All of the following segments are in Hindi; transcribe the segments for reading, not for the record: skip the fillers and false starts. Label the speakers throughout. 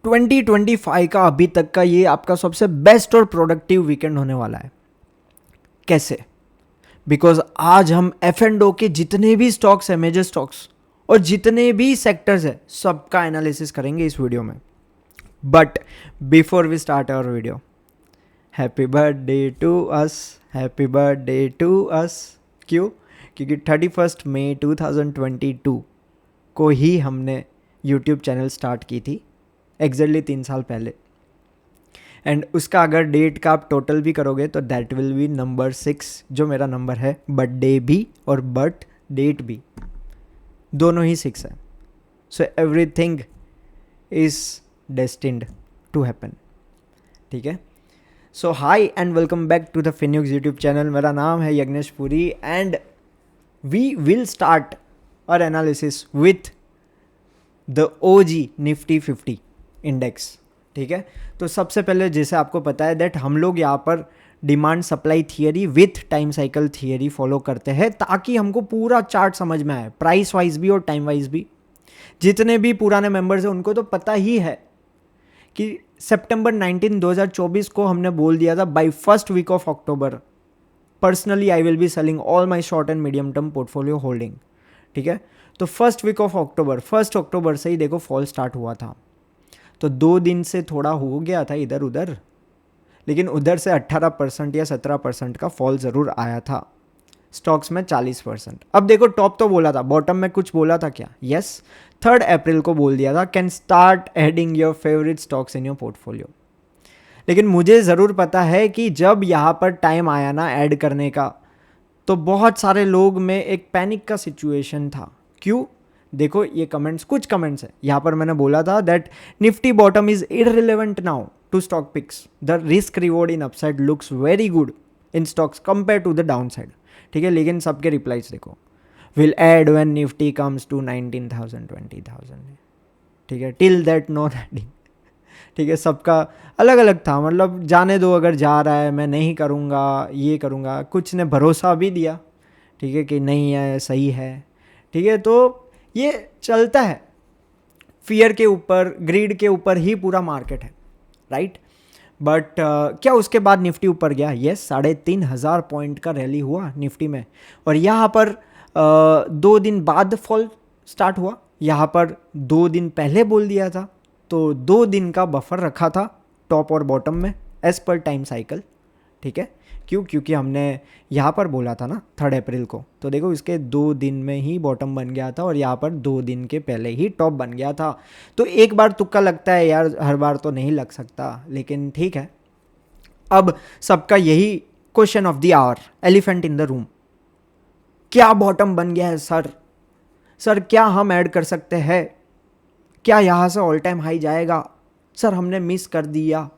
Speaker 1: 2025 का अभी तक का ये आपका सबसे बेस्ट और प्रोडक्टिव वीकेंड होने वाला है। कैसे? बिकॉज आज हम F&O के जितने भी स्टॉक्स है, मेजर स्टॉक्स और जितने भी सेक्टर्स है, सबका एनालिसिस करेंगे इस वीडियो में। But before we start our video, happy birthday to us, happy birthday to us. क्यों? क्योंकि 31 मई 2022 को ही हमने यूट्यूब चैनल स्टार्ट की थी, एग्जैक्टली 3 साल पहले। एंड उसका अगर डेट का आप टोटल भी करोगे तो दैट विल बी नंबर 6, जो मेरा नंबर है। बर्थडे भी और बर्थ डेट भी दोनों ही 6 है। So everything is destined to happen. ठीक है। So hi and welcome back to the Finnux YouTube channel. मेरा नाम है Yagnesh Puri and we will start our analysis with the OG Nifty 50 index. ठीक है। तो सबसे पहले जैसे आपको पता है दैट हम लोग यहाँ पर demand supply theory with time cycle theory follow करते हैं, ताकि हमको पूरा चार्ट समझ में आए, प्राइस वाइज भी और टाइम वाइज भी। जितने भी पुराने मेंबर्स हैं उनको तो पता ही है कि सितंबर 19 2024 को हमने बोल दिया था by first week of October personally I will be selling all my short and medium term portfolio holding. ठीक है। तो first week of October, 1 October से ही देखो फॉल स्टार्ट हुआ था। तो 2 दिन से थोड़ा हो गया था इधर उधर, लेकिन उधर से 18% या 17% का फॉल ज़रूर आया था। स्टॉक्स में 40%। अब देखो टॉप तो बोला था, बॉटम में कुछ बोला था क्या? यस, 3 अप्रैल को बोल दिया था can start adding your favourite stocks in your portfolio. लेकिन मुझे ज़रूर पता है कि जब यहाँ पर टाइम आया ना ऐड करने का, तो बहुत सारे लोग में एक पैनिक का सिचुएशन था। क्यों? देखो ये कमेंट्स, कुछ कमेंट्स है यहाँ पर। मैंने बोला था that Nifty bottom is irrelevant now to stock picks, the risk reward in upside looks very good in stocks compare to the downside. ठीक है। लेकिन सबके रिप्लाईज देखो, will add when Nifty comes to 19,000 20,000। ठीक है। Till that not adding. ठीक है। सबका अलग अलग था, मतलब जाने दो, अगर जा रहा है मैं नहीं करूँगा, ये करूँगा। कुछ ने भरोसा भी दिया, ठीक है, कि नहीं है, सही है। ठीक है। तो ये चलता है, फियर के ऊपर, ग्रीड के ऊपर ही पूरा मार्केट है, राइट। बट क्या उसके बाद निफ्टी ऊपर गया? यस, 3,500 पॉइंट का रैली हुआ निफ्टी में। और यहाँ पर 2 दिन बाद फॉल स्टार्ट हुआ। यहाँ पर 2 दिन पहले बोल दिया था, तो 2 दिन का बफर रखा था टॉप और बॉटम में एज पर टाइम साइकिल। ठीक है। क्यों? क्योंकि हमने यहाँ पर बोला था ना 3 अप्रैल को, तो देखो इसके 2 दिन में ही बॉटम बन गया था और यहाँ पर 2 दिन के पहले ही टॉप बन गया था। तो एक बार तुक्का लगता है यार, हर बार तो नहीं लग सकता, लेकिन ठीक है। अब सबका यही question of the hour, elephant in the room, क्या बॉटम बन गया है सर? सर क्या हम ऐड कर सकते हैं? क्या यहाँ से ऑल टाइम हाई जाएगा? सर हमने मिस कर दिया।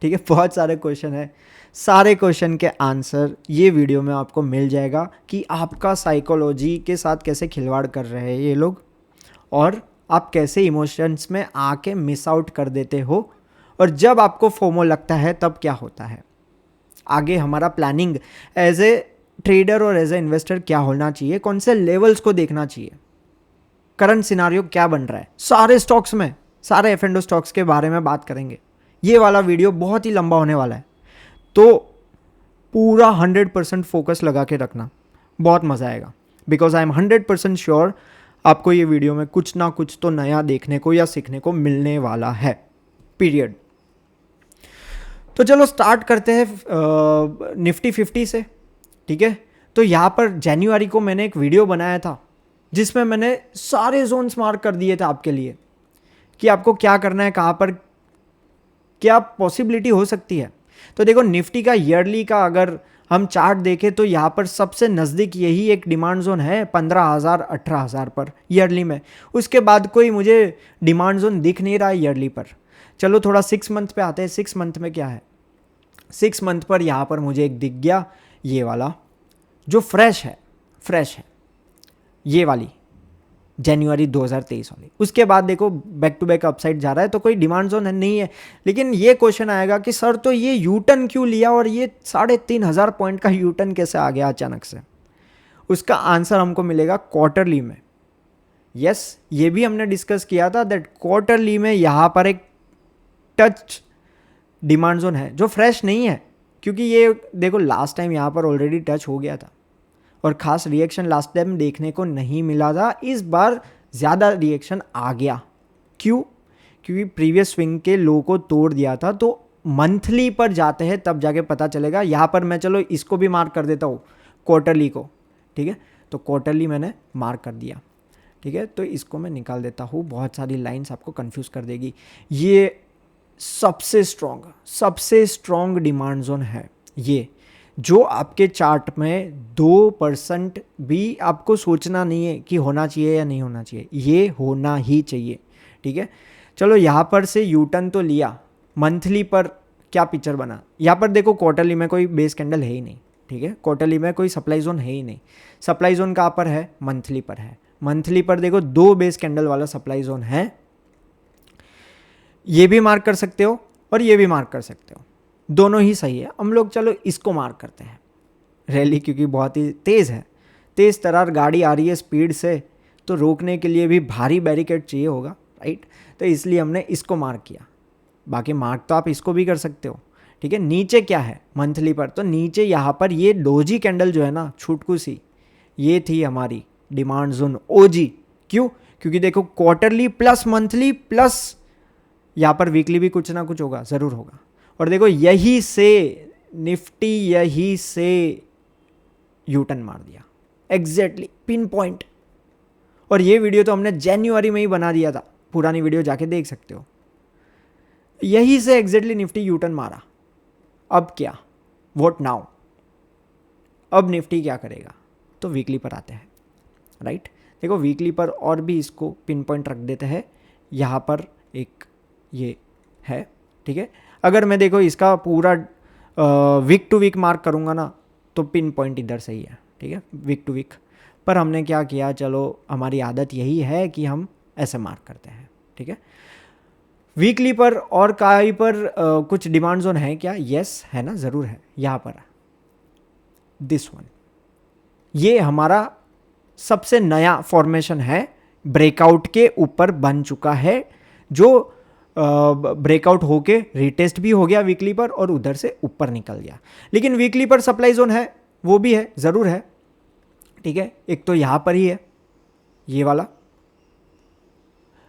Speaker 1: ठीक है। बहुत सारे क्वेश्चन है, सारे क्वेश्चन के आंसर ये वीडियो में आपको मिल जाएगा कि आपका साइकोलॉजी के साथ कैसे खिलवाड़ कर रहे हैं ये लोग, और आप कैसे इमोशंस में आके मिस आउट कर देते हो, और जब आपको फोमो लगता है तब क्या होता है। आगे हमारा प्लानिंग एज ए ट्रेडर और एज ए इन्वेस्टर क्या होना चाहिए, कौन से लेवल्स को देखना चाहिए, करंट सिनारियो क्या बन रहा है, सारे स्टॉक्स में, सारे F&O स्टॉक्स के बारे में बात करेंगे। ये वाला वीडियो बहुत ही लंबा होने वाला है, तो पूरा 100% फोकस लगा के रखना, बहुत मज़ा आएगा। बिकॉज आई एम 100% श्योर आपको ये वीडियो में कुछ ना कुछ तो नया देखने को या सीखने को मिलने वाला है, पीरियड। तो चलो स्टार्ट करते हैं निफ्टी 50 से। ठीक है। तो यहाँ पर जनवरी को मैंने एक वीडियो बनाया था जिसमें मैंने सारे जोन्स मार्क कर दिए थे आपके लिए कि आपको क्या करना है, कहाँ पर क्या पॉसिबिलिटी हो सकती है। तो देखो निफ्टी का ईयरली का अगर हम चार्ट देखें तो यहाँ पर सबसे नज़दीक यही एक डिमांड जोन है 15,000 18,000 पर ईयरली में। उसके बाद कोई मुझे डिमांड जोन दिख नहीं रहा है ईयरली पर। चलो थोड़ा 6 मंथ पे आते हैं। 6 मंथ में क्या है? 6 मंथ पर यहाँ पर मुझे एक दिख गया, ये वाला जो फ्रेश है, ये वाली जनवरी 2023 वाली। उसके बाद देखो बैक टू बैक अपसाइड जा रहा है, तो कोई डिमांड जोन नहीं है। लेकिन ये क्वेश्चन आएगा कि सर तो ये यूटर्न क्यों लिया, और ये 3,500 पॉइंट का यूटर्न कैसे आ गया अचानक से? उसका आंसर हमको मिलेगा क्वार्टरली में। यस, ये भी हमने डिस्कस किया था दैट क्वार्टरली में यहाँ पर एक टच डिमांड जोन है जो फ्रेश नहीं है, क्योंकि ये देखो लास्ट टाइम यहाँ पर ऑलरेडी टच हो गया था और खास रिएक्शन लास्ट टाइम देखने को नहीं मिला था, इस बार ज़्यादा रिएक्शन आ गया। क्यों? क्योंकि प्रीवियस स्विंग के लो को तोड़ दिया था, तो मंथली पर जाते हैं तब जाके पता चलेगा। यहाँ पर मैं चलो इसको भी मार्क कर देता हूँ, क्वार्टरली को, ठीक है, तो क्वार्टरली मैंने मार्क कर दिया, ठीक है, तो इसको मैं निकाल देता हूँ, बहुत सारी लाइंस आपको कंफ्यूज कर देगी। ये सबसे स्ट्रॉन्ग डिमांड जोन है, ये जो आपके चार्ट में 2% भी आपको सोचना नहीं है कि होना चाहिए या नहीं होना चाहिए, ये होना ही चाहिए, ठीक है। चलो यहाँ पर से यू टर्न तो लिया, मंथली पर क्या पिक्चर बना, यहाँ पर देखो क्वार्टरली में कोई बेस कैंडल है ही नहीं, ठीक है, क्वार्टरली में कोई सप्लाई जोन है ही नहीं। सप्लाई जोन कहाँ पर है? मंथली पर है। मंथली पर देखो 2 बेस कैंडल वाला सप्लाई जोन है, ये भी मार्क कर सकते हो और ये भी मार्क कर सकते हो, दोनों ही सही है। हम लोग चलो इसको मार्क करते हैं रैली, क्योंकि बहुत ही तेज़ है, तेज़ तरार गाड़ी आ रही है स्पीड से, तो रोकने के लिए भी भारी बैरिकेड चाहिए होगा, राइट, तो इसलिए हमने इसको मार्क किया। बाकी मार्क तो आप इसको भी कर सकते हो, ठीक है। नीचे क्या है मंथली पर? तो नीचे यहाँ पर ये डोजी कैंडल जो है ना, छुटकू सी, ये थी हमारी डिमांड जोन ओजी। क्यों? क्योंकि देखो क्वार्टरली प्लस मंथली प्लस यहाँ पर वीकली भी कुछ ना कुछ होगा, ज़रूर होगा। और देखो यही से निफ्टी यही से यूटर्न मार दिया, एग्जैक्टली पिन पॉइंट। और ये वीडियो तो हमने जनवरी में ही बना दिया था, पुरानी वीडियो जाके देख सकते हो। यही से एग्जैक्टली निफ्टी यूटर्न मारा। अब क्या? What now? अब निफ्टी क्या करेगा? तो वीकली पर आते हैं, राइट। देखो वीकली पर और भी इसको पिन पॉइंट रख देते हैं। यहाँ पर एक ये है, ठीक है। अगर मैं देखो इसका पूरा वीक टू वीक मार्क करूँगा ना, तो पिन पॉइंट इधर से ही है, ठीक है, वीक टू वीक। पर हमने क्या किया, चलो हमारी आदत यही है कि हम ऐसे मार्क करते हैं, ठीक है। वीकली पर और कहीं पर कुछ डिमांड जोन है क्या? यस है ना, ज़रूर है। यहाँ पर दिस वन, ये हमारा सबसे नया फॉर्मेशन है, ब्रेकआउट के ऊपर बन चुका है, जो ब्रेकआउट होके रिटेस्ट भी हो गया वीकली पर और उधर से ऊपर निकल गया। लेकिन वीकली पर सप्लाई जोन है, वो भी है, ज़रूर है, ठीक है। एक तो यहाँ पर ही है ये वाला,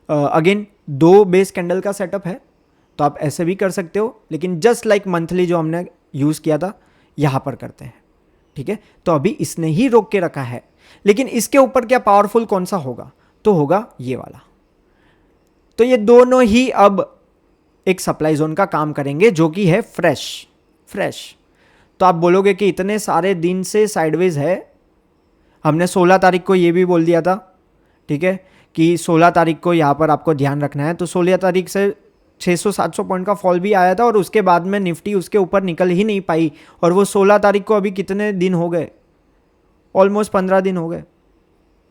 Speaker 1: अगेन 2 बेस कैंडल का सेटअप है, तो आप ऐसे भी कर सकते हो, लेकिन जस्ट लाइक मंथली जो हमने यूज़ किया था यहाँ पर करते हैं, ठीक है। तो अभी इसने ही रोक के रखा है, लेकिन इसके ऊपर क्या पावरफुल कौन सा होगा? तो होगा ये वाला। तो ये दोनों ही अब एक सप्लाई जोन का काम करेंगे, जो कि है फ्रेश। तो आप बोलोगे कि इतने सारे दिन से साइडवेज है, हमने 16 तारीख को ये भी बोल दिया था, ठीक है, कि 16 तारीख को यहाँ पर आपको ध्यान रखना है। तो 16 तारीख से 600-700 पॉइंट का फॉल भी आया था और उसके बाद में निफ्टी उसके ऊपर निकल ही नहीं पाई। और वो 16 तारीख को अभी कितने दिन हो गए? ऑलमोस्ट 15 दिन हो गए।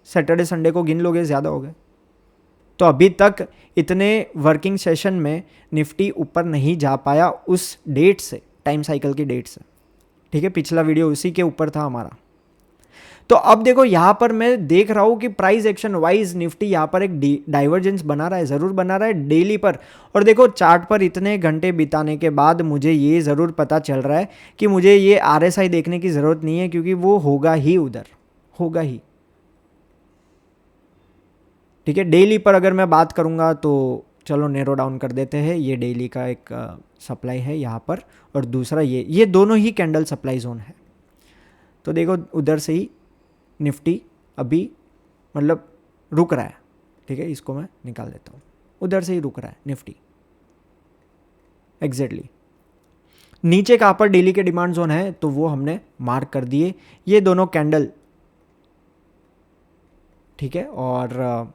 Speaker 1: सैटरडे संडे को गिन लोगे, ज़्यादा हो गए। तो अभी तक इतने वर्किंग सेशन में निफ्टी ऊपर नहीं जा पाया उस डेट से, टाइम साइकिल की डेट से, ठीक है। पिछला वीडियो उसी के ऊपर था हमारा। तो अब देखो यहाँ पर मैं देख रहा हूँ कि प्राइस एक्शन वाइज निफ्टी यहाँ पर एक डाइवर्जेंस बना रहा है, ज़रूर बना रहा है डेली पर। और देखो चार्ट पर इतने घंटे बिताने के बाद मुझे ये ज़रूर पता चल रहा है कि मुझे ये RSI देखने की ज़रूरत नहीं है, क्योंकि वो होगा ही, उधर होगा ही, ठीक है। डेली पर अगर मैं बात करूँगा तो चलो नैरो डाउन कर देते हैं। ये डेली का एक सप्लाई है यहाँ पर, और दूसरा ये दोनों ही कैंडल सप्लाई जोन है। तो देखो उधर से ही निफ्टी अभी मतलब रुक रहा है, ठीक है, इसको मैं निकाल देता हूँ। उधर से ही रुक रहा है निफ्टी एग्जैक्टली। नीचे कहाँ पर डेली के डिमांड जोन है, तो वो हमने मार्क कर दिए, ये दोनों कैंडल, ठीक है। और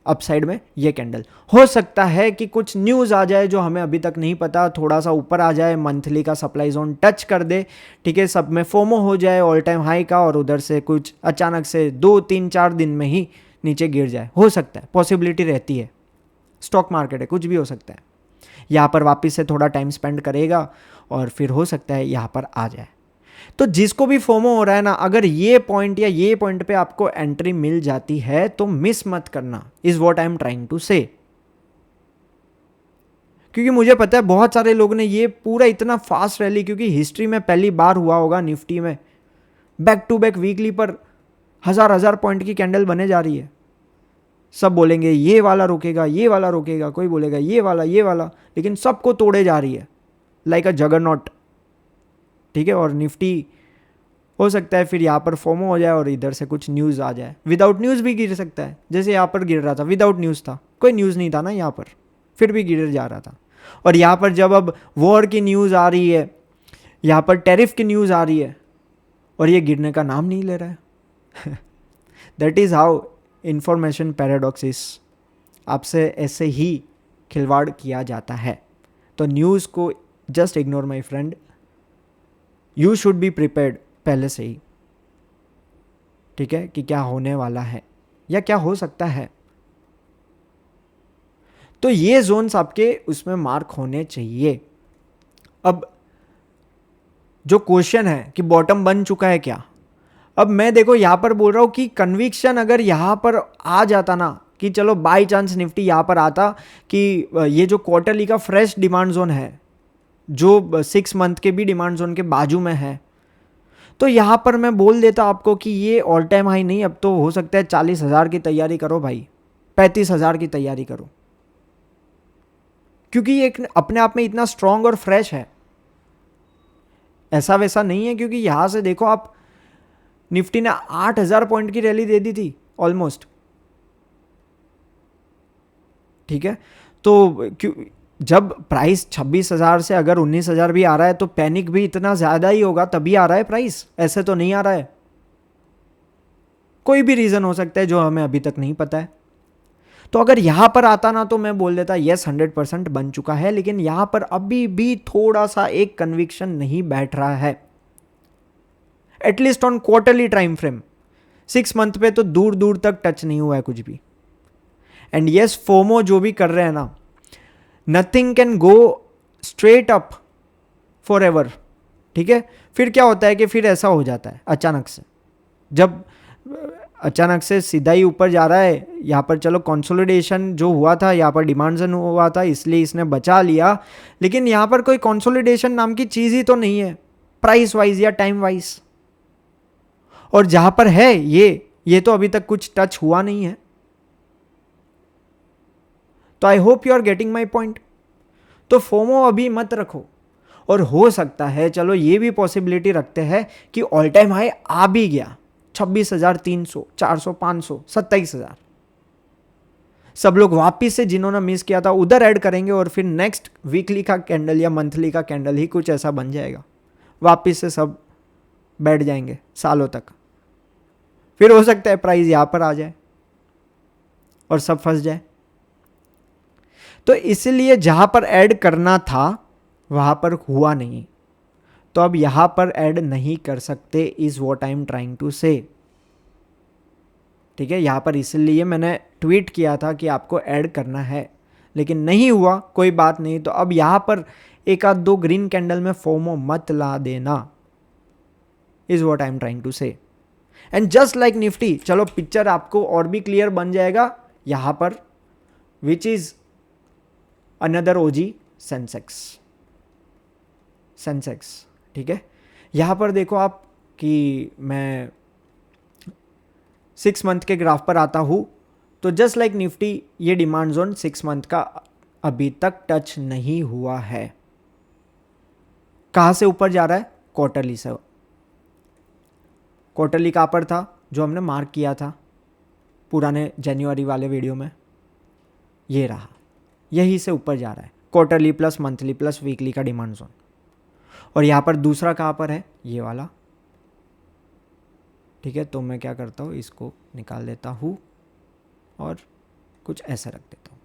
Speaker 1: अपसाइड में ये कैंडल। हो सकता है कि कुछ न्यूज़ आ जाए जो हमें अभी तक नहीं पता, थोड़ा सा ऊपर आ जाए, मंथली का सप्लाई जोन टच कर दे, ठीक है, सब में फोमो हो जाए ऑल टाइम हाई का, और उधर से कुछ अचानक से 2-3-4 दिन में ही नीचे गिर जाए। हो सकता है, पॉसिबिलिटी रहती है, स्टॉक मार्केट है, कुछ भी हो सकता है। यहाँ पर वापस से थोड़ा टाइम स्पेंड करेगा और फिर हो सकता है यहाँ पर आ जाए। तो जिसको भी फोमो हो रहा है ना, अगर ये पॉइंट या ये पॉइंट पे आपको एंट्री मिल जाती है तो मिस मत करना, is what I am trying to say. क्योंकि मुझे पता है बहुत सारे लोग ने ये पूरा इतना फास्ट रैली, क्योंकि हिस्ट्री में पहली बार हुआ होगा निफ्टी में बैक टू बैक वीकली पर हजार पॉइंट की कैंडल बने जा रही है। सब बोलेंगे ये वाला रुकेगा, ये वाला रुकेगा, कोई बोलेगा ये वाला, लेकिन सबको तोड़े जा रही है लाइक अ जगरनॉट। ठीक है, और निफ्टी हो सकता है फिर यहाँ पर फोमो हो जाए और इधर से कुछ न्यूज़ आ जाए, विदाउट न्यूज़ भी गिर सकता है। जैसे यहाँ पर गिर रहा था विदाउट न्यूज़ था, कोई न्यूज़ नहीं था ना यहाँ पर, फिर भी गिर जा रहा था। और यहाँ पर जब अब वॉर की न्यूज़ आ रही है, यहाँ पर टैरिफ की न्यूज़ आ रही है और ये गिरने का नाम नहीं ले रहा है। दैट इज़ हाउ इंफॉर्मेशन पैराडॉक्सिस, आपसे ऐसे ही खिलवाड़ किया जाता है। तो न्यूज़ को just ignore my friend, you should be prepared पहले से ही। ठीक है, कि क्या होने वाला है या क्या हो सकता है। तो ये जोन्स आपके उसमें मार्क होने चाहिए। अब जो क्वेश्चन है कि बॉटम बन चुका है क्या, अब मैं देखो यहां पर बोल रहा हूं कि कन्विक्शन अगर यहां पर आ जाता ना, कि चलो बाई चांस निफ्टी यहां पर आता कि ये जो क्वार्टरली का फ्रेश डिमांड जोन है जो 6 मंथ के भी डिमांड जोन के बाजू में है, तो यहां पर मैं बोल देता आपको कि ये ऑल टाइम हाई नहीं, अब तो हो सकता है 40,000 की तैयारी करो भाई, 35,000 की तैयारी करो, क्योंकि ये अपने आप में इतना स्ट्रांग और फ्रेश है। ऐसा वैसा नहीं है, क्योंकि यहां से देखो आप निफ्टी ने 8,000 पॉइंट की रैली दे दी थी ऑलमोस्ट। ठीक है, तो जब प्राइस 26,000 से अगर 19,000 भी आ रहा है तो पैनिक भी इतना ज्यादा ही होगा, तभी आ रहा है प्राइस, ऐसे तो नहीं आ रहा है। कोई भी रीजन हो सकता है जो हमें अभी तक नहीं पता है। तो अगर यहां पर आता ना तो मैं बोल देता यस 100% बन चुका है, लेकिन यहां पर अभी भी थोड़ा सा एक कन्विक्शन नहीं बैठ रहा है, at least on quarterly time frame. 6 month पे तो दूर दूर तक टच नहीं हुआ है कुछ भी। एंड यस, फोमो जो भी कर रहे हैं ना, nothing can go straight up for ever. ठीक है, फिर क्या होता है कि फिर ऐसा हो जाता है अचानक से, जब अचानक से सीधा ही ऊपर जा रहा है। यहाँ पर चलो कंसोलिडेशन जो हुआ था, यहाँ पर डिमांड जोन हुआ था इसलिए इसने बचा लिया, लेकिन यहाँ पर कोई कंसोलिडेशन नाम की चीज ही तो नहीं है प्राइस वाइज या टाइम वाइज। और जहां पर है ये तो अभी तक कुछ टच हुआ नहीं है। तो I hope you are getting my point. तो फोमो अभी मत रखो, और हो सकता है चलो ये भी पॉसिबिलिटी रखते हैं कि ऑल टाइम हाई आ भी गया 26,300, 400, 500, 27,000, सब लोग वापिस से जिन्होंने मिस किया था उधर ऐड करेंगे और फिर नेक्स्ट वीकली का कैंडल या मंथली का कैंडल ही कुछ ऐसा बन जाएगा, वापिस से सब बैठ जाएंगे सालों तक। फिर हो सकता है प्राइस यहां पर आ जाए और सब फंस जाए। तो इसलिए जहां पर ऐड करना था वहां पर हुआ नहीं, तो अब यहां पर ऐड नहीं कर सकते, is what I am trying to say. ठीक है, यहां पर इसलिए मैंने ट्वीट किया था कि आपको ऐड करना है, लेकिन नहीं हुआ, कोई बात नहीं। तो अब यहां पर एक आध दो ग्रीन कैंडल में फोमो मत ला देना, is what I am trying to say. And just like Nifty, चलो पिक्चर आपको और भी क्लियर बन जाएगा यहां पर, which is another OG Sensex. ठीक है, यहां पर देखो आप कि मैं 6 मंथ के ग्राफ पर आता हूं, तो जस्ट लाइक निफ्टी ये डिमांड जोन 6 मंथ का अभी तक टच नहीं हुआ है। कहां से ऊपर जा रहा है? क्वार्टरली से। क्वार्टरली कहां पर था जो हमने मार्क किया था पुराने जनवरी वाले वीडियो में, ये रहा, यही से ऊपर जा रहा है, quarterly plus monthly plus weekly का डिमांड जोन। और यहां पर दूसरा कहां पर है? ये वाला। ठीक है, तो मैं क्या करता हूं, इसको निकाल देता हूं और कुछ ऐसा रख देता हूं।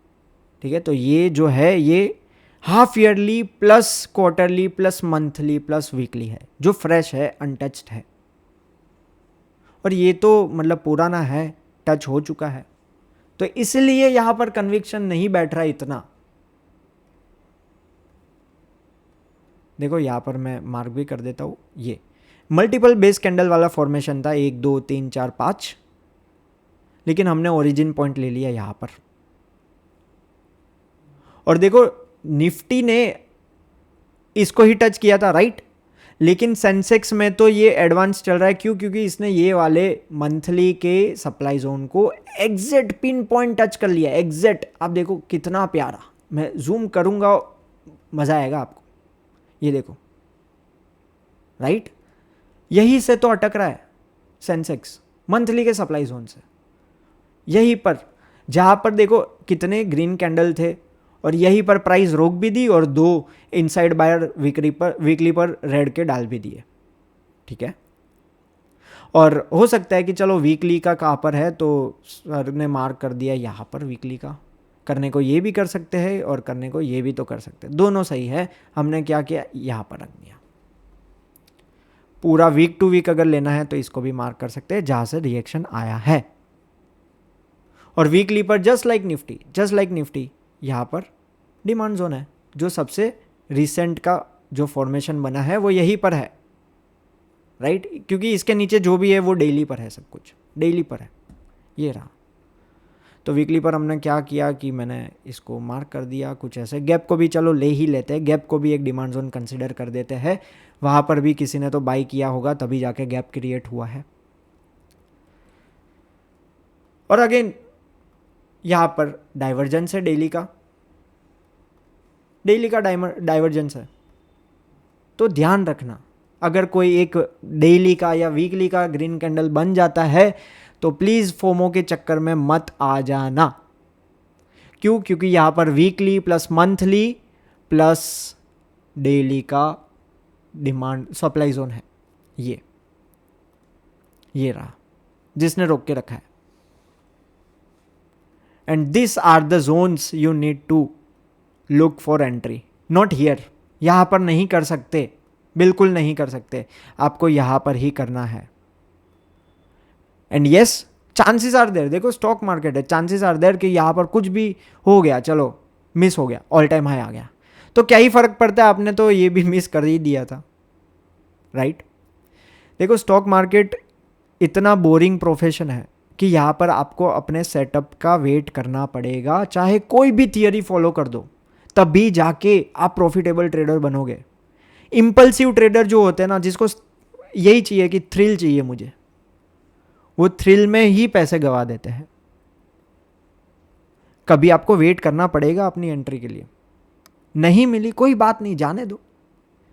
Speaker 1: ठीक है, तो ये जो है ये half yearly plus quarterly plus monthly plus weekly है, जो फ्रेश है, अनटच्ड है। और ये तो मतलब पुराना है, टच हो चुका है, तो इसलिए यहां पर कन्विक्शन नहीं बैठ रहा इतना। देखो यहां पर मैं मार्क भी कर देता हूं, ये मल्टीपल बेस कैंडल वाला फॉर्मेशन था, 1 2 3 4 5, लेकिन हमने ओरिजिन पॉइंट ले लिया यहां पर। और देखो निफ्टी ने इसको ही टच किया था, राइट। लेकिन सेंसेक्स में तो ये एडवांस चल रहा है, क्यों? क्योंकि इसने ये वाले मंथली के सप्लाई जोन को एग्जैक्ट पिन पॉइंट टच कर लिया, एग्जैक्ट। आप देखो कितना प्यारा, मैं जूम करूंगा, मजा आएगा आपको। ये देखो, राइट, यही से तो अटक रहा है सेंसेक्स, मंथली के सप्लाई जोन से, यहीं पर, जहां पर देखो कितने ग्रीन कैंडल थे, और यहीं पर प्राइस रोक भी दी और 2 इनसाइड बायर वीकली पर रेड के डाल भी दिए, ठीक है। और हो सकता है कि चलो वीकली का कहाँ पर है, तो सर ने मार्क कर दिया यहाँ पर वीकली का, करने को ये भी कर सकते हैं और करने को ये भी तो कर सकते हैं, दोनों सही है। हमने क्या किया, यहाँ पर रख दिया। पूरा वीक टू वीक अगर लेना है तो इसको भी मार्क कर सकते हैं जहाँ से रिएक्शन आया है। और वीकली पर जस्ट लाइक निफ्टी यहाँ पर डिमांड जोन है, जो सबसे रिसेंट का जो फॉर्मेशन बना है वो यहीं पर है, राइट। क्योंकि इसके नीचे जो भी है वो डेली पर है, सब कुछ डेली पर है, ये रहा। तो वीकली पर हमने क्या किया कि मैंने इसको मार्क कर दिया कुछ ऐसे। गैप को भी चलो ले ही लेते हैं, गैप को भी एक डिमांड जोन कंसिडर कर देते हैं। वहाँ पर भी किसी ने तो बाई किया होगा, तभी जाके गैप क्रिएट हुआ है। और अगेन यहाँ पर डाइवर्जेंस है, डेली का डाइवर्जेंस है। तो ध्यान रखना, अगर कोई एक डेली का या वीकली का ग्रीन कैंडल बन जाता है तो प्लीज़ फोमो के चक्कर में मत आ जाना। क्यों? क्योंकि यहाँ पर weekly plus monthly plus daily का डिमांड सप्लाई जोन है, ये रहा जिसने रोक के रखा है। And this are the zones you need to look for entry, not here. यहां पर नहीं कर सकते, बिल्कुल नहीं कर सकते, आपको यहां पर ही करना है। And yes, chances are there, देखो स्टॉक मार्केट है, चांसेस आर देयर कि यहां पर कुछ भी हो गया, चलो मिस हो गया, ऑल टाइम हाई आ गया, तो क्या ही फर्क पड़ता है, आपने तो ये भी मिस कर ही दिया था, राइट। देखो स्टॉक मार्केट इतना बोरिंग प्रोफेशन है कि यहां पर आपको अपने सेटअप का वेट करना पड़ेगा, चाहे कोई भी थियरी फॉलो कर दो, तभी जाके आप प्रॉफिटेबल ट्रेडर बनोगे। इंपल्सिव ट्रेडर जो होते हैं ना, जिसको यही चाहिए कि थ्रिल चाहिए मुझे, वो थ्रिल में ही पैसे गवा देते हैं। कभी आपको वेट करना पड़ेगा अपनी एंट्री के लिए, नहीं मिली कोई बात नहीं, जाने दो।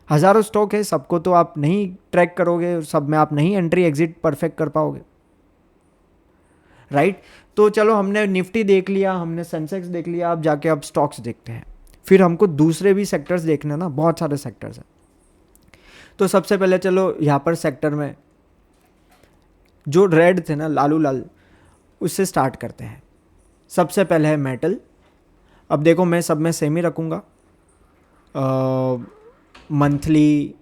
Speaker 1: हजारों स्टॉक है, सबको तो आप नहीं ट्रैक करोगे, सब में आप नहीं एंट्री एग्जिट परफेक्ट कर पाओगे, राइट। तो चलो हमने निफ्टी देख लिया, हमने सेंसेक्स देख लिया, अब जाके अब स्टॉक्स देखते हैं। फिर हमको दूसरे भी सेक्टर्स देखने ना, बहुत सारे सेक्टर्स हैं। तो सबसे पहले चलो यहाँ पर सेक्टर में जो रेड थे ना, लालू लाल, उससे स्टार्ट करते हैं। सबसे पहले है मेटल। अब देखो मैं सब में सेम ही रखूँगा, मंथली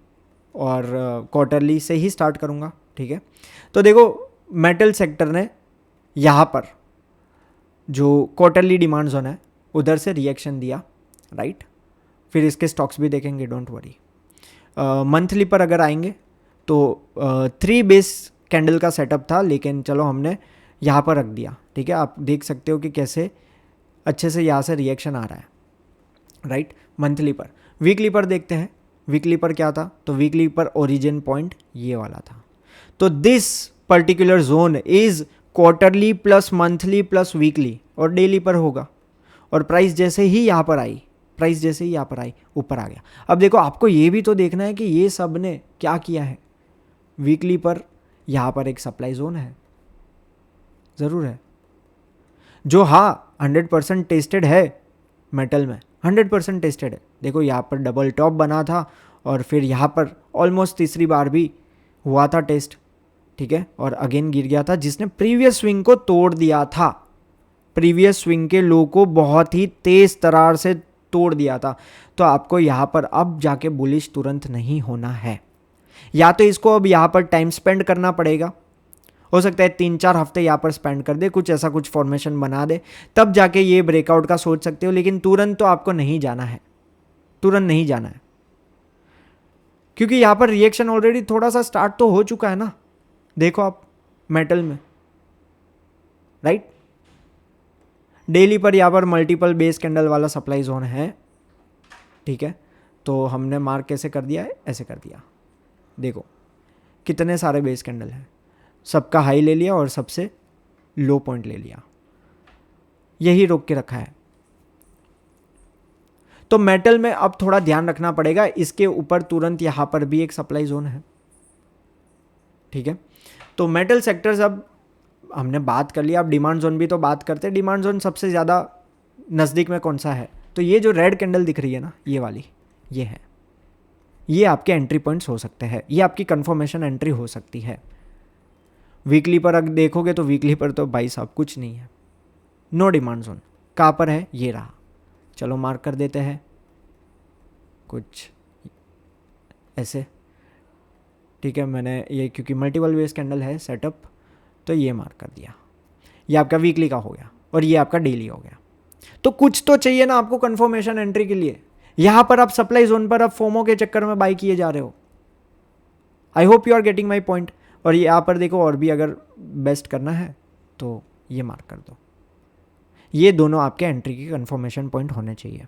Speaker 1: और क्वार्टरली से ही स्टार्ट करूँगा, ठीक है। तो देखो मेटल सेक्टर ने यहाँ पर जो क्वार्टरली डिमांड जोन है उधर से रिएक्शन दिया, राइट। फिर इसके स्टॉक्स भी देखेंगे, डोंट वरी। मंथली पर अगर आएंगे तो 3 बेस कैंडल का सेटअप था, लेकिन चलो हमने यहाँ पर रख दिया, ठीक है। आप देख सकते हो कि कैसे अच्छे से यहाँ से रिएक्शन आ रहा है, राइट, मंथली पर। वीकली पर देखते हैं, वीकली पर क्या था, तो वीकली पर ओरिजिन पॉइंट ये वाला था। तो this particular zone is quarterly plus monthly plus weekly, और डेली पर होगा। और प्राइस जैसे ही यहाँ पर आई, ऊपर आ गया। अब देखो आपको ये भी तो देखना है कि ये सब ने क्या किया है। वीकली पर यहाँ पर एक सप्लाई जोन है, ज़रूर है, जो हाँ 100% टेस्टेड है, मेटल में 100% टेस्टेड है। देखो यहाँ पर डबल टॉप बना था, और फिर यहाँ पर ऑलमोस्ट तीसरी बार भी हुआ था टेस्ट, ठीक है, और अगेन गिर गया था, जिसने प्रीवियस स्विंग को तोड़ दिया था। प्रीवियस स्विंग के लो को बहुत ही तेज तरार से तोड़ दिया था। तो आपको यहाँ पर अब जाके बुलिश तुरंत नहीं होना है, या तो इसको अब यहाँ पर टाइम स्पेंड करना पड़ेगा। हो सकता है 3-4 हफ्ते यहाँ पर स्पेंड कर दे, कुछ ऐसा कुछ फॉर्मेशन बना दे, तब जाके ये ब्रेकआउट का सोच सकते हो। लेकिन तुरंत तो आपको नहीं जाना है, तुरंत नहीं जाना है, क्योंकि यहाँ पर रिएक्शन ऑलरेडी थोड़ा सा स्टार्ट तो हो चुका है ना। देखो आप मेटल में, राइट, डेली पर यहाँ पर मल्टीपल बेस कैंडल वाला सप्लाई जोन है, ठीक है, तो हमने मार्क कैसे कर दिया है, ऐसे कर दिया। देखो कितने सारे बेस कैंडल हैं, सबका हाई ले लिया और सबसे लो पॉइंट ले लिया, यही रोक के रखा है। तो मेटल में अब थोड़ा ध्यान रखना पड़ेगा, इसके ऊपर तुरंत यहां पर भी एक सप्लाई जोन है, ठीक है। तो मेटल सेक्टर्स अब हमने बात कर लिया, अब डिमांड जोन भी तो बात करते हैं। डिमांड जोन सबसे ज़्यादा नज़दीक में कौन सा है, तो ये जो रेड कैंडल दिख रही है ना, ये वाली, ये है, ये आपके एंट्री पॉइंट्स हो सकते हैं, ये आपकी कंफर्मेशन एंट्री हो सकती है। वीकली पर अगर देखोगे तो वीकली पर तो भाई साहब कुछ नहीं है, नो डिमांड जोन। कहाँ पर है, ये रहा, चलो मार्क कर देते हैं कुछ ऐसे, ठीक है। मैंने ये क्योंकि मल्टीपल बेस कैंडल है सेटअप, तो ये मार्क कर दिया, ये आपका वीकली का हो गया और ये आपका डेली हो गया। तो कुछ तो चाहिए ना आपको कंफर्मेशन एंट्री के लिए। यहां पर आप सप्लाई जोन पर आप फोमो के चक्कर में बाई किए जा रहे हो। I hope you are getting my point. और यहां पर देखो, और भी अगर बेस्ट करना है तो ये मार्क कर दो, ये दोनों आपके एंट्री की कंफर्मेशन पॉइंट होने चाहिए।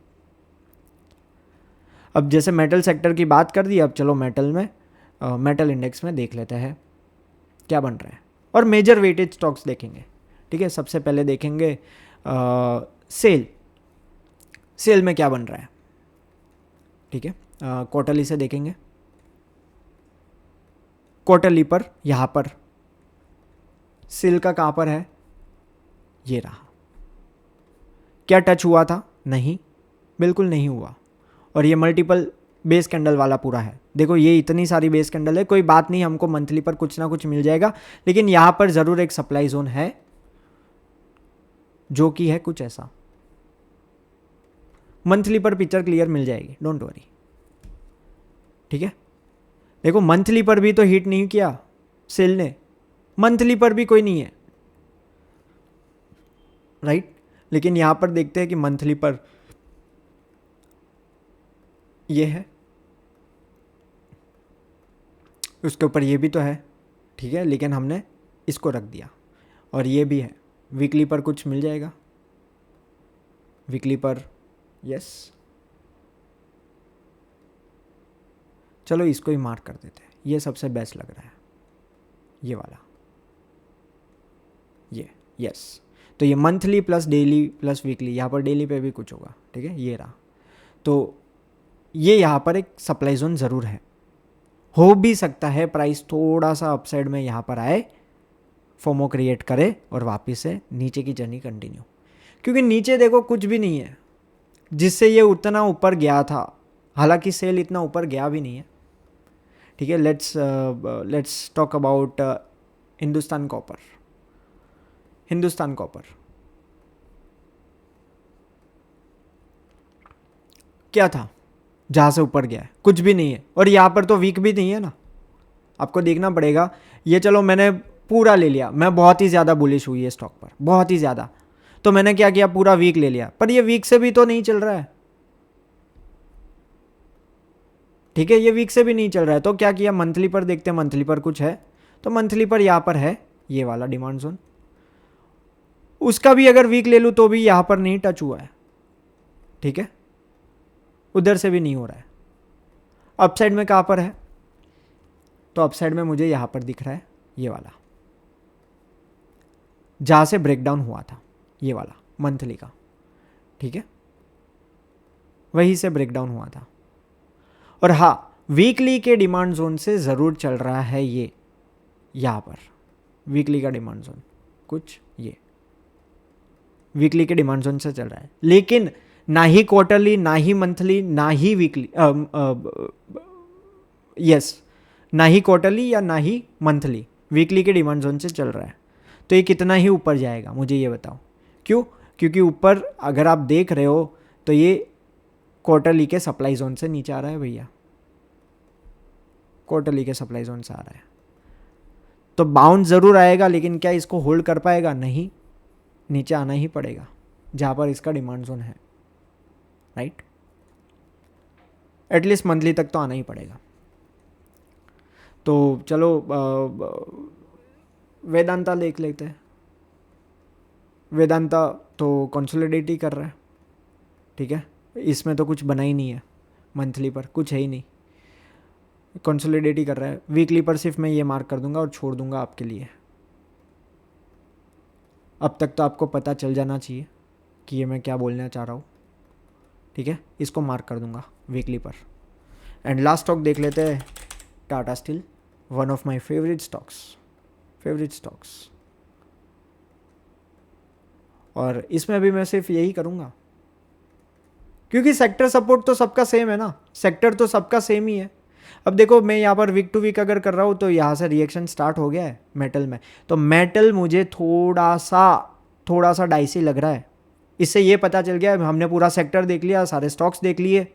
Speaker 1: अब जैसे मेटल सेक्टर की बात कर दी, अब चलो मेटल में मेटल इंडेक्स में देख लेते हैं क्या बन रहा है, और मेजर वेटेज स्टॉक्स देखेंगे, ठीक है। सबसे पहले देखेंगे सेल में क्या बन रहा है, ठीक है। क्वार्टरली से देखेंगे, क्वार्टरली पर यहां पर सेल का कहां पर है, ये रहा। क्या टच हुआ था, नहीं, बिल्कुल नहीं हुआ। और ये मल्टीपल बेस कैंडल वाला पूरा है, देखो ये इतनी सारी बेस कैंडल है, कोई बात नहीं, हमको मंथली पर कुछ ना कुछ मिल जाएगा, लेकिन यहां पर जरूर एक सप्लाई जोन है जो कि है कुछ ऐसा। मंथली पर पिक्चर क्लियर मिल जाएगी, डोंट वरी, ठीक है। देखो मंथली पर भी तो हिट नहीं किया सेल ने, मंथली पर भी कोई नहीं है, राइट। लेकिन यहां पर देखते हैं कि मंथली पर ये है, उसके ऊपर ये भी तो है, ठीक है, लेकिन हमने इसको रख दिया। और ये भी है, वीकली पर कुछ मिल जाएगा, वीकली पर यस, चलो इसको ही मार्क कर देते हैं, ये सबसे बेस्ट लग रहा है, ये वाला, ये यस। तो ये monthly plus daily plus weekly, यहाँ पर डेली पे भी कुछ होगा, ठीक है, ये रहा। तो ये यहाँ पर एक सप्लाई जोन ज़रूर है, हो भी सकता है प्राइस थोड़ा सा अपसाइड में यहाँ पर आए, फोमो क्रिएट करे और वापस से नीचे की जर्नी कंटिन्यू, क्योंकि नीचे देखो कुछ भी नहीं है जिससे ये उतना ऊपर गया था, हालांकि सेल इतना ऊपर गया भी नहीं है, ठीक है। Let's talk about Hindustan copper. Hindustan copper क्या था, जहां से ऊपर गया है, कुछ भी नहीं है, और यहां पर तो वीक भी नहीं है ना, आपको देखना पड़ेगा। ये चलो मैंने पूरा ले लिया, मैं बहुत ही ज़्यादा बुलिश हुई है स्टॉक पर, बहुत ही ज़्यादा, तो मैंने क्या किया, पूरा वीक ले लिया, पर ये वीक से भी तो नहीं चल रहा है, ठीक है, ये वीक से भी नहीं चल रहा है। तो क्या किया, मंथली पर देखते हैं, मंथली पर कुछ है, तो मंथली पर यहाँ पर है ये वाला डिमांड जोन, उसका भी अगर वीक ले लूँ तो भी यहाँ पर नहीं टच हुआ है, ठीक है, उधर से भी नहीं हो रहा है। अपसाइड में कहाँ पर है, तो अपसाइड में मुझे यहाँ पर दिख रहा है ये वाला, जहाँ से ब्रेकडाउन हुआ था, ये वाला मंथली का, ठीक है, वहीं से ब्रेकडाउन हुआ था। और हाँ, वीकली के डिमांड जोन से ज़रूर चल रहा है ये, यहाँ पर वीकली का डिमांड जोन कुछ ये वीकली के डिमांड जोन से चल रहा है, लेकिन ना ही क्वार्टरली, ना ही मंथली, ना ही वीकली, यस, ना ही क्वार्टरली या ना ही मंथली, वीकली के डिमांड जोन से चल रहा है। तो ये कितना ही ऊपर जाएगा मुझे ये बताओ, क्यों, क्योंकि ऊपर अगर आप देख रहे हो तो ये क्वार्टरली के सप्लाई जोन से नीचे आ रहा है भैया, क्वार्टरली के सप्लाई जोन से आ रहा है, तो बाउंस ज़रूर आएगा, लेकिन क्या इसको होल्ड कर पाएगा, नहीं, नीचे आना ही पड़ेगा जहाँ पर इसका डिमांड जोन है, राइट, एटलीस्ट मंथली तक तो आना ही पड़ेगा। तो चलो वेदांता देख लेते हैं। वेदांता तो कंसोलिडेट ही कर रहा है, ठीक है, इसमें तो कुछ बना ही नहीं है, मंथली पर कुछ है ही नहीं, कंसोलिडेट ही कर रहा है। वीकली पर सिर्फ मैं ये मार्क कर दूंगा और छोड़ दूंगा आपके लिए। अब तक तो आपको पता चल जाना चाहिए कि ये मैं क्या बोलना चाह रहा हूँ, ठीक है। इसको मार्क कर दूंगा वीकली पर। एंड लास्ट स्टॉक देख लेते हैं, Tata steel, one of my favourite stocks. और इसमें भी मैं सिर्फ यही करूँगा क्योंकि सेक्टर सपोर्ट तो सबका सेम है ना, सेक्टर तो सबका सेम ही है। अब देखो मैं यहाँ पर वीक टू वीक अगर कर रहा हूँ तो यहाँ से रिएक्शन स्टार्ट हो गया है मेटल में, तो मेटल मुझे थोड़ा सा डाइसी लग रहा है। इससे ये पता चल गया, हमने पूरा सेक्टर देख लिया, सारे स्टॉक्स देख लिए,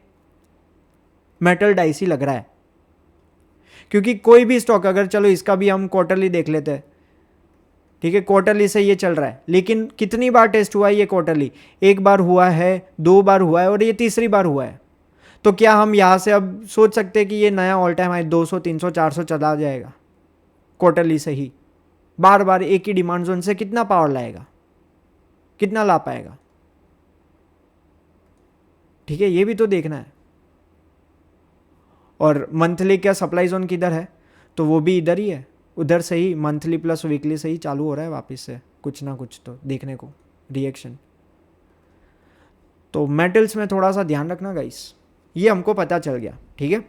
Speaker 1: मेटल डाइसी लग रहा है। क्योंकि कोई भी स्टॉक अगर, चलो इसका भी हम क्वार्टरली देख लेते हैं, ठीक है, क्वार्टरली से ये चल रहा है, लेकिन कितनी बार टेस्ट हुआ है ये क्वार्टरली? एक बार हुआ है, 2 बार हुआ है और ये तीसरी बार हुआ है। तो क्या हम यहाँ से अब सोच सकते हैं कि ये नया ऑल टाइम हाई 200, 300, 400 चला जाएगा क्वार्टरली से ही? बार बार एक ही डिमांड जोन से कितना पावर लाएगा, कितना ला पाएगा? ठीक है, ये भी तो देखना है। और मंथली क्या सप्लाई जोन किधर है, तो वो भी इधर ही है, उधर से ही मंथली प्लस वीकली से ही चालू हो रहा है वापस से कुछ ना कुछ तो देखने को रिएक्शन। तो मेटल्स में थोड़ा सा ध्यान रखना गाइस, ये हमको पता चल गया, ठीक है।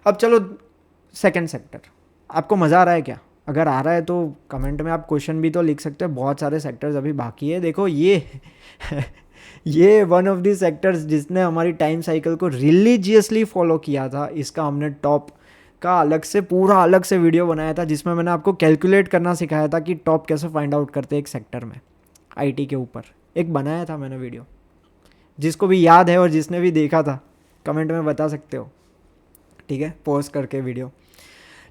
Speaker 1: अब चलो सेकंड सेक्टर, आपको मज़ा आ रहा है क्या? अगर आ रहा है तो कमेंट में आप क्वेश्चन भी तो लिख सकते हो, बहुत सारे सेक्टर्स अभी बाकी है। देखो ये ये वन ऑफ द सेक्टर्स जिसने हमारी टाइम साइकिल को रिलीजियसली फॉलो किया था, इसका हमने टॉप का पूरा अलग से वीडियो बनाया था जिसमें मैंने आपको कैलकुलेट करना सिखाया था कि टॉप कैसे फाइंड आउट करते हैं एक सेक्टर में, आईटी के ऊपर एक बनाया था मैंने वीडियो। जिसको भी याद है और जिसने भी देखा था कमेंट में बता सकते हो, ठीक है, पॉज करके वीडियो।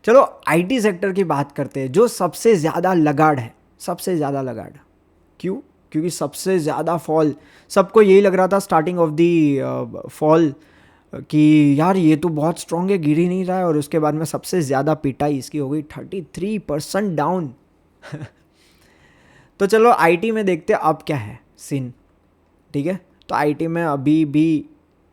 Speaker 1: चलो आईटी सेक्टर की बात करते हैं, जो सबसे ज़्यादा लगाड़ है, सबसे ज़्यादा लगाड़। क्यों? क्योंकि सबसे ज़्यादा फॉल, सबको यही लग रहा था स्टार्टिंग ऑफ दी फॉल कि यार ये तो बहुत स्ट्रॉन्ग है, गिर ही नहीं रहा है, और उसके बाद में सबसे ज़्यादा पिटाई इसकी हो गई, 33% डाउन। तो चलो आईटी में देखते हैं अब क्या है सीन, ठीक है। तो आईटी में अभी भी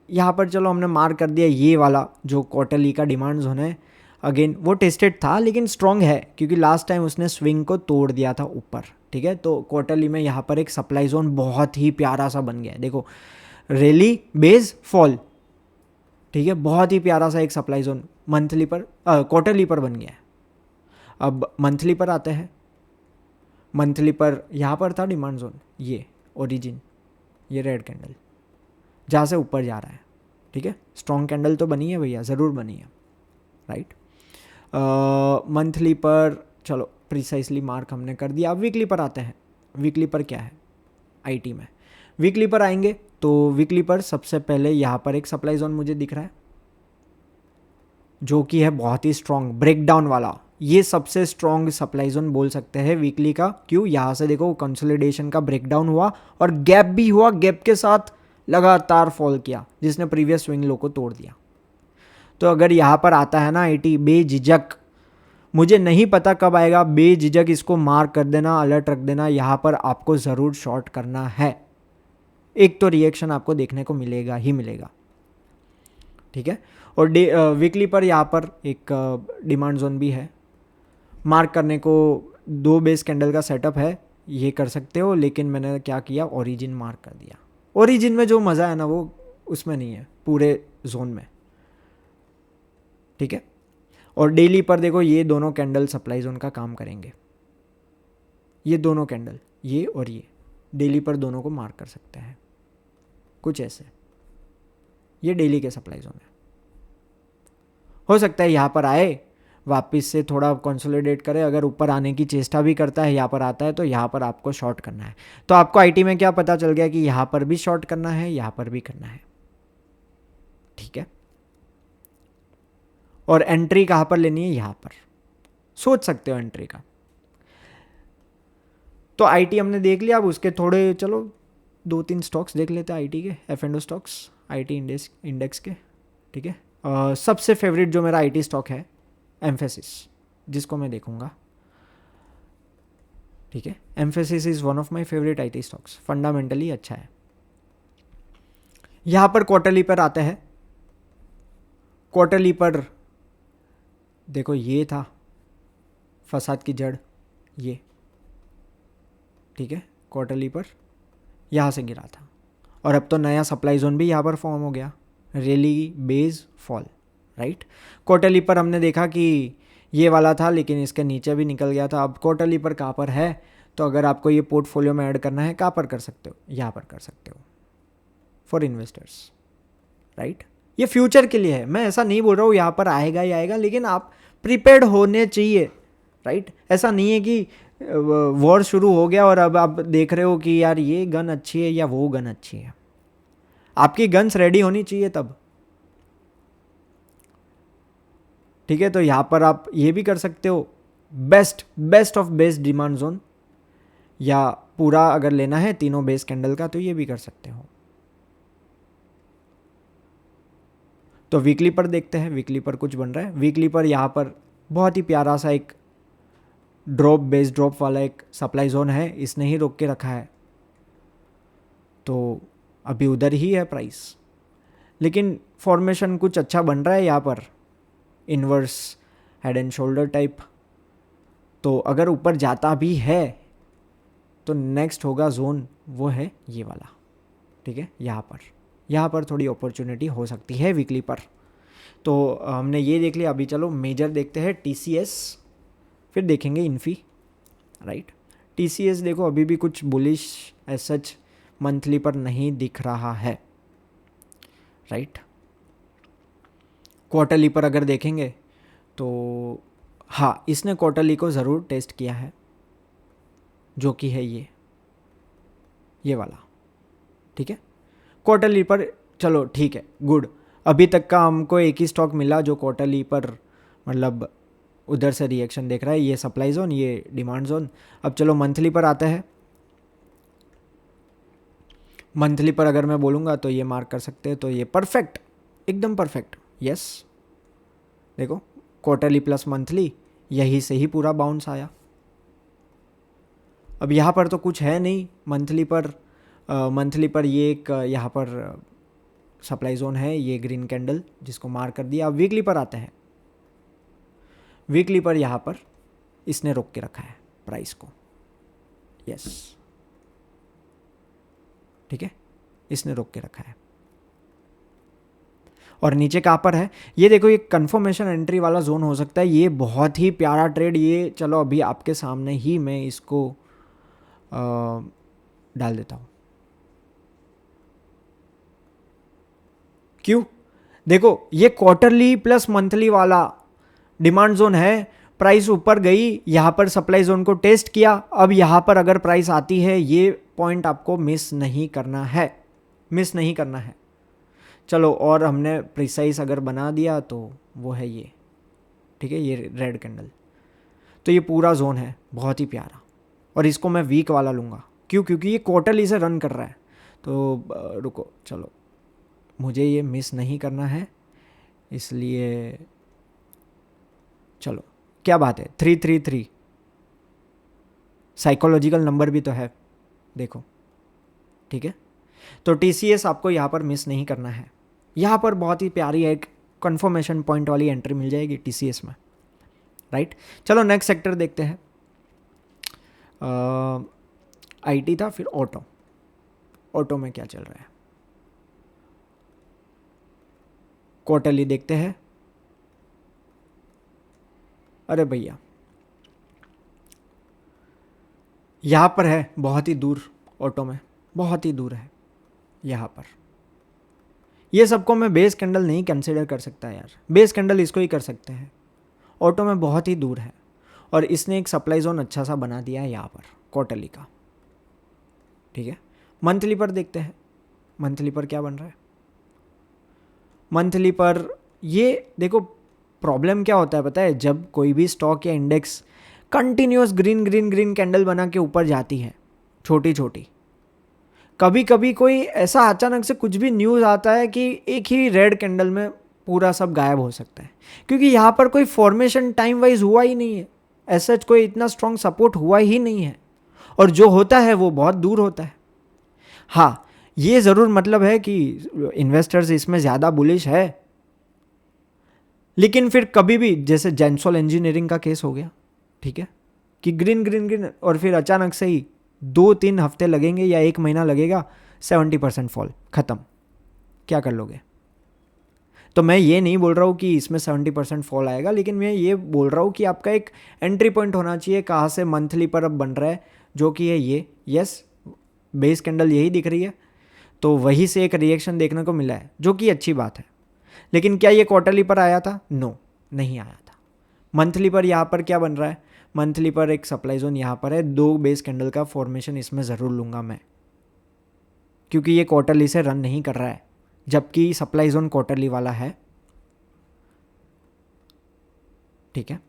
Speaker 1: यहाँ पर चलो हमने मार्क कर दिया ये वाला जो क्वार्टरली का डिमांड जोन है, अगेन वो टेस्टेड था लेकिन स्ट्रॉन्ग है क्योंकि लास्ट टाइम उसने स्विंग को तोड़ दिया था ऊपर, ठीक है। तो क्वार्टरली में यहाँ पर एक सप्लाई जोन बहुत ही प्यारा सा बन गया है, देखो रैली बेस फॉल, ठीक है, बहुत ही प्यारा सा एक सप्लाई जोन मंथली पर क्वार्टरली पर बन गया है। अब मंथली पर आते हैं, मंथली पर यहाँ पर था डिमांड जोन, ये ओरिजिन, ये रेड कैंडल जहाँ से ऊपर जा रहा है, ठीक है, स्ट्रॉन्ग कैंडल तो बनी है भैया, ज़रूर बनी है, राइट। मंथली पर चलो प्रिसाइसली मार्क हमने कर दिया। अब वीकली पर आते हैं, वीकली पर क्या है आईटी में? वीकली पर आएंगे तो वीकली पर सबसे पहले यहाँ पर एक सप्लाई जोन मुझे दिख रहा है जो कि है बहुत ही स्ट्रॉन्ग ब्रेकडाउन वाला, ये सबसे स्ट्रॉन्ग सप्लाई जोन बोल सकते हैं वीकली का। क्यों? यहाँ से देखो कंसोलिडेशन का ब्रेकडाउन हुआ और गैप भी हुआ, गैप के साथ लगातार फॉल किया जिसने प्रीवियस स्विंग लो को तोड़ दिया। तो अगर यहाँ पर आता है ना आईटी, बेझिझक, मुझे नहीं पता कब आएगा, बेझिझक इसको मार्क कर देना, अलर्ट रख देना, यहाँ पर आपको ज़रूर शॉर्ट करना है। एक तो रिएक्शन आपको देखने को मिलेगा ही मिलेगा, ठीक है। और वीकली पर यहाँ पर एक डिमांड जोन भी है, मार्क करने को 2 बेस कैंडल का सेटअप है, ये कर सकते हो, लेकिन मैंने क्या किया, ओरिजिन मार्क कर दिया। ओरिजिन में जो मज़ा है ना वो उसमें नहीं है पूरे जोन में, ठीक है। और डेली पर देखो ये दोनों कैंडल सप्लाई जोन का काम करेंगे, ये दोनों कैंडल, ये और ये डेली पर दोनों को मार्क कर सकते हैं कुछ ऐसे, ये डेली के सप्लाई जोन है। हो सकता है यहाँ पर आए, वापस से थोड़ा कंसोलिडेट करे, अगर ऊपर आने की चेष्टा भी करता है, यहाँ पर आता है तो यहाँ पर आपको शॉर्ट करना है। तो आपको आईटी में क्या पता चल गया कि यहाँ पर भी शॉर्ट करना है, यहाँ पर भी करना है, ठीक है। और एंट्री कहाँ पर लेनी है, यहाँ पर सोच सकते हो एंट्री का। तो आईटी हमने देख लिया, अब उसके थोड़े चलो 2-3 स्टॉक्स देख लेते हैं आईटी के, F&O स्टॉक्स आईटी इंडेक्स के, ठीक है। सबसे फेवरेट जो मेरा आईटी स्टॉक है एम्फेसिस, जिसको मैं देखूंगा, ठीक है। Emphasis is one of my favourite IT stocks, fundamentally अच्छा है। यहाँ पर क्वार्टरली पर आते हैं, क्वार्टरली पर देखो ये था फसाद की जड़, ये ठीक है, क्वार्टरली पर यहाँ से गिरा था और अब तो नया सप्लाई जोन भी यहाँ पर फॉर्म हो गया, रेली बेस फॉल, राइट। क्वार्टरली पर हमने देखा कि ये वाला था लेकिन इसके नीचे भी निकल गया था। अब क्वार्टरली पर कहाँ पर है, तो अगर आपको ये पोर्टफोलियो में ऐड करना है कहाँ पर कर सकते हो, यहाँ पर कर सकते हो फॉर इन्वेस्टर्स, राइट। ये फ्यूचर के लिए है, मैं ऐसा नहीं बोल रहा हूँ यहाँ पर आएगा ही आएगा, लेकिन आप प्रिपेयर्ड होने चाहिए, राइट। ऐसा नहीं है कि वॉर शुरू हो गया और अब आप देख रहे हो कि यार ये गन अच्छी है या वो गन अच्छी है। आपकी गन्स रेडी होनी चाहिए तब, ठीक है। तो यहाँ पर आप ये भी कर सकते हो, best of best demand zone, या पूरा अगर लेना है तीनों बेस कैंडल का तो ये भी कर सकते हो। तो वीकली पर देखते हैं, वीकली पर कुछ बन रहा है। वीकली पर यहाँ पर बहुत ही प्यारा सा एक ड्रॉप, बेस ड्रॉप वाला एक सप्लाई जोन है, इसने ही रोक के रखा है, तो अभी उधर ही है प्राइस। लेकिन फॉर्मेशन कुछ अच्छा बन रहा है यहाँ पर, inverse head and shoulder type. तो अगर ऊपर जाता भी है तो नेक्स्ट होगा जोन, वो है ये वाला, ठीक है। यहाँ पर थोड़ी अपॉर्चुनिटी हो सकती है वीकली पर। तो हमने ये देख लिया, अभी चलो मेजर देखते हैं, TCS, फिर देखेंगे इन्फी, राइट। TCS देखो अभी भी कुछ बुलिश एज सच मंथली पर नहीं दिख रहा है, राइट। क्वार्टरली पर अगर देखेंगे तो हाँ, इसने क्वार्टरली को ज़रूर टेस्ट किया है, जो कि है ये वाला, ठीक है। क्वार्टरली पर चलो ठीक है, गुड। अभी तक का हमको एक ही स्टॉक मिला जो क्वार्टरली पर मतलब उधर से रिएक्शन देख रहा है, ये सप्लाई जोन, ये डिमांड जोन। अब चलो मंथली पर आते हैं। मंथली पर अगर मैं बोलूँगा तो ये मार्क कर सकते हैं, तो ये परफेक्ट, एकदम परफेक्ट, यस। देखो क्वार्टरली प्लस मंथली, यही से ही पूरा बाउंस आया। अब यहाँ पर तो कुछ है नहीं मंथली पर ये एक यहाँ पर सप्लाई जोन है, ये ग्रीन कैंडल जिसको मार्क कर दिया। अब वीकली पर आते हैं। वीकली पर यहाँ पर इसने रोक के रखा है प्राइस को, यस, ठीक है, इसने रोक के रखा है। और नीचे कहाँ पर है ये देखो, ये कंफर्मेशन एंट्री वाला जोन हो सकता है। ये बहुत ही प्यारा ट्रेड, ये चलो अभी आपके सामने ही मैं इसको डाल देता हूँ। क्यों, देखो ये क्वार्टरली प्लस मंथली वाला डिमांड जोन है, प्राइस ऊपर गई, यहाँ पर सप्लाई जोन को टेस्ट किया। अब यहाँ पर अगर प्राइस आती है, ये पॉइंट आपको मिस नहीं करना है, मिस नहीं करना है। चलो और हमने प्रिसाइज अगर बना दिया तो वो है ये, ठीक है, ये रेड कैंडल। तो ये पूरा जोन है बहुत ही प्यारा, और इसको मैं वीक वाला लूँगा। क्यों, क्योंकि ये क्वार्टरली से रन कर रहा है। तो रुको, चलो मुझे ये मिस नहीं करना है, इसलिए चलो क्या बात है, 333 साइकोलॉजिकल नंबर भी तो है, देखो, ठीक है। तो TCS आपको यहाँ पर मिस नहीं करना है। यहाँ पर बहुत ही प्यारी एक कंफर्मेशन पॉइंट वाली एंट्री मिल जाएगी TCS में, राइट। चलो नेक्स्ट सेक्टर देखते हैं। IT था, फिर ऑटो में क्या चल रहा है, क्वार्टरली देखते हैं। अरे भैया यहाँ पर है, बहुत ही दूर, ऑटो में बहुत ही दूर है यहाँ पर। ये सबको मैं बेस कैंडल नहीं कंसिडर कर सकता यार, बेस कैंडल इसको ही कर सकते हैं। ऑटो में बहुत ही दूर है, और इसने एक सप्लाई जोन अच्छा सा बना दिया है यहाँ पर क्वार्टरली का, ठीक है। मंथली पर देखते हैं, मंथली पर क्या बन रहा है। मंथली पर ये देखो, प्रॉब्लम क्या होता है पता है, जब कोई भी स्टॉक या index continuous green green green candle बना के ऊपर जाती है, छोटी छोटी, कभी कभी कोई ऐसा अचानक से कुछ भी न्यूज़ आता है कि एक ही रेड कैंडल में पूरा सब गायब हो सकता है, क्योंकि यहाँ पर कोई फॉर्मेशन टाइम वाइज हुआ ही नहीं है, ऐसा कोई इतना स्ट्रॉन्ग सपोर्ट हुआ ही नहीं है, और जो होता है वो बहुत दूर होता है। हाँ, ये ज़रूर मतलब है कि इन्वेस्टर्स इसमें ज़्यादा बुलिश है, लेकिन फिर कभी भी जैसे जेंसोल इंजीनियरिंग का केस हो गया, ठीक है, कि ग्रीन ग्रीन ग्रीन और फिर अचानक से ही 2-3 हफ्ते लगेंगे या 1 महीना लगेगा, 70% फॉल, खत्म, क्या कर लोगे? तो मैं ये नहीं बोल रहा हूँ कि इसमें 70% फॉल आएगा, लेकिन मैं ये बोल रहा हूँ कि आपका एक एंट्री पॉइंट होना चाहिए कहाँ से मंथली पर अब बन रहा है, जो कि है ये, यस, बेस कैंडल यही दिख रही है, तो वहीं से एक रिएक्शन देखने को मिला है, जो कि अच्छी बात है। लेकिन क्या ये क्वार्टरली पर आया था? नो, नहीं आया था। मंथली पर यहाँ पर क्या बन रहा है? मंथली पर एक सप्लाई जोन यहाँ पर है, 2 बेस कैंडल का फॉर्मेशन इसमें ज़रूर लूँगा मैं, क्योंकि ये क्वार्टरली से रन नहीं कर रहा है, जबकि सप्लाई जोन क्वार्टरली वाला है, ठीक है।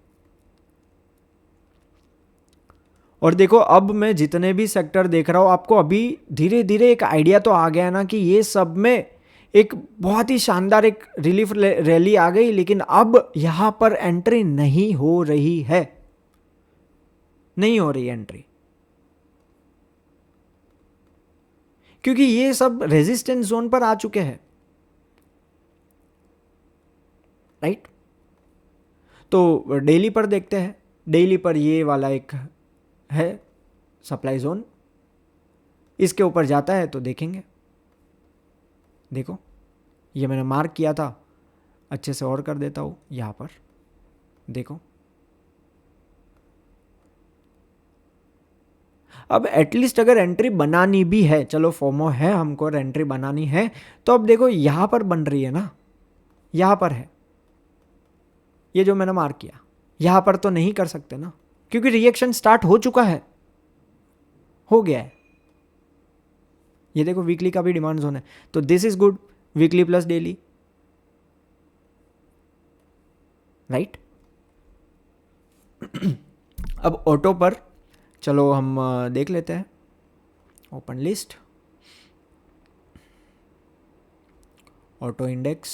Speaker 1: और देखो अब मैं जितने भी सेक्टर देख रहा हूँ, आपको अभी धीरे धीरे एक आइडिया तो आ गया ना कि ये सब में एक बहुत ही शानदार एक रिलीफ रैली आ गई, लेकिन अब यहां पर एंट्री नहीं हो रही है, नहीं हो रही एंट्री, क्योंकि ये सब रेजिस्टेंस जोन पर आ चुके हैं, राइट। तो डेली पर देखते हैं, डेली पर ये वाला एक है सप्लाई जोन, इसके ऊपर जाता है तो देखेंगे। देखो ये मैंने मार्क किया था, अच्छे से और कर देता हूँ, यहाँ पर देखो, अब एटलीस्ट अगर एंट्री बनानी भी है, चलो फोमो है हमको और एंट्री बनानी है, तो अब देखो यहाँ पर बन रही है ना, यहाँ पर है, ये जो मैंने मार्क किया, यहाँ पर तो नहीं कर सकते ना, क्योंकि रिएक्शन स्टार्ट हो चुका है, हो गया है। ये देखो वीकली का भी डिमांड जोन है, तो this is good, weekly plus daily, right. अब ऑटो पर चलो हम देख लेते हैं, ओपन लिस्ट, ऑटो इंडेक्स,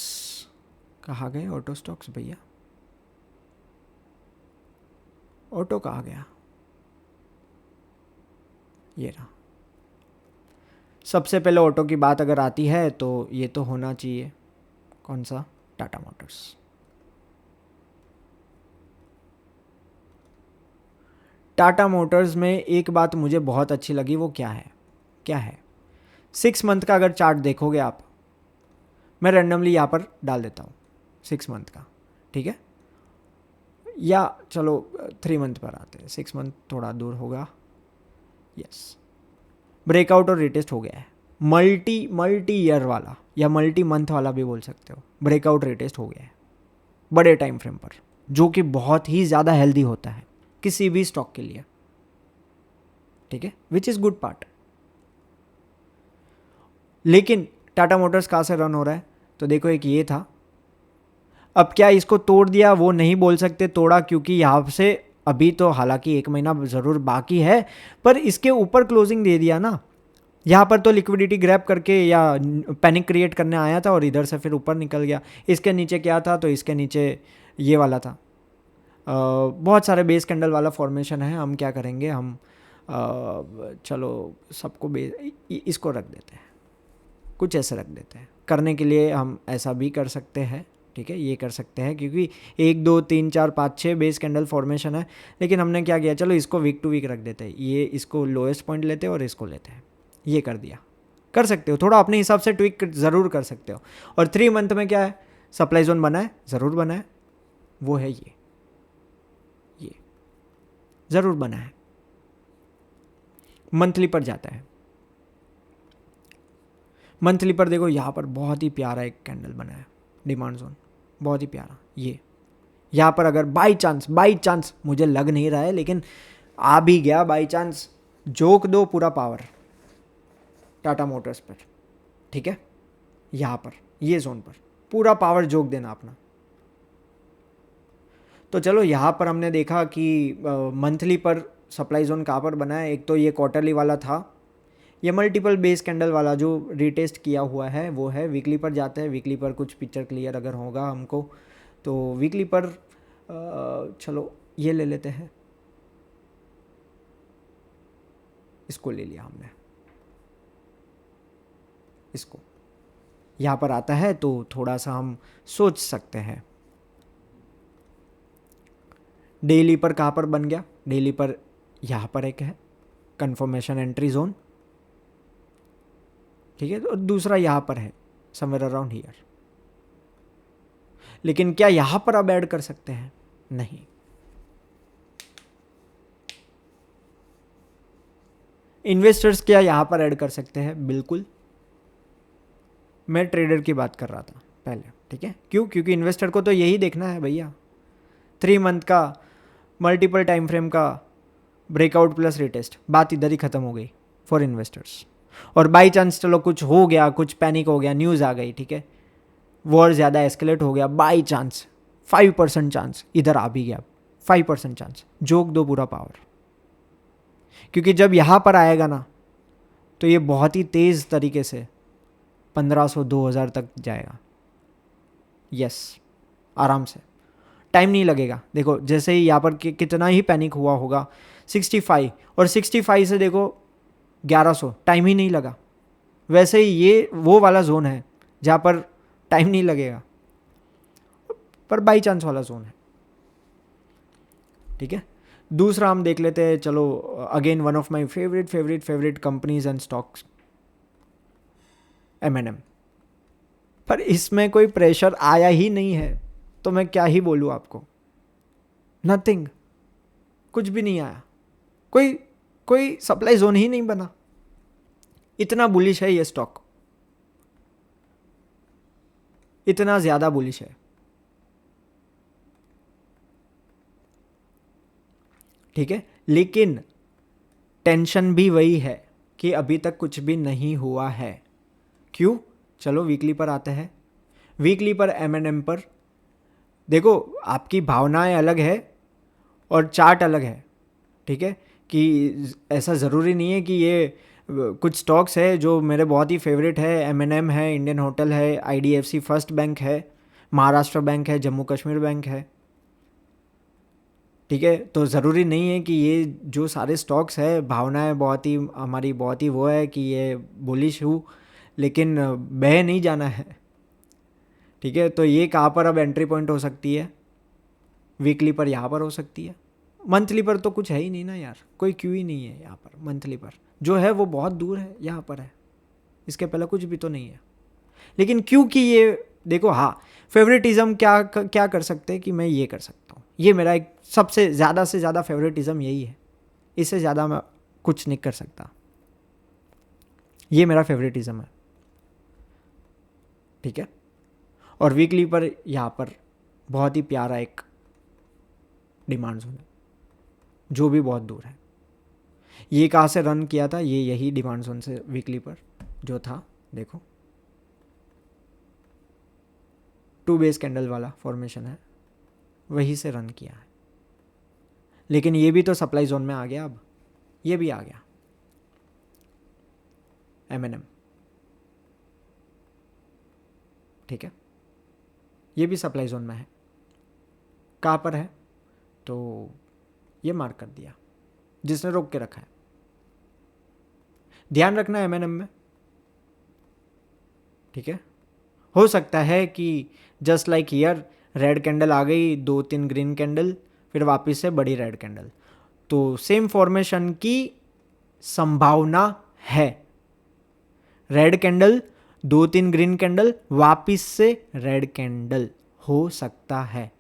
Speaker 1: कहाँ गए ऑटो स्टॉक्स भैया, ऑटो कहाँ गया, ये रहा। सबसे पहले ऑटो की बात अगर आती है तो ये तो होना चाहिए, कौन सा, टाटा मोटर्स। टाटा मोटर्स में एक बात मुझे बहुत अच्छी लगी, वो क्या है, क्या है, 6 मंथ का अगर चार्ट देखोगे आप, मैं रैंडमली यहाँ पर डाल देता हूँ 6 मंथ का, ठीक है, या चलो 3 मंथ पर आते हैं, 6 मंथ थोड़ा दूर होगा, यस, ब्रेकआउट और रिटेस्ट हो गया है, मल्टी ईयर वाला या मल्टी मंथ वाला भी बोल सकते हो, ब्रेकआउट रिटेस्ट हो गया है बड़े टाइम फ्रेम पर, जो कि बहुत ही ज़्यादा हेल्दी होता है किसी भी स्टॉक के लिए, ठीक है, विच इज़ गुड पार्ट। लेकिन टाटा मोटर्स कहाँ से रन हो रहा है, तो देखो एक ये था, अब क्या इसको तोड़ दिया, वो नहीं बोल सकते तोड़ा, क्योंकि यहाँ से अभी तो हालांकि 1 महीना ज़रूर बाकी है, पर इसके ऊपर क्लोजिंग दे दिया ना, यहाँ पर तो लिक्विडिटी ग्रैब करके या पैनिक क्रिएट करने आया था और इधर से फिर ऊपर निकल गया। इसके नीचे क्या था, तो इसके नीचे ये वाला था, बहुत सारे बेस कैंडल वाला फॉर्मेशन है, हम क्या करेंगे, हम चलो सबको इसको रख देते हैं, कुछ ऐसे रख देते हैं, करने के लिए हम ऐसा भी कर सकते हैं, ठीक है, ये कर सकते हैं, क्योंकि 1 2 3 4 5 6 बेस कैंडल फॉर्मेशन है, लेकिन हमने क्या किया, चलो इसको वीक टू वीक रख देते हैं, ये इसको लोएस्ट पॉइंट लेते हैं और इसको लेते हैं, ये कर दिया, कर सकते हो, थोड़ा अपने हिसाब से ट्विक ज़रूर कर सकते हो। और 3 मंथ में क्या है, सप्लाई जोन बना है, ज़रूर बना है, वो है ये ज़रूर बना है, मंथली पर जाता है, मंथली पर देखो यहाँ पर बहुत ही प्यारा एक कैंडल बना है, डिमांड जोन बहुत ही प्यारा, ये यहाँ पर अगर बाई चांस मुझे लग नहीं रहा है, लेकिन आ भी गया बाई चांस, जोक दो पूरा पावर टाटा मोटर्स पर, ठीक है, यहाँ पर ये जोन पर पूरा पावर जोक देना अपना। तो चलो यहाँ पर हमने देखा कि मंथली पर सप्लाई जोन कहाँ पर बना है, एक तो ये क्वार्टरली वाला था, ये मल्टीपल बेस कैंडल वाला जो रीटेस्ट किया हुआ है वो है, वीकली पर जाते हैं, वीकली पर कुछ पिक्चर क्लियर अगर होगा हमको, तो वीकली पर चलो ये ले लेते हैं, इसको ले लिया हमने, इसको यहाँ पर आता है तो थोड़ा सा हम सोच सकते हैं, डेली पर कहाँ पर बन गया, डेली पर यहाँ पर एक है कंफर्मेशन एंट्री जोन, ठीक है, और दूसरा यहाँ पर है समवेयर अराउंड हियर। लेकिन क्या यहाँ पर अब ऐड कर सकते हैं? नहीं। इन्वेस्टर्स क्या यहाँ पर ऐड कर सकते हैं? बिल्कुल। मैं ट्रेडर की बात कर रहा था पहले, ठीक है। क्यों? क्योंकि इन्वेस्टर को तो यही देखना है भैया, 3 मंथ का मल्टीपल टाइम फ्रेम का ब्रेकआउट प्लस रिटेस्ट, बात इधर ही खत्म हो गई फॉर इन्वेस्टर्स। और बाई चांस चलो कुछ हो गया, कुछ पैनिक हो गया, न्यूज़ आ गई, ठीक है, वॉर ज़्यादा एस्केलेट हो गया, बाई चांस 5% चांस इधर आ भी गया, 5% चांस, जोक दो पूरा पावर। क्योंकि जब यहाँ पर आएगा ना तो ये बहुत ही तेज़ तरीके से 1500 2000 तक जाएगा। यस, आराम से, टाइम नहीं लगेगा। देखो जैसे ही यहाँ पर कितना ही पैनिक हुआ होगा, 65 और 65 से देखो 1100, टाइम ही नहीं लगा। वैसे ही ये वो वाला जोन है जहाँ पर टाइम नहीं लगेगा, पर बाई चांस वाला जोन है, ठीक है। दूसरा हम देख लेते हैं, चलो again one of my favourite companies and stocks, M&M। पर इसमें कोई प्रेशर आया ही नहीं है, तो मैं क्या ही बोलूँ आपको, नथिंग, कुछ भी नहीं आया, कोई सप्लाई जोन ही नहीं बना। इतना बुलिश है ये स्टॉक, इतना ज़्यादा बुलिश है, ठीक है। लेकिन टेंशन भी वही है कि अभी तक कुछ भी नहीं हुआ है। क्यों? चलो वीकली पर आते हैं। वीकली पर M&M पर देखो, आपकी भावनाएं अलग है और चार्ट अलग है, ठीक है, कि ऐसा ज़रूरी नहीं है कि ये कुछ स्टॉक्स है जो मेरे बहुत ही फेवरेट है, M&M है, इंडियन होटल है, IDFC फर्स्ट बैंक है, महाराष्ट्र बैंक है, जम्मू कश्मीर बैंक है, ठीक है। तो ज़रूरी नहीं है कि ये जो सारे स्टॉक्स है भावनाएं बहुत ही हमारी बहुत ही वो है कि ये बुलिश हूँ, लेकिन बह नहीं जाना है, ठीक है। तो ये कहाँ पर अब एंट्री पॉइंट हो सकती है? वीकली पर यहाँ पर हो सकती है। मंथली पर तो कुछ है ही नहीं ना यार, कोई क्यों ही नहीं है यहाँ पर। मंथली पर जो है वो बहुत दूर है, यहाँ पर है, इसके पहले कुछ भी तो नहीं है। लेकिन क्योंकि ये देखो, हाँ, फेवरेटिज्म क्या कर सकते हैं कि मैं ये कर सकता हूँ, ये मेरा एक सबसे ज़्यादा से ज़्यादा फेवरेटिज्म यही है, इससे ज़्यादा मैं कुछ नहीं कर सकता, ये मेरा फेवरेटिज्म है, ठीक है। और वीकली पर यहाँ पर बहुत ही प्यारा एक डिमांड जोन है जो भी बहुत दूर है। ये कहाँ से रन किया था? ये यही डिमांड जोन से वीकली पर जो था, देखो 2 बेस कैंडल वाला फॉर्मेशन है, वही से रन किया है। लेकिन ये भी तो सप्लाई जोन में आ गया, अब ये भी आ गया M&M, ठीक है, ये भी सप्लाई जोन में है। कहाँ पर है? तो ये मार्क कर दिया जिसने रोक के रखा है। ध्यान रखना M&M में, ठीक है। हो सकता है कि just like here red candle आ गई, 2-3 ग्रीन कैंडल, फिर वापस से बड़ी रेड कैंडल, तो सेम फॉर्मेशन की संभावना है। रेड कैंडल, 2-3 ग्रीन कैंडल, वापस से रेड कैंडल हो सकता है।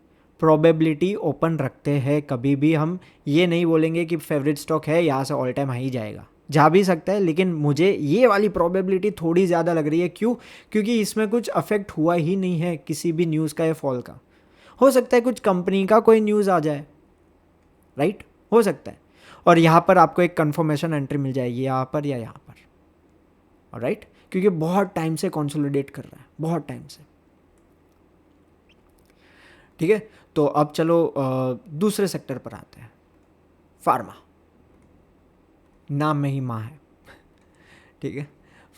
Speaker 1: प्रोबेबिलिटी ओपन रखते हैं, कभी भी हम ये नहीं बोलेंगे कि फेवरेट स्टॉक है यहाँ से ऑल टाइम हाई जाएगा, जा भी सकता है, लेकिन मुझे ये वाली प्रोबेबिलिटी थोड़ी ज़्यादा लग रही है। क्यों? क्योंकि इसमें कुछ अफेक्ट हुआ ही नहीं है किसी भी न्यूज़ का या फॉल का। हो सकता है कुछ कंपनी का कोई न्यूज़ आ जाए, राइट, हो सकता है, और यहाँ पर आपको एक कंफर्मेशन एंट्री मिल जाएगी यहाँ पर या यहाँ पर, राइट, क्योंकि बहुत टाइम से कंसोलिडेट कर रहा है, बहुत टाइम से, ठीक है। तो अब चलो दूसरे सेक्टर पर आते हैं, फार्मा, नाम में ही माँ है, ठीक है।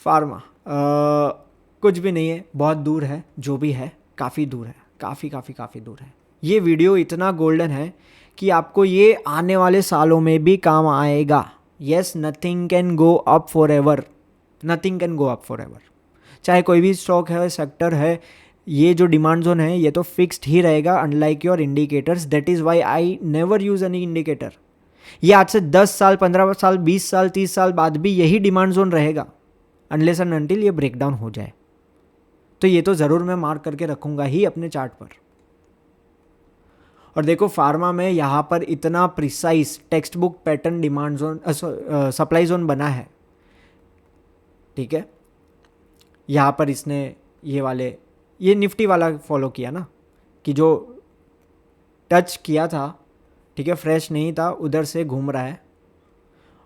Speaker 1: फार्मा कुछ भी नहीं है, बहुत दूर है, जो भी है काफ़ी दूर है, काफ़ी दूर है। ये वीडियो इतना गोल्डन है कि आपको ये आने वाले सालों में भी काम आएगा। Yes, nothing can go up for ever, nothing can go up for ever, चाहे कोई भी स्टॉक है, सेक्टर है, ये जो डिमांड जोन है ये तो फिक्स्ड ही रहेगा, unlike your indicators. That is why I never use any indicator. ये आज से 10 साल, 15 साल, 20 साल, 30 साल बाद भी यही डिमांड जोन रहेगा, अनलेस एंड अनटिल ये ब्रेकडाउन हो जाए। तो ये तो ज़रूर मैं मार्क करके रखूँगा ही अपने चार्ट पर। और देखो फार्मा में यहाँ पर इतना precise text book pattern demand zone supply zone बना है, ठीक है। यहाँ पर इसने ये निफ्टी वाला फॉलो किया ना, कि जो टच किया था, ठीक है, फ्रेश नहीं था, उधर से घूम रहा है।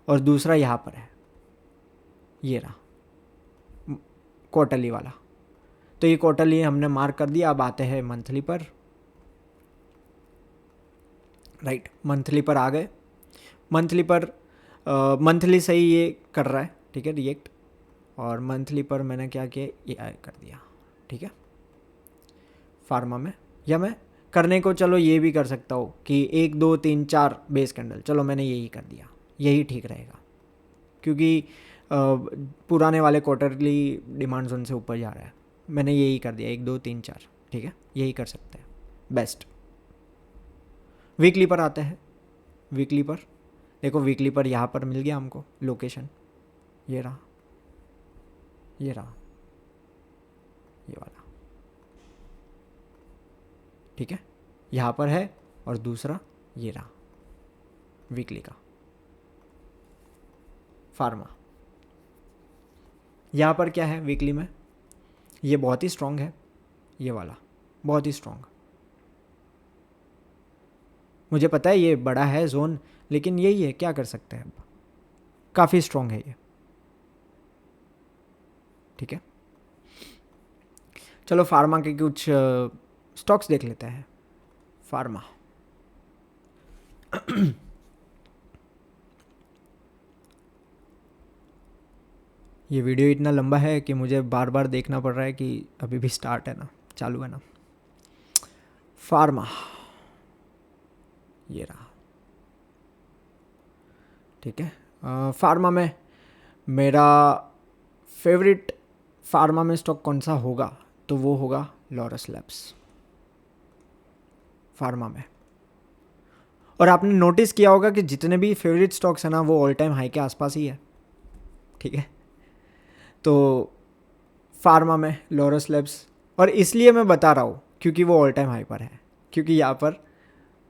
Speaker 1: और दूसरा यहाँ पर है, ये रहा क्वार्टरली वाला। तो ये क्वार्टरली हमने मार्क कर दिया। अब आते हैं मंथली पर, राइट। मंथली पर आ गए। मंथली पर मंथली सही ये कर रहा है, ठीक है, रिएक्ट। और मंथली पर मैंने क्या किया, ये कर दिया, ठीक है, फार्मा में। या मैं करने को चलो ये भी कर सकता हूँ कि 1 2 3 4 बेस कैंडल, चलो मैंने यही कर दिया, यही ठीक रहेगा, क्योंकि पुराने वाले क्वार्टरली डिमांड जोन से ऊपर जा रहा है। मैंने यही कर दिया, 1 2 3 4, ठीक है, यही कर सकते हैं, बेस्ट। वीकली पर आते हैं। वीकली पर देखो, वीकली पर यहाँ पर मिल गया हमको लोकेशन, ये रहा, ये रहा, ये वाला, ठीक है, यहाँ पर है। और दूसरा ये रहा वीकली का फार्मा। यहाँ पर क्या है वीकली में, ये बहुत ही स्ट्रॉन्ग है, ये वाला बहुत ही स्ट्रॉन्ग। मुझे पता है ये बड़ा है जोन, लेकिन यही है, क्या कर सकते हैं, अब काफ़ी स्ट्रॉन्ग है ये, ठीक है। चलो फार्मा के कुछ स्टॉक्स देख लेते हैं। फार्मा ये वीडियो इतना लंबा है कि मुझे बार बार देखना पड़ रहा है कि अभी भी स्टार्ट है ना, चालू है ना। फार्मा ये रहा, ठीक है। फार्मा में मेरा फेवरेट फार्मा में स्टॉक कौन सा होगा, तो वो होगा लॉरस लैब्स फार्मा में। और आपने नोटिस किया होगा कि जितने भी फेवरेट स्टॉक्स हैं ना, वो ऑल टाइम हाई के आसपास ही है, ठीक है। तो फार्मा में लॉरस लैब्स, और इसलिए मैं बता रहा हूँ क्योंकि वो ऑल टाइम हाई पर है, क्योंकि यहाँ पर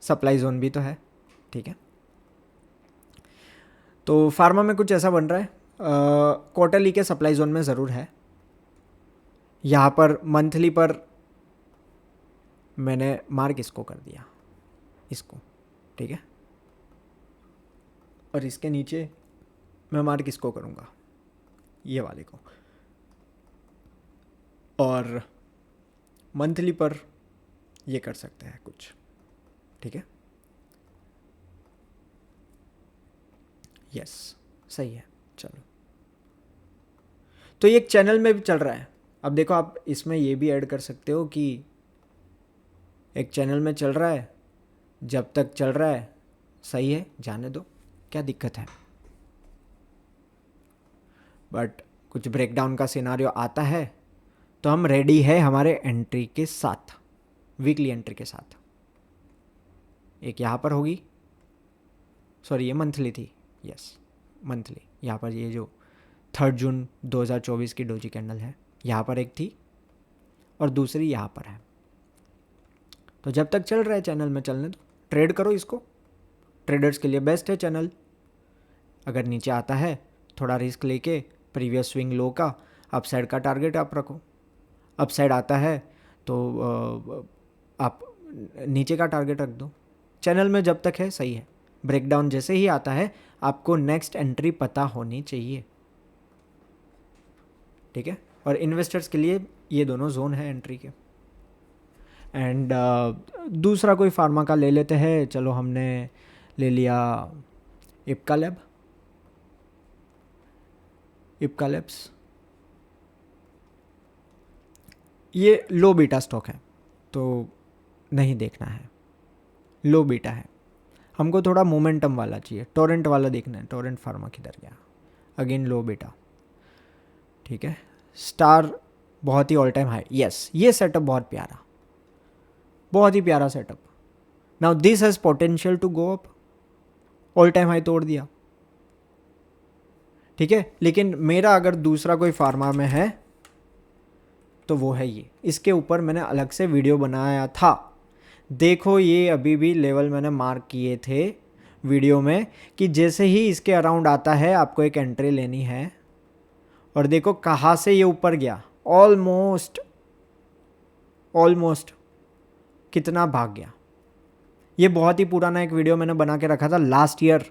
Speaker 1: सप्लाई जोन भी तो है, ठीक है। तो फार्मा में कुछ ऐसा बन रहा है, क्वार्टरली के सप्लाई जोन में ज़रूर है। यहाँ पर मंथली पर मैंने मार्क इसको कर दिया, इसको, ठीक है। और इसके नीचे मैं मार्क इसको करूँगा, ये वाले को। और मंथली पर ये कर सकते हैं कुछ, ठीक है। यस, सही है, चलो। तो ये एक चैनल में भी चल रहा है। अब देखो, आप इसमें ये भी ऐड कर सकते हो कि एक चैनल में चल रहा है, जब तक चल रहा है सही है, जाने दो, क्या दिक्कत है। बट कुछ ब्रेकडाउन का सिनारियो आता है तो हम रेडी है हमारे एंट्री के साथ, वीकली एंट्री के साथ। एक यहाँ पर होगी, सॉरी ये मंथली थी, यस मंथली। यहाँ पर ये जो 3 जून 2024 की डोजी कैंडल है, यहाँ पर एक थी और दूसरी यहाँ पर है। तो जब तक चल रहा है चैनल में चलने दो, ट्रेड करो इसको, ट्रेडर्स के लिए बेस्ट है चैनल। अगर नीचे आता है थोड़ा रिस्क लेके प्रीवियस स्विंग लो का अपसाइड का टारगेट आप रखो, अपसाइड आता है तो आप नीचे का टारगेट रख दो। चैनल में जब तक है सही है, ब्रेकडाउन जैसे ही आता है आपको नेक्स्ट एंट्री पता होनी चाहिए, ठीक है। और इन्वेस्टर्स के लिए ये दोनों जोन है एंट्री के। एंड दूसरा कोई फार्मा का ले लेते हैं। चलो हमने ले लिया इप्का लैब, इप्का लैब्स। ये लो बीटा स्टॉक है तो नहीं देखना है, लो बीटा है, हमको थोड़ा मोमेंटम वाला चाहिए, टोरेंट वाला देखना है। टोरेंट फार्मा किधर गया, अगेन लो बीटा, ठीक है। स्टार बहुत ही ऑल टाइम हाई, यस ये सेटअप बहुत प्यारा, बहुत ही प्यारा setup. Now this has potential to go up, all time high तोड़ दिया, ठीक है। लेकिन मेरा अगर दूसरा कोई फार्मा में है तो वो है ये, इसके ऊपर मैंने अलग से वीडियो बनाया था। देखो ये अभी भी लेवल मैंने मार्क किए थे वीडियो में कि जैसे ही इसके अराउंड आता है आपको एक एंट्री लेनी है, और देखो कहाँ से ये ऊपर गया, ऑलमोस्ट ऑलमोस्ट कितना भाग गया। ये बहुत ही पुराना एक वीडियो मैंने बना के रखा था लास्ट ईयर,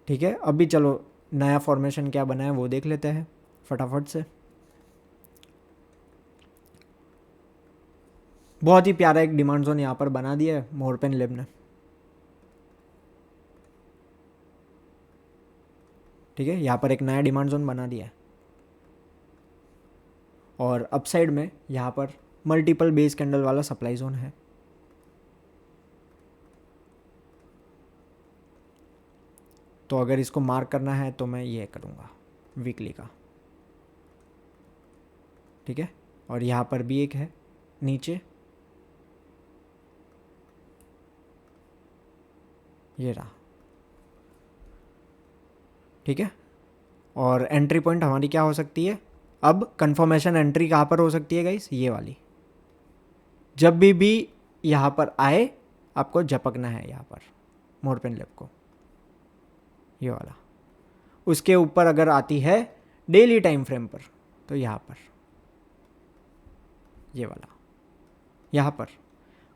Speaker 1: ठीक है। अभी चलो नया फॉर्मेशन क्या बना है वो देख लेते हैं फटाफट से। बहुत ही प्यारा एक डिमांड जोन यहाँ पर बना दिया है मोरपेन लेब ने, ठीक है। यहाँ पर एक नया डिमांड जोन बना दिया है, और अपसाइड में यहाँ पर मल्टीपल बेस कैंडल वाला सप्लाई जोन है। तो अगर इसको मार्क करना है तो मैं ये करूँगा वीकली का, ठीक है। और यहाँ पर भी एक है नीचे, ये रहा, ठीक है। और एंट्री पॉइंट हमारी क्या हो सकती है, अब कंफर्मेशन एंट्री कहाँ पर हो सकती है गाइस, ये वाली। जब भी यहाँ पर आए आपको झपकना है यहाँ पर मोरपेन लेब को, ये वाला। उसके ऊपर अगर आती है डेली टाइम फ्रेम पर तो यहाँ पर ये वाला, यहाँ पर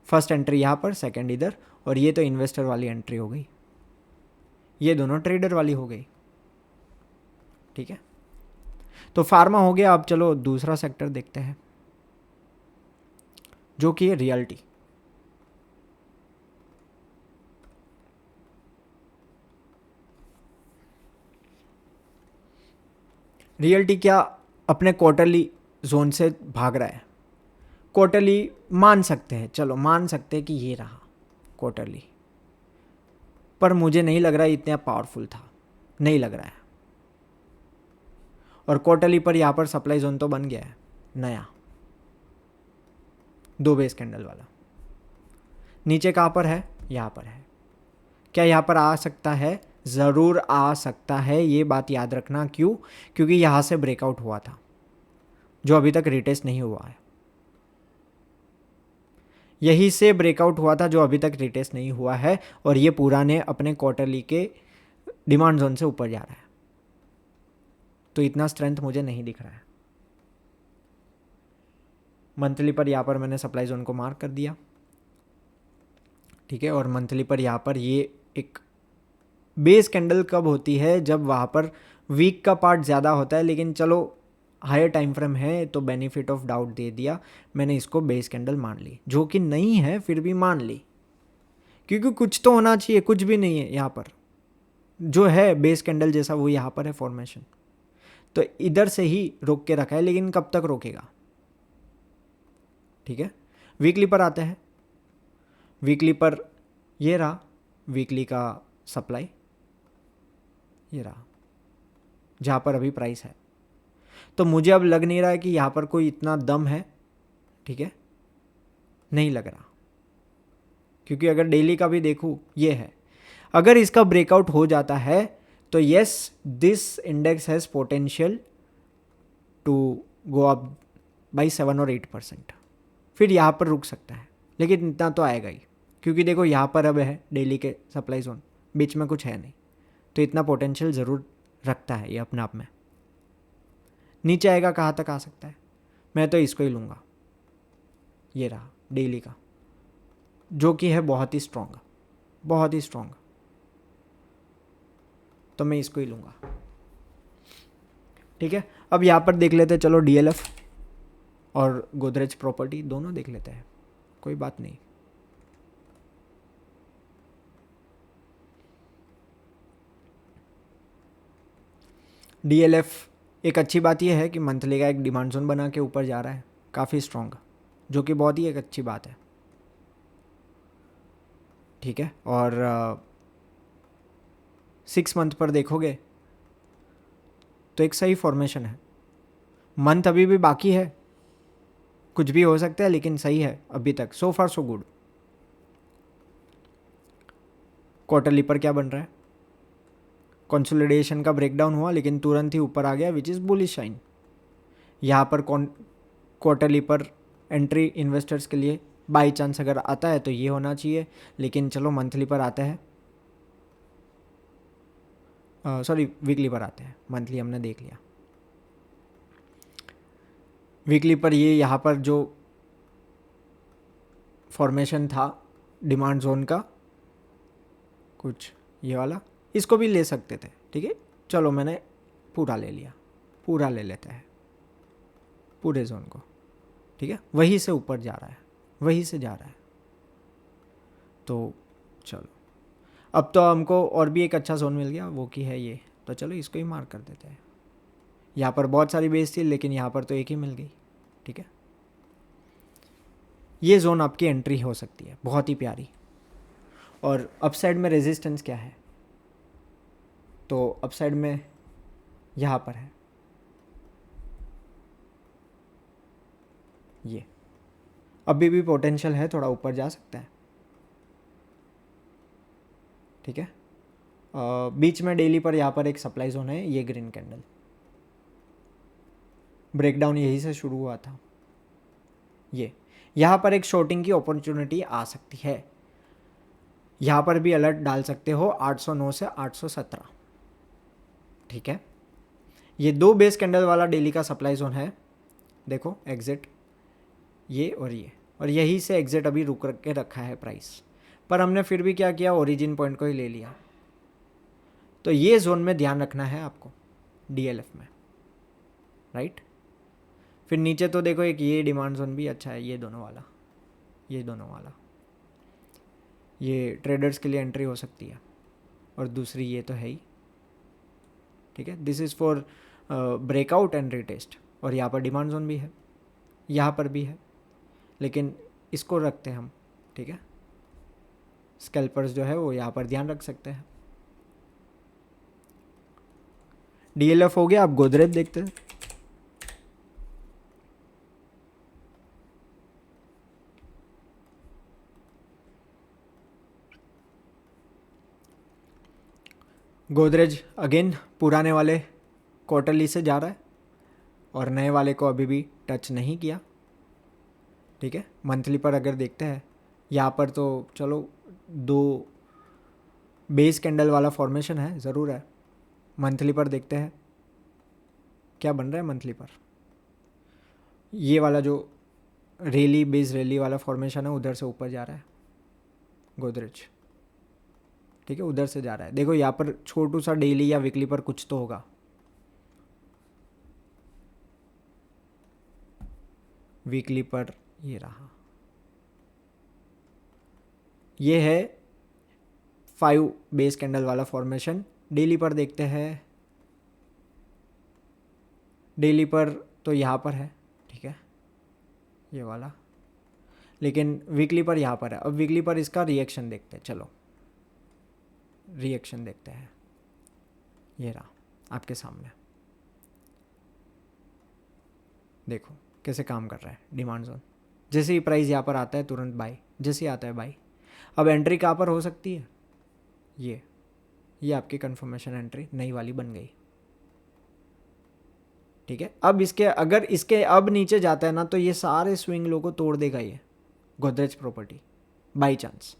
Speaker 1: फर्स्ट एंट्री यहाँ पर, सेकंड इधर, और ये तो इन्वेस्टर वाली एंट्री हो गई, ये दोनों ट्रेडर वाली हो गई, ठीक है। तो फार्मा हो गया। अब चलो दूसरा सेक्टर देखते हैं जो कि है रियल्टी। रियल्टी क्या अपने क्वार्टरली जोन से भाग रहा है। क्वार्टरली मान सकते हैं, चलो मान सकते हैं कि ये रहा क्वार्टरली, पर मुझे नहीं लग रहा है इतना पावरफुल था, नहीं लग रहा है। और क्वार्टरली पर यहाँ पर सप्लाई जोन तो बन गया है नया, 2 बेस कैंडल वाला। नीचे कहाँ पर है, यहाँ पर है। क्या यहाँ पर आ सकता है, ज़रूर आ सकता है, ये बात याद रखना। क्यों, क्योंकि यहाँ से ब्रेकआउट हुआ था जो अभी तक रिटेस्ट नहीं हुआ है, यहीं से ब्रेकआउट हुआ था जो अभी तक रिटेस्ट नहीं हुआ है, और ये पुराने अपने क्वार्टरली के डिमांड जोन से ऊपर जा रहा है। तो इतना स्ट्रेंथ मुझे नहीं दिख रहा है। मंथली पर यहाँ पर मैंने सप्लाई जोन को मार्क कर दिया, ठीक है। और मंथली पर यहाँ पर ये एक बेस कैंडल कब होती है, जब वहाँ पर वीक का पार्ट ज़्यादा होता है, लेकिन चलो हायर टाइम फ्रेम है तो बेनिफिट ऑफ डाउट दे दिया मैंने, इसको बेस कैंडल मान ली, जो कि नहीं है फिर भी मान ली, क्योंकि कुछ तो होना चाहिए। कुछ भी नहीं है यहाँ पर, जो है बेस कैंडल जैसा वो यहाँ पर है फॉर्मेशन, तो इधर से ही रोक के रखा है, लेकिन कब तक रोकेगा, ठीक है। वीकली पर आते हैं। वीकली पर ये रहा वीकली का सप्लाई, ये रहा जहाँ पर अभी प्राइस है। तो मुझे अब लग नहीं रहा है कि यहाँ पर कोई इतना दम है, ठीक है, नहीं लग रहा। क्योंकि अगर डेली का भी देखूँ ये है, अगर इसका ब्रेकआउट हो जाता है तो yes this index has potential to go up by 7 और 8%, फिर यहाँ पर रुक सकता है, लेकिन इतना तो आएगा ही, क्योंकि देखो यहाँ पर अब है डेली के सप्लाई जोन, बीच में कुछ है नहीं, तो इतना पोटेंशियल ज़रूर रखता है ये अपने आप में। नीचे आएगा कहाँ तक आ सकता है, मैं तो इसको ही लूँगा, ये रहा डेली का, जो कि है बहुत ही स्ट्रॉन्ग, बहुत ही स्ट्रॉन्ग, तो मैं इसको ही लूँगा, ठीक है। अब यहाँ पर देख लेते हैं, चलो DLF और गोदरेज प्रॉपर्टी दोनों देख लेते हैं, कोई बात नहीं। DLF एक अच्छी बात यह है कि मंथली का एक डिमांड जोन बना के ऊपर जा रहा है काफ़ी स्ट्रॉन्ग, जो कि बहुत ही एक अच्छी बात है, ठीक है। और 6 मंथ पर देखोगे तो एक सही फॉर्मेशन है। मंथ अभी भी बाकी है, कुछ भी हो सकता है, लेकिन सही है अभी तक, सो फार सो गुड। क्वार्टरली पर क्या बन रहा है, कंसोलिडेशन का ब्रेकडाउन हुआ लेकिन तुरंत ही ऊपर आ गया, विच इज़ बुलिश साइन। यहाँ पर क्वार्टरली पर एंट्री इन्वेस्टर्स के लिए बाई चांस अगर आता है तो ये होना चाहिए, लेकिन चलो मंथली पर आते हैं, सॉरी वीकली पर आते हैं, मंथली हमने देख लिया। वीकली पर ये यहाँ पर जो फॉर्मेशन था डिमांड जोन का, कुछ ये वाला, इसको भी ले सकते थे, ठीक है। चलो मैंने पूरा ले लिया, पूरा ले लेते हैं पूरे जोन को, ठीक है। वहीं से ऊपर जा रहा है, वहीं से जा रहा है, तो चलो अब तो हमको और भी एक अच्छा जोन मिल गया, वो की है ये, तो चलो इसको ही मार्क कर देते हैं। यहाँ पर बहुत सारी बेस थी लेकिन यहाँ पर तो एक ही मिल गई, ठीक है। ये जोन आपकी एंट्री हो सकती है, बहुत ही प्यारी। और अपसाइड में रेजिस्टेंस क्या है, तो अपसाइड में यहाँ पर है ये, अभी भी पोटेंशियल है, थोड़ा ऊपर जा सकता है, ठीक है। बीच में डेली पर यहाँ पर एक सप्लाई जोन है, ये ग्रीन कैंडल, ब्रेकडाउन यहीं से शुरू हुआ था, ये यहाँ पर एक शॉर्टिंग की अपॉर्चुनिटी आ सकती है। यहाँ पर भी अलर्ट डाल सकते हो 809 से 817, ठीक है। ये 2 बेस कैंडल वाला डेली का सप्लाई जोन है, देखो एग्जिट ये और ये, और यहीं से एग्जिट अभी रुक के रखा है प्राइस, पर हमने फिर भी क्या किया, ओरिजिन पॉइंट को ही ले लिया। तो ये जोन में ध्यान रखना है आपको डीएलएफ में, राइट। फिर नीचे तो देखो एक ये डिमांड जोन भी अच्छा है, ये दोनों वाला, ये दोनों वाला, ये ट्रेडर्स के लिए एंट्री हो सकती है, और दूसरी ये तो है ही, ठीक है। This is for breakout and retest, और यहाँ पर डिमांड जोन भी है, यहाँ पर भी है, लेकिन इसको रखते हैं हम, ठीक है। स्कैल्पर्स जो है वो यहाँ पर ध्यान रख सकते हैं। डीएलएफ हो गया, आप गोदरेज देखते हैं। गोदरेज अगेन पुराने वाले क्वार्टरली से जा रहा है, और नए वाले को अभी भी टच नहीं किया, ठीक है। मंथली पर अगर देखते हैं यहाँ पर तो चलो 2 बेस कैंडल वाला फॉर्मेशन है, ज़रूर है। मंथली पर देखते हैं क्या बन रहा है मंथली पर, ये वाला जो रैली बेस रैली वाला फॉर्मेशन है उधर से ऊपर जा रहा है गोदरेज, ठीक है, उधर से जा रहा है। देखो यहाँ पर छोटू सा डेली या वीकली पर कुछ तो होगा, वीकली पर ये रहा, ये है 5 बेस कैंडल वाला फॉर्मेशन। डेली पर देखते हैं, डेली पर तो यहाँ पर है, ठीक है, ये वाला, लेकिन वीकली पर यहाँ पर है। अब वीकली पर इसका रिएक्शन देखते हैं, चलो रिएक्शन देखते हैं। ये रहा आपके सामने, देखो कैसे काम कर रहा है डिमांड जोन। जैसे ही प्राइस यहाँ पर आता है तुरंत बाई, जैसे ही आता है बाई। अब एंट्री कहाँ पर हो सकती है, ये आपकी कंफर्मेशन एंट्री नई वाली बन गई, ठीक है। अब इसके अगर इसके अब नीचे जाता है ना तो ये सारे स्विंग लो को तोड़ देगा ये गोदरेज प्रॉपर्टी बाई चांस,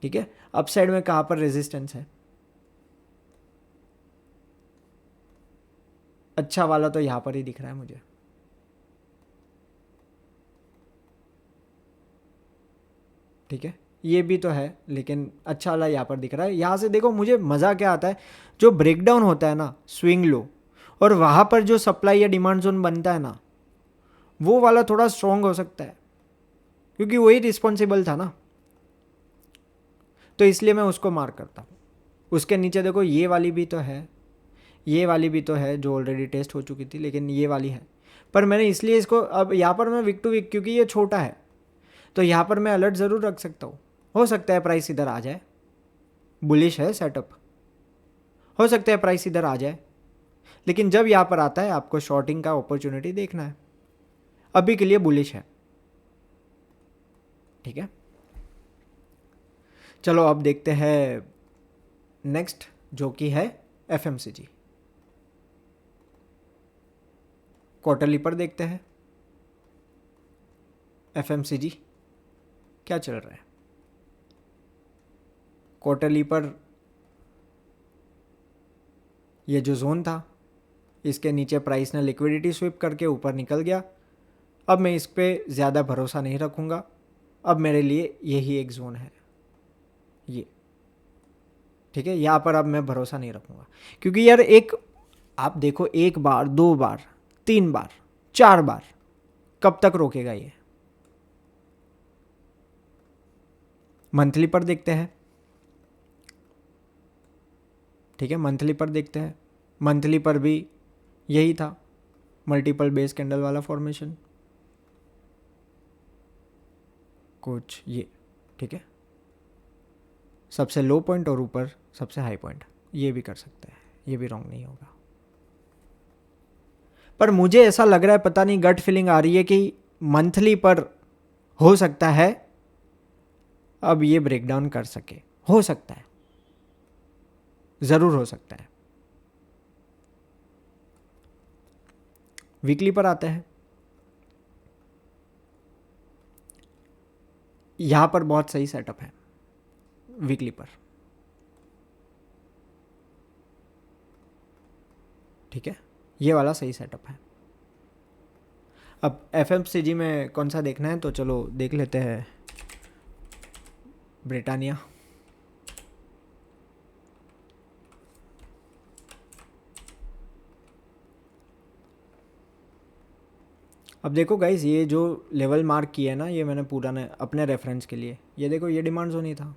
Speaker 1: ठीक है। अप साइड में कहाँ पर रेजिस्टेंस है, अच्छा वाला तो यहाँ पर ही दिख रहा है मुझे, ठीक है। ये भी तो है लेकिन अच्छा वाला यहाँ पर दिख रहा है। यहाँ से देखो मुझे मज़ा क्या आता है, जो ब्रेकडाउन होता है ना स्विंग लो, और वहाँ पर जो सप्लाई या डिमांड जोन बनता है ना, वो वाला थोड़ा स्ट्रॉन्ग हो सकता है, क्योंकि वही रिस्पॉन्सिबल था ना, तो इसलिए मैं उसको मार्क करता हूँ। उसके नीचे देखो ये वाली भी तो है, ये वाली भी तो है जो ऑलरेडी टेस्ट हो चुकी थी, लेकिन ये वाली है, पर मैंने इसलिए इसको अब यहाँ पर मैं वीक टू वीक, क्योंकि ये छोटा है तो यहाँ पर मैं अलर्ट ज़रूर रख सकता हूँ। हो सकता है प्राइस इधर आ जाए, बुलिश है सेटअप, हो सकता है प्राइस इधर आ जाए, लेकिन जब यहाँ पर आता है आपको शॉर्टिंग का अपॉर्चुनिटी देखना है। अभी के लिए बुलिश है, ठीक है। चलो अब देखते हैं नेक्स्ट, जो कि है एफएमसीजी। क्वार्टरली पर देखते हैं एफएमसीजी क्या चल रहा है। क्वार्टरली पर ये जो जोन था, इसके नीचे प्राइस ने लिक्विडिटी स्वीप करके ऊपर निकल गया। अब मैं इस पर ज़्यादा भरोसा नहीं रखूँगा। अब मेरे लिए यही एक जोन है ये, ठीक है। यहाँ पर अब मैं भरोसा नहीं रखूँगा, क्योंकि यार एक आप देखो, एक बार, दो बार, तीन बार, चार बार, कब तक रोकेगा ये। मंथली पर देखते हैं, ठीक है। मंथली पर देखते हैं, मंथली पर भी यही था, मल्टीपल बेस कैंडल वाला फॉर्मेशन कुछ ये, ठीक है। सबसे लो पॉइंट और ऊपर सबसे हाई पॉइंट, ये भी कर सकते हैं, ये भी रॉन्ग नहीं होगा। पर मुझे ऐसा लग रहा है, पता नहीं, गट फीलिंग आ रही है कि मंथली पर हो सकता है अब ये ब्रेकडाउन कर सके, हो सकता है, जरूर हो सकता है। वीकली पर आते हैं, यहां पर बहुत सही सेटअप है वीकली पर, ठीक है। ये वाला सही सेटअप है। अब एफएमसीजी में कौन सा देखना है, तो चलो देख लेते हैं ब्रिटानिया। अब देखो गाइस, ये जो लेवल मार्क किया है ना, ये मैंने पूरा ने अपने रेफरेंस के लिए, ये देखो ये डिमांड जोन ही था,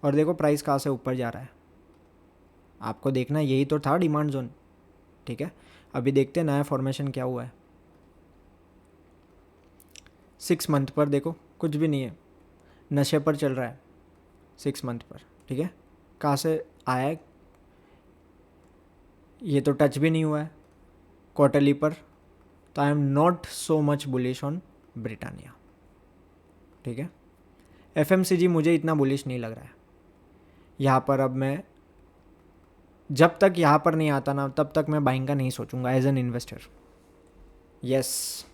Speaker 1: और देखो प्राइस कहाँ से ऊपर जा रहा है। आपको देखना यही तो था डिमांड जोन, ठीक है। अभी देखते हैं नया फॉर्मेशन क्या हुआ है। 6 मंथ पर देखो कुछ भी नहीं है, नशे पर चल रहा है 6 मंथ पर, ठीक है। कहाँ से आया है, ये तो टच भी नहीं हुआ है क्वार्टरली पर, तो I am not so much bullish on Britannia, ठीक है। एफएमसीजी मुझे इतना बुलिश नहीं लग रहा है यहाँ पर। अब मैं जब तक यहाँ पर नहीं आता ना, तब तक मैं बाइंग का नहीं सोचूंगा एज एन इन्वेस्टर। यस,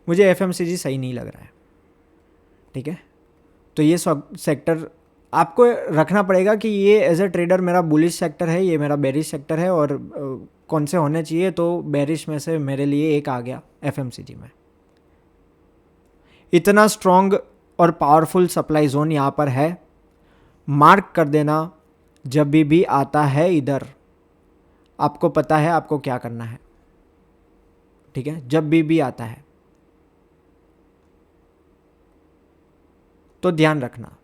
Speaker 1: मुझे एफएमसीजी सही नहीं लग रहा है, ठीक है। तो ये सेक्टर आपको रखना पड़ेगा कि ये एज अ ट्रेडर मेरा बुलिश सेक्टर है, ये मेरा बेरिश सेक्टर है, और कौन से होने चाहिए, तो बेरिश में से मेरे लिए एक आ गया एफएमसीजी में। इतना स्ट्रॉन्ग और पावरफुल सप्लाई जोन यहाँ पर है, मार्क कर देना जब भी आता है इधर, आपको पता है आपको क्या करना है, ठीक है। जब भी आता है तो ध्यान रखना,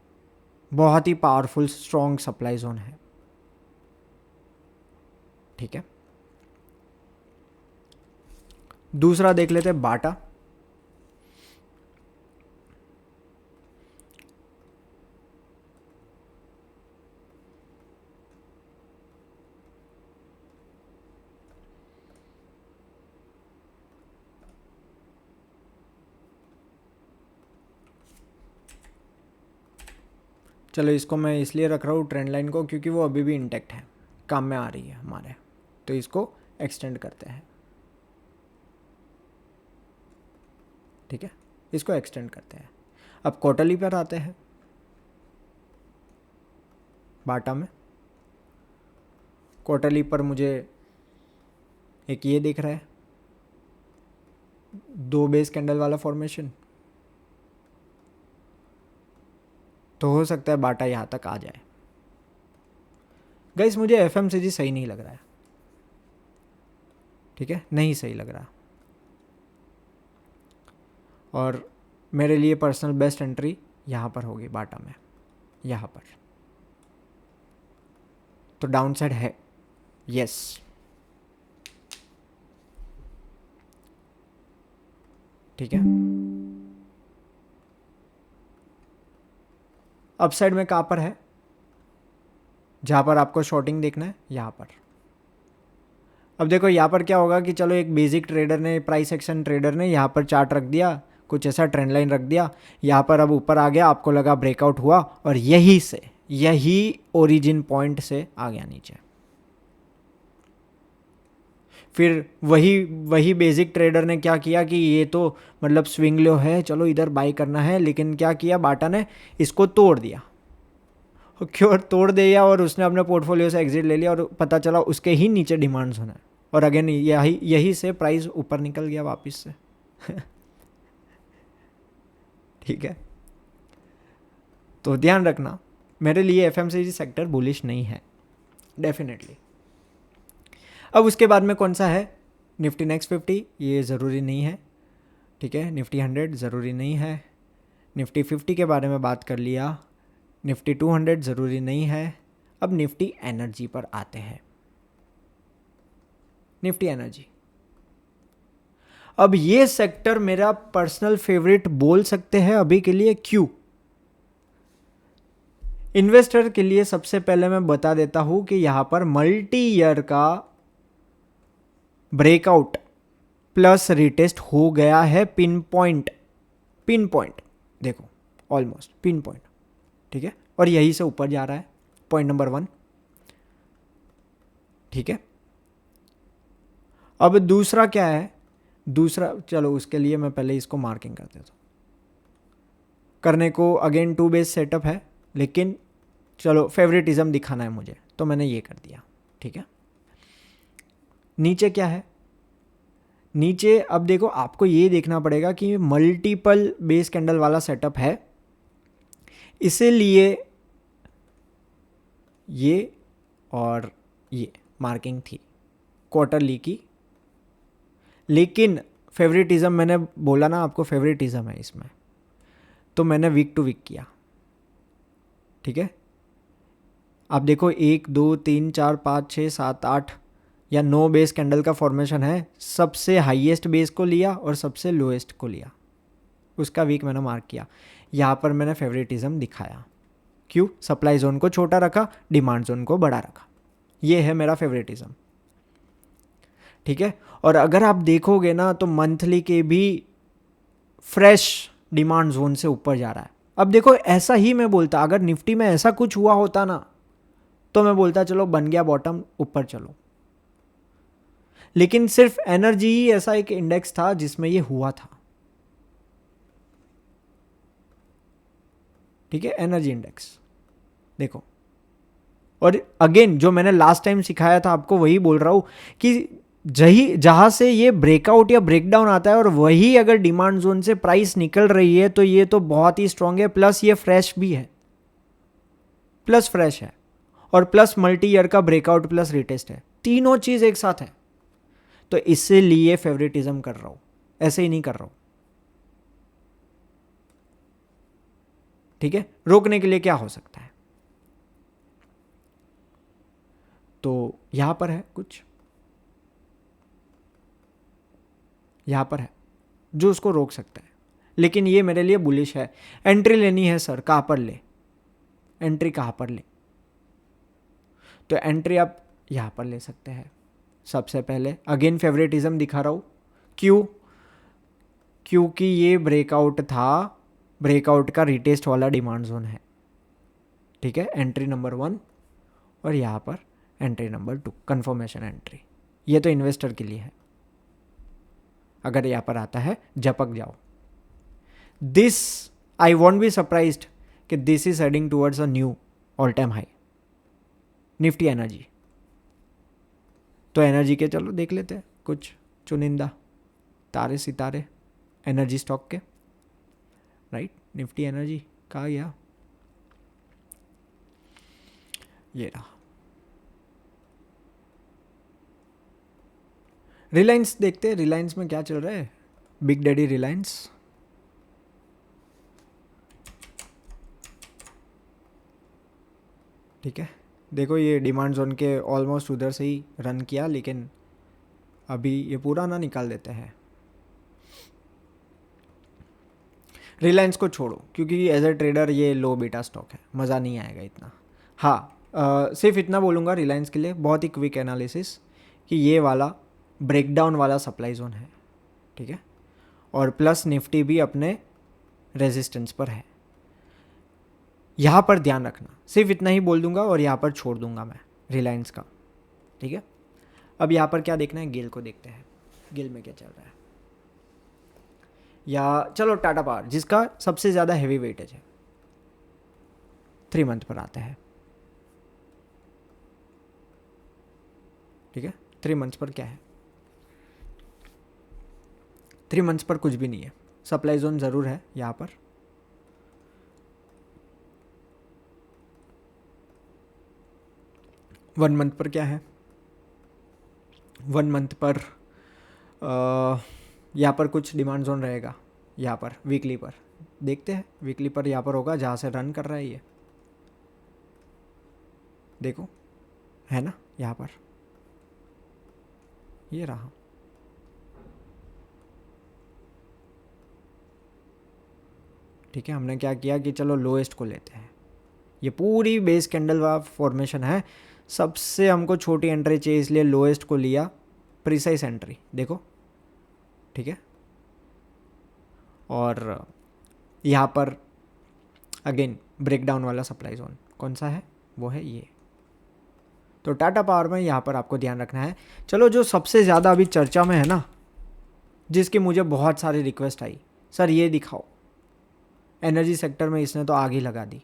Speaker 1: बहुत ही पावरफुल स्ट्रॉन्ग सप्लाई जोन है, ठीक है। दूसरा देख लेते हैं बाटा। चलो इसको मैं इसलिए रख रहा हूँ ट्रेंड लाइन को, क्योंकि वो अभी भी इंटैक्ट है, काम में आ रही है हमारे, तो इसको एक्सटेंड करते हैं, ठीक है। इसको एक्सटेंड करते हैं। अब क्वार्टरली पर आते हैं बाटा में। क्वार्टरली पर मुझे एक ये दिख रहा है, 2 बेस कैंडल वाला फॉर्मेशन, तो हो सकता है बाटा यहाँ तक आ जाए। गाइस मुझे एफएमसीजी सही नहीं लग रहा है, ठीक है, नहीं सही लग रहा। और मेरे लिए पर्सनल बेस्ट एंट्री यहाँ पर होगी बाटा में, यहाँ पर तो डाउन साइड है, यस। ठीक है, अपसाइड में कहाँ पर है, जहाँ पर आपको शॉर्टिंग देखना है, यहाँ पर, अब देखो यहाँ पर क्या होगा कि चलो एक बेसिक ट्रेडर ने, प्राइस एक्शन ट्रेडर ने यहाँ पर चार्ट रख दिया, कुछ ऐसा ट्रेंड लाइन रख दिया, यहाँ पर अब ऊपर आ गया, आपको लगा ब्रेकआउट हुआ और यही ओरिजिन पॉइंट से आ गया नीचे। फिर वही बेसिक ट्रेडर ने क्या किया कि ये तो मतलब स्विंग लो है, चलो इधर बाई करना है, लेकिन क्या किया बाटा ने, इसको तोड़ दिया, क्यों तोड़ दिया, और उसने अपने पोर्टफोलियो से एग्जिट ले लिया और पता चला उसके ही नीचे डिमांड्स होना है, और अगेन यही से प्राइस ऊपर निकल गया वापस से। ठीक है, तो ध्यान रखना, मेरे लिए एफएमसीजी सेक्टर बुलिश नहीं है डेफिनेटली। अब उसके बाद में कौन सा है, निफ्टी नेक्स्ट 50, ये ज़रूरी नहीं है, ठीक है। निफ्टी 100 ज़रूरी नहीं है, निफ्टी 50 के बारे में बात कर लिया, निफ्टी 200 ज़रूरी नहीं है। अब निफ्टी एनर्जी पर आते हैं। निफ्टी एनर्जी, अब ये सेक्टर मेरा पर्सनल फेवरेट बोल सकते हैं अभी के लिए। क्यों? इन्वेस्टर के लिए सबसे पहले मैं बता देता हूं कि यहां पर मल्टी ईयर का ब्रेकआउट प्लस रिटेस्ट हो गया है, पिन पॉइंट देखो, ऑलमोस्ट पिन पॉइंट, ठीक है, और यहीं से ऊपर जा रहा है, पॉइंट नंबर 1, ठीक है। अब दूसरा क्या है, दूसरा चलो उसके लिए मैं पहले इसको मार्किंग कर देता हूं, करने को अगेन 2 बेस सेटअप है, लेकिन चलो फेवरेटिज्म दिखाना है मुझे, तो मैंने ये कर दिया, ठीक है। नीचे क्या है, नीचे अब देखो आपको ये देखना पड़ेगा कि मल्टीपल बेस कैंडल वाला सेटअप है, इसीलिए ये और ये मार्किंग थी क्वार्टरली की, लेकिन फेवरेटिज्म मैंने बोला ना आपको, फेवरेटिज्म है इसमें, तो मैंने वीक टू वीक किया, ठीक है। आप देखो 1 2 3 4 5 6 7 8 या 9 बेस कैंडल का फॉर्मेशन है, सबसे हाईएस्ट बेस को लिया और सबसे लोएस्ट को लिया, उसका वीक मैंने मार्क किया। यहाँ पर मैंने फेवरेटिज्म दिखाया, क्यों? सप्लाई जोन को छोटा रखा, डिमांड जोन को बड़ा रखा, ये है मेरा फेवरेटिज्म, ठीक है। और अगर आप देखोगे ना तो मंथली के भी फ्रेश डिमांड जोन से ऊपर जा रहा है। अब देखो ऐसा ही मैं बोलता, अगर निफ्टी में ऐसा कुछ हुआ होता ना तो मैं बोलता चलो बन गया बॉटम, ऊपर चलो, लेकिन सिर्फ एनर्जी ही ऐसा एक इंडेक्स था जिसमें ये हुआ था, ठीक है, एनर्जी इंडेक्स देखो। और अगेन जो मैंने लास्ट टाइम सिखाया था आपको वही बोल रहा हूं कि जहां से ये ब्रेकआउट या ब्रेकडाउन आता है और वही अगर डिमांड जोन से प्राइस निकल रही है तो ये तो बहुत ही स्ट्रांग है, प्लस ये फ्रेश भी है, प्लस फ्रेश है, और प्लस मल्टी ईयर का ब्रेकआउट प्लस रिटेस्ट है, तीनों चीज एक साथ है, तो इसीलिए फेवरेटिज्म कर रहा हूं, ऐसे ही नहीं कर रहा हूं, ठीक है। रोकने के लिए क्या हो सकता है, तो यहां पर है कुछ, यहां पर है जो उसको रोक सकता है, लेकिन ये मेरे लिए बुलिश है। एंट्री लेनी है सर, कहां पर ले, एंट्री कहां पर ले, तो एंट्री आप यहां पर ले सकते हैं। सबसे पहले अगेन फेवरेटिज्म दिखा रहा हूं, क्यों? क्योंकि ये ब्रेकआउट था, ब्रेकआउट का रिटेस्ट वाला डिमांड जोन है, ठीक है, एंट्री नंबर 1, और यहां पर एंट्री नंबर 2, कंफर्मेशन एंट्री, ये तो इन्वेस्टर के लिए है, अगर यहां पर आता है झपक जाओ। This I won't be surprised कि this is heading towards a new all time high, Nifty energy. तो एनर्जी के चलो देख लेते हैं कुछ चुनिंदा तारे सितारे एनर्जी स्टॉक के, राइट। निफ्टी एनर्जी कहाँ गया, ये रहा। रिलायंस देखते हैं, रिलायंस में क्या चल रहा है, बिग डैडी रिलायंस, ठीक है। देखो ये डिमांड जोन के ऑलमोस्ट उधर से ही रन किया, लेकिन अभी ये पूरा ना निकाल देते हैं। रिलायंस को छोड़ो क्योंकि एज ए ट्रेडर ये लो बीटा स्टॉक है, मज़ा नहीं आएगा इतना। हाँ सिर्फ इतना बोलूँगा रिलायंस के लिए, बहुत ही क्विक एनालिसिस कि ये वाला ब्रेकडाउन वाला सप्लाई जोन है, ठीक है, और प्लस निफ्टी भी अपने रेजिस्टेंस पर है। यहाँ पर ध्यान रखना, सिर्फ इतना ही बोल दूंगा और यहाँ पर छोड़ दूंगा मैं रिलायंस का, ठीक है। अब यहाँ पर क्या देखना है, गेल को देखते हैं, गेल में क्या चल रहा है। या चलो टाटा पावर जिसका सबसे ज़्यादा हैवी वेटेज है 3 मंथ पर आता है, ठीक है। 3 मंथ्स पर क्या है, 3 मंथ्स पर कुछ भी नहीं है, सप्लाई जोन ज़रूर है यहाँ पर। वन मंथ पर क्या है, 1 मंथ पर यहाँ पर कुछ डिमांड जोन रहेगा। यहाँ पर वीकली पर देखते हैं, वीकली पर यहाँ पर होगा जहाँ से रन कर रहा है ये, देखो है ना, यहाँ पर ये रहा, ठीक है। हमने क्या किया कि चलो लोएस्ट को लेते हैं, ये पूरी बेस कैंडल वाला फॉर्मेशन है, सबसे हमको छोटी एंट्री चाहिए इसलिए लोएस्ट को लिया, प्रिसाइज एंट्री देखो, ठीक है। और यहाँ पर अगेन ब्रेकडाउन वाला सप्लाई जोन कौन सा है, वो है ये। तो टाटा पावर में यहाँ पर आपको ध्यान रखना है। चलो जो सबसे ज़्यादा अभी चर्चा में है ना, जिसकी मुझे बहुत सारी रिक्वेस्ट आई, सर ये दिखाओ, एनर्जी सेक्टर में इसने तो आग ही लगा दी,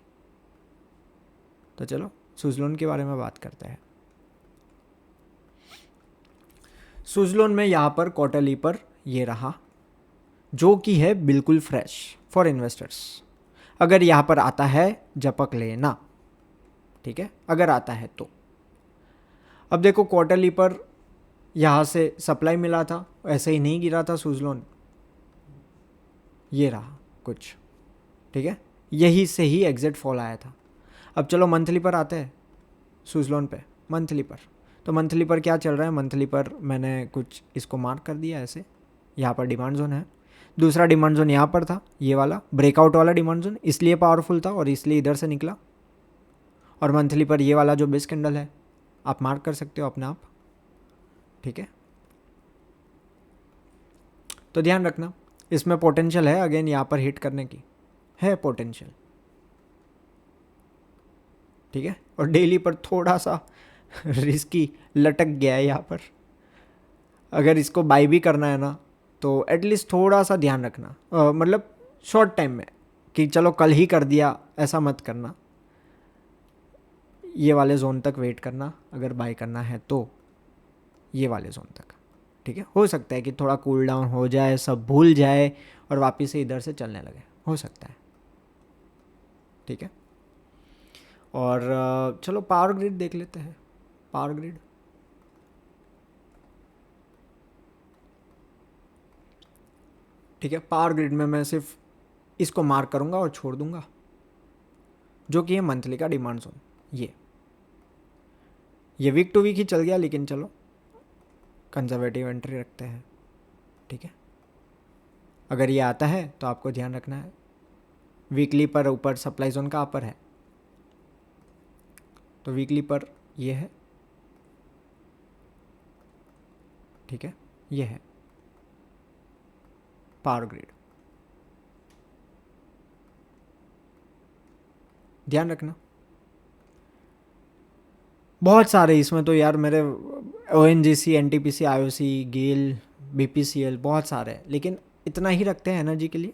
Speaker 1: तो चलो सुजलोन के बारे में बात करते हैं। सुजलोन में यहाँ पर क्वार्टरली पर ये रहा, जो कि है बिल्कुल फ्रेश फॉर इन्वेस्टर्स। अगर यहाँ पर आता है झपक लेना, ठीक है, अगर आता है तो। अब देखो क्वार्टरली पर यहाँ से सप्लाई मिला था, ऐसे ही नहीं गिरा था सुजलोन, ये रहा कुछ, ठीक है, यही से ही एग्जिट फॉल आया था। अब चलो मंथली पर आते हैं, सुजलोन पे मंथली पर, तो मंथली पर क्या चल रहा है, मंथली पर मैंने कुछ इसको मार्क कर दिया ऐसे, यहाँ पर डिमांड जोन है, दूसरा डिमांड जोन यहाँ पर था, ये वाला ब्रेकआउट वाला डिमांड जोन, इसलिए पावरफुल था और इसलिए इधर से निकला। और मंथली पर ये वाला जो बेस कैंडल है आप मार्क कर सकते हो अपने आप, ठीक है। तो ध्यान रखना, इसमें पोटेंशियल है अगेन यहाँ पर हिट करने की, है पोटेंशियल, ठीक है। और डेली पर थोड़ा सा रिस्की लटक गया है यहाँ पर, अगर इसको बाई भी करना है ना तो एटलीस्ट थोड़ा सा ध्यान रखना, मतलब शॉर्ट टाइम में कि चलो कल ही कर दिया, ऐसा मत करना, ये वाले जोन तक वेट करना अगर बाई करना है तो, ये वाले जोन तक, ठीक है। हो सकता है कि थोड़ा कूल डाउन हो जाए, सब भूल जाए और वापस से इधर से चलने लगे, हो सकता है, ठीक है। और चलो पावर ग्रिड देख लेते हैं, पावर ग्रिड ठीक है। पावर ग्रिड में मैं सिर्फ इसको मार्क करूंगा और छोड़ दूंगा, जो कि है मंथली का डिमांड जोन। ये वीक टू वीक ही चल गया, लेकिन चलो कंजर्वेटिव एंट्री रखते हैं, ठीक है। अगर ये आता है तो आपको ध्यान रखना है, वीकली पर ऊपर सप्लाई जोन का अपर है, तो वीकली पर ये है, ठीक है, ये है पावर ग्रिड, ध्यान रखना। बहुत सारे इसमें तो यार मेरे ONGC, NTPC, IOC, गेल, BPCL बहुत सारे हैं, लेकिन इतना ही रखते हैं एनर्जी के लिए,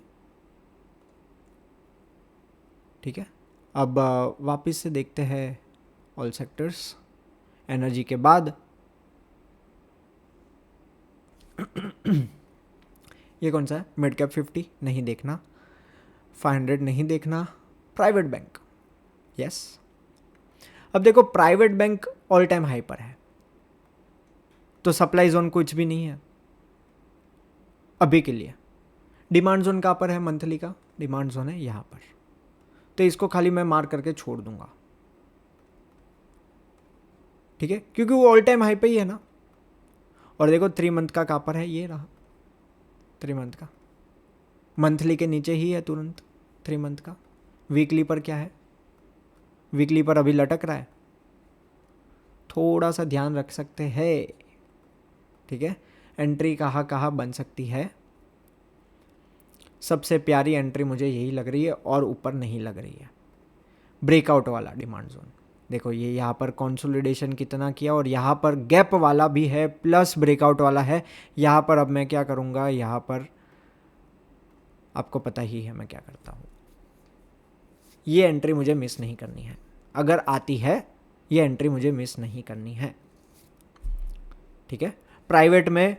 Speaker 1: ठीक है। अब वापस से देखते हैं ऑल सेक्टर्स, एनर्जी के बाद ये कौन सा है, मिड कैप 50 नहीं देखना, 500 नहीं देखना, प्राइवेट बैंक, यस। अब देखो private bank all time high पर है, तो सप्लाई जोन कुछ भी नहीं है अभी के लिए। डिमांड जोन कहाँ पर है, मंथली का डिमांड जोन है यहाँ पर, तो इसको खाली मैं मार्क करके छोड़ दूंगा, ठीक है, क्योंकि वो ऑल टाइम हाई पे ही है ना। और देखो 3 मंथ का कहाँ पर है, ये रहा 3 मंथ का, मंथली के नीचे ही है तुरंत 3 मंथ का। वीकली पर क्या है, वीकली पर अभी लटक रहा है, थोड़ा सा ध्यान रख सकते हैं, ठीक है, एंट्री कहाँ कहाँ बन सकती है? सबसे प्यारी एंट्री मुझे यही लग रही है और ऊपर नहीं लग रही है, ब्रेकआउट वाला डिमांड जोन। देखो ये यहाँ पर कंसोलिडेशन कितना किया और यहाँ पर गैप वाला भी है प्लस ब्रेकआउट वाला है। यहाँ पर अब मैं क्या करूँगा, यहाँ पर आपको पता ही है मैं क्या करता हूँ, ये एंट्री मुझे मिस नहीं करनी है। अगर आती है ये एंट्री मुझे मिस नहीं करनी है, ठीक है। प्राइवेट में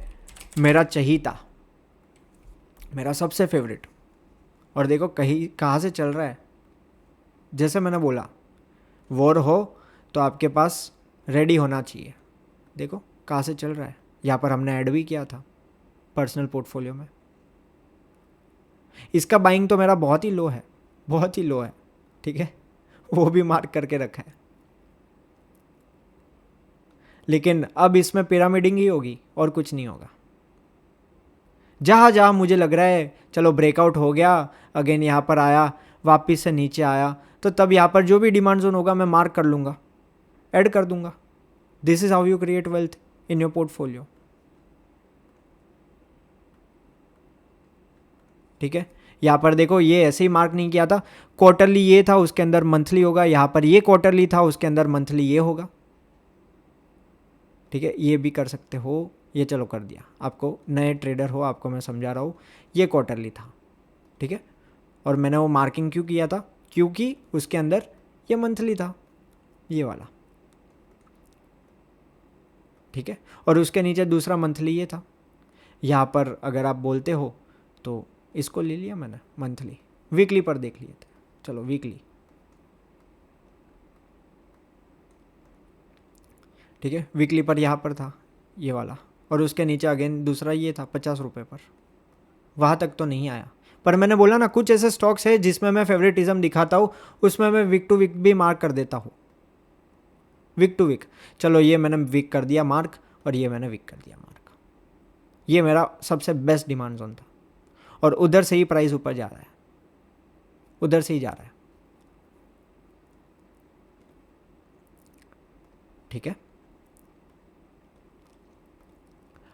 Speaker 1: मेरा चहीता, मेरा सबसे फेवरेट, और देखो कहीं कहाँ से चल रहा है। जैसे मैंने बोला वॉर हो तो आपके पास रेडी होना चाहिए। देखो कहाँ से चल रहा है, यहाँ पर हमने ऐड भी किया था पर्सनल पोर्टफोलियो में। इसका बाइंग तो मेरा बहुत ही लो है, बहुत ही लो है, ठीक है, वो भी मार्क करके रखा है। लेकिन अब इसमें पिरामिडिंग ही होगी और कुछ नहीं होगा। जहाँ जहाँ मुझे लग रहा है चलो ब्रेकआउट हो गया, अगेन यहाँ पर आया, वापस से नीचे आया, तो तब यहाँ पर जो भी डिमांड जोन होगा मैं मार्क कर लूँगा, ऐड कर दूंगा। This is how you create wealth in your portfolio, ठीक है। यहाँ पर देखो ये ऐसे ही मार्क नहीं किया था, क्वार्टरली ये था उसके अंदर मंथली होगा, यहाँ पर ये क्वार्टरली था उसके अंदर मंथली ये होगा, ठीक है। ये भी कर सकते हो, ये चलो कर दिया, आपको नए ट्रेडर हो आपको मैं समझा रहा हूँ, ये क्वार्टरली था, ठीक है। और मैंने वो मार्किंग क्यों किया था, क्योंकि उसके अंदर ये मंथली था, ये वाला, ठीक है। और उसके नीचे दूसरा मंथली ये था। यहाँ पर अगर आप बोलते हो तो इसको ले लिया मैंने मंथली, वीकली पर देख लिए थे, चलो वीकली, ठीक है। वीकली पर यहाँ पर था ये वाला, और उसके नीचे अगेन दूसरा ये था 50 रुपये पर, वहाँ तक तो नहीं आया। पर मैंने बोला ना कुछ ऐसे स्टॉक्स है जिसमें मैं फेवरेटिज्म दिखाता हूँ, उसमें मैं वीक टू वीक भी मार्क कर देता हूँ, वीक टू वीक। चलो ये मैंने वीक कर दिया मार्क और ये मैंने वीक कर दिया मार्क। ये मेरा सबसे बेस्ट डिमांड जोन था और उधर से ही प्राइस ऊपर जा रहा है, उधर से ही जा रहा है, ठीक है।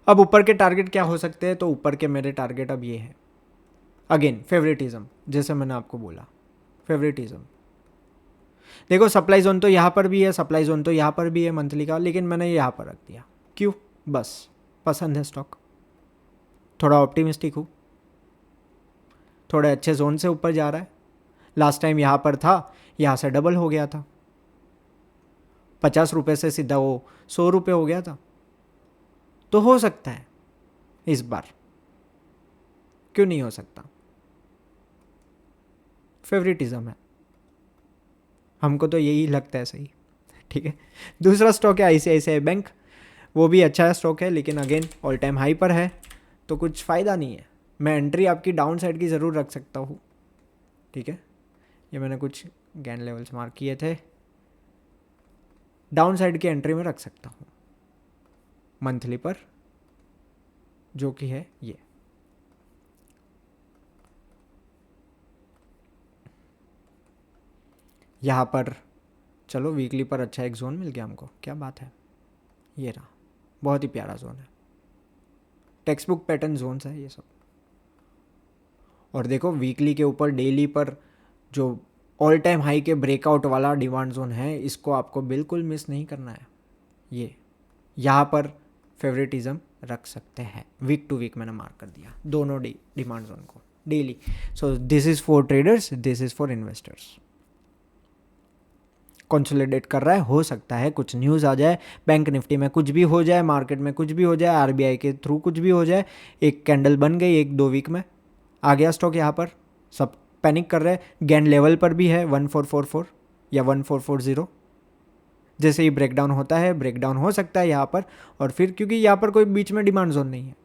Speaker 1: अब ऊपर के टारगेट क्या हो सकते हैं, तो ऊपर के मेरे टारगेट अब ये है, अगेन फेवरेटिज्म, जैसे मैंने आपको बोला फेवरेटिज्म। देखो सप्लाई जोन तो यहाँ पर भी है, सप्लाई जोन तो यहाँ पर भी है मंथली का, लेकिन मैंने यहाँ पर रख दिया, क्यों, बस पसंद है स्टॉक, थोड़ा ऑप्टिमिस्टिक हूँ, थोड़े अच्छे जोन से ऊपर जा रहा है। लास्ट टाइम यहाँ पर था, यहाँ से डबल हो गया था, 50 रुपये से सीधा वो 100 रुपये हो गया था, तो हो सकता है इस बार, क्यों नहीं हो सकता। फेवरेटिज्म है, हमको तो यही लगता है सही, ठीक है। दूसरा स्टॉक है ICICI बैंक, वो भी अच्छा स्टॉक है, लेकिन अगेन ऑल टाइम हाई पर है तो कुछ फ़ायदा नहीं है। मैं एंट्री आपकी डाउन साइड की ज़रूर रख सकता हूँ, ठीक है। ये मैंने कुछ गैन लेवल्स मार्क किए थे, डाउन साइड की एंट्री में रख सकता हूँ मंथली पर, जो कि है ये। यहाँ पर चलो वीकली पर अच्छा एक जोन मिल गया हमको, क्या बात है, ये रहा, बहुत ही प्यारा जोन है, टेक्स्ट बुक पैटर्न जोन्स है ये सब। और देखो वीकली के ऊपर डेली पर जो ऑल टाइम हाई के ब्रेकआउट वाला डिमांड जोन है, इसको आपको बिल्कुल मिस नहीं करना है। ये यहाँ पर फेवरेटिज्म रख सकते हैं, वीक टू वीक मैंने मार्क कर दिया दोनों डिमांड जोन को daily. So this is for traders, this is for investors. Consolidate कर रहा है, हो सकता है कुछ न्यूज़ आ जाए, बैंक निफ्टी में कुछ भी हो जाए, मार्केट में कुछ भी हो जाए, RBI के थ्रू कुछ भी हो जाए, एक कैंडल बन गई 1-2 वीक में आ गया स्टॉक, यहाँ पर सब पैनिक कर रहे हैं। गैन लेवल पर भी है 1444 या 1440, जैसे ही ब्रेकडाउन होता है, ब्रेकडाउन हो सकता है यहाँ पर, और फिर क्योंकि यहाँ पर कोई बीच में डिमांड जोन नहीं है,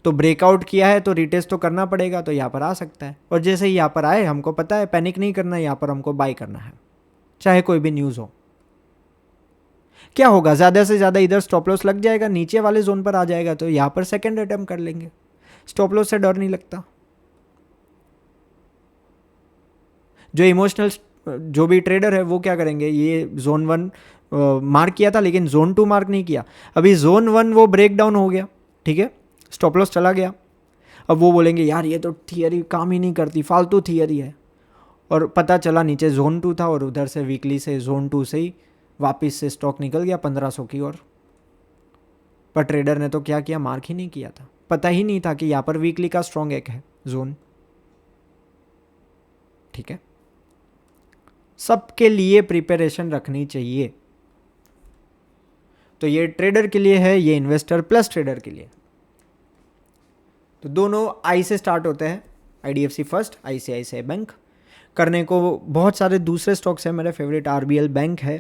Speaker 1: तो ब्रेकआउट किया है तो रिटेस्ट तो करना पड़ेगा, तो यहाँ पर आ सकता है। और जैसे ही यहाँ पर आए, हमको पता है पैनिक नहीं करना है, यहाँ पर हमको बाय करना है, चाहे कोई भी न्यूज़ हो। क्या होगा, ज़्यादा से ज़्यादा इधर स्टॉप लॉस लग जाएगा, नीचे वाले जोन पर आ जाएगा, तो यहाँ पर सेकंड अटेम्प्ट कर लेंगे, स्टॉप लॉस से डर नहीं लगता। जो इमोशनल जो भी ट्रेडर है वो क्या करेंगे, ये जोन 1 मार्क किया था, लेकिन जोन 2 मार्क नहीं किया। अभी जोन 1 वो ब्रेक डाउन हो गया, ठीक है, स्टॉप लॉस चला गया। अब वो बोलेंगे यार ये तो थियरी काम ही नहीं करती, फालतू थियरी है। और पता चला नीचे जोन 2 था और उधर से वीकली से जोन 2 से ही वापस से स्टॉक निकल गया 1500 की ओर। पर ट्रेडर ने तो क्या किया, मार्क ही नहीं किया था, पता ही नहीं था कि यहाँ पर वीकली का स्ट्रॉन्ग एक है जोन। ठीक है, सबके लिए प्रिपरेशन रखनी चाहिए। तो ये ट्रेडर के लिए है, ये इन्वेस्टर प्लस ट्रेडर के लिए। तो दोनों आई से स्टार्ट होते हैं, IDFC फर्स्ट, ICICI बैंक। करने को बहुत सारे दूसरे स्टॉक्स हैं, मेरे फेवरेट RBL बैंक है,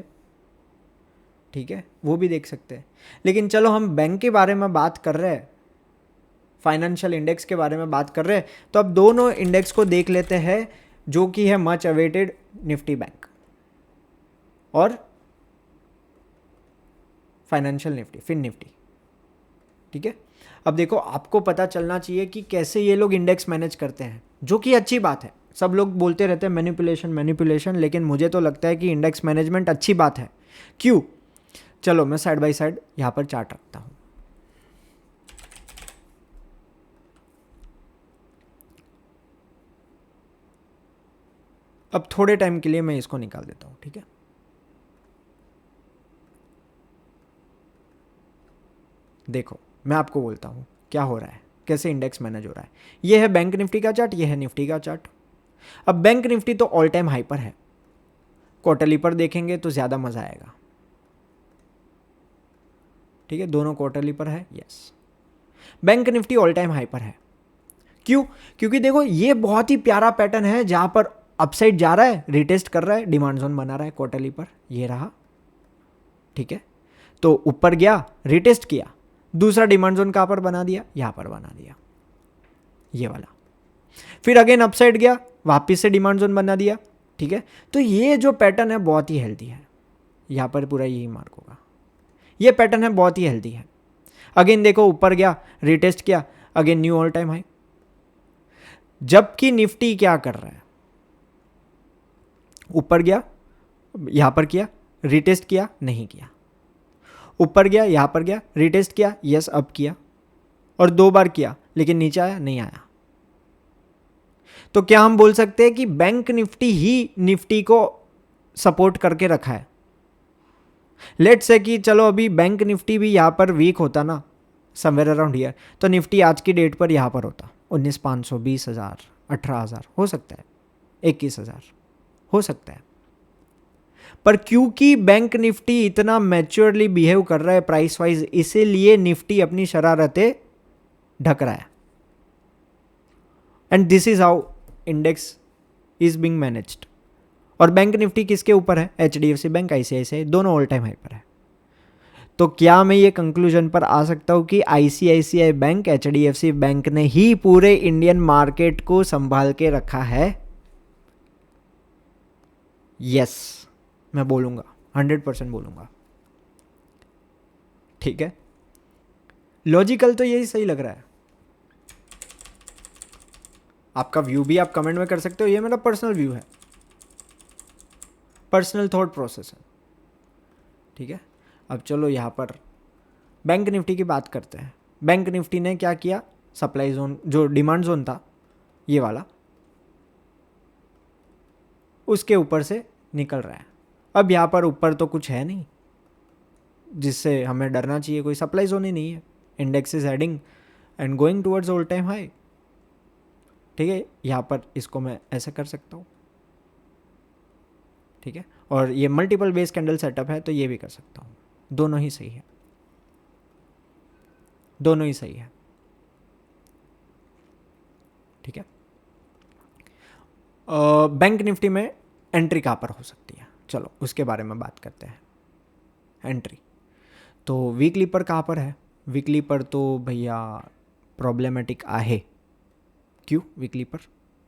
Speaker 1: ठीक है, वो भी देख सकते हैं। लेकिन चलो हम बैंक के बारे में बात कर रहे हैं, फाइनेंशियल इंडेक्स के बारे में बात कर रहे हैं, तो अब दोनों इंडेक्स को देख लेते हैं, जो कि है मच अवेटेड निफ्टी बैंक और फाइनेंशियल निफ्टी, फिन निफ्टी। ठीक है, अब देखो आपको पता चलना चाहिए कि कैसे ये लोग इंडेक्स मैनेज करते हैं, जो कि अच्छी बात है। सब लोग बोलते रहते हैं मैनिपुलेशन, लेकिन मुझे तो लगता है कि इंडेक्स मैनेजमेंट अच्छी बात है। क्यों? चलो मैं साइड बाय साइड यहां पर चार्ट रखता हूं। अब थोड़े टाइम के लिए मैं इसको निकाल देता हूं, ठीक है। देखो मैं आपको बोलता हूं क्या हो रहा है, कैसे इंडेक्स मैनेज हो रहा है। ये है बैंक निफ्टी का चार्ट, ये है निफ्टी का चार्ट। अब बैंक निफ्टी तो ऑल टाइम हाई पर है, क्वार्टरली पर देखेंगे तो ज़्यादा मज़ा आएगा। ठीक है, दोनों क्वार्टरली पर है, yes. Bank Nifty all time high पर है। क्यों? क्योंकि देखो ये बहुत ही प्यारा पैटर्न है, जहां पर अपसाइड जा रहा है, रिटेस्ट कर रहा है, डिमांड जोन बना रहा है क्वार्टरली पर, ये रहा। ठीक है, तो ऊपर गया, रिटेस्ट किया, दूसरा डिमांड जोन कहां पर बना दिया, यहां पर बना दिया, ये वाला। फिर अगेन अपसाइड गया, वापिस से डिमांड जोन बना दिया। ठीक है, तो ये जो पैटर्न है बहुत ही हेल्दी है, यहां पर पूरा यही मार्क होगा। ये पैटर्न है बहुत ही हेल्दी है। अगेन देखो ऊपर गया, रिटेस्ट किया, again new all time high. जबकि निफ्टी क्या कर रहा है, ऊपर गया, यहां पर किया, रिटेस्ट किया, नहीं किया, ऊपर गया, यहां पर गया, रिटेस्ट किया, यस अब किया, और 2 बार किया, लेकिन नीचे आया, नहीं आया। तो क्या हम बोल सकते हैं कि बैंक निफ्टी ही निफ्टी को सपोर्ट करके रखा है? लेट्स से कि चलो अभी बैंक निफ्टी भी यहां पर वीक होता ना, समवेयर अराउंड हियर, तो निफ्टी आज की डेट पर यहां पर होता 19,500, 20,000, 18,000 हो सकता है, 21,000 हो सकता है। पर क्योंकि बैंक निफ्टी इतना मैच्योरली बिहेव कर रहा है प्राइस वाइज, इसीलिए निफ्टी अपनी शरारतें ढक रहा है। And this is how index is being managed. और बैंक निफ्टी किसके ऊपर है? HDFC बैंक, ICICI, दोनों ऑल टाइम हाई पर है। तो क्या मैं ये कंक्लूजन पर आ सकता हूं कि ICICI बैंक, HDFC बैंक ने ही पूरे इंडियन मार्केट को संभाल के रखा है? यस, मैं बोलूंगा, 100% बोलूंगा। ठीक है, लॉजिकल तो यही सही लग रहा है। आपका व्यू भी आप कमेंट में कर सकते हो, ये मेरा पर्सनल व्यू है, पर्सनल थॉट प्रोसेस है। ठीक है, अब चलो यहाँ पर बैंक निफ्टी की बात करते हैं। बैंक निफ्टी ने क्या किया, सप्लाई जोन, जो डिमांड जोन था ये वाला, उसके ऊपर से निकल रहा है। अब यहाँ पर ऊपर तो कुछ है नहीं जिससे हमें डरना चाहिए, कोई सप्लाई जोन ही नहीं है। Index is heading and going towards all time high. ठीक है, यहाँ पर इसको मैं ऐसे कर सकता हूँ। ठीक है, और ये मल्टीपल बेस कैंडल सेटअप है तो ये भी कर सकता हूँ। दोनों ही सही है, दोनों ही सही है। ठीक है, बैंक निफ्टी में एंट्री कहाँ पर हो सकती है, चलो उसके बारे में बात करते हैं। एंट्री तो वीकली पर कहाँ पर है? वीकली पर तो भैया प्रॉब्लमेटिक आहे। क्यों वीकली पर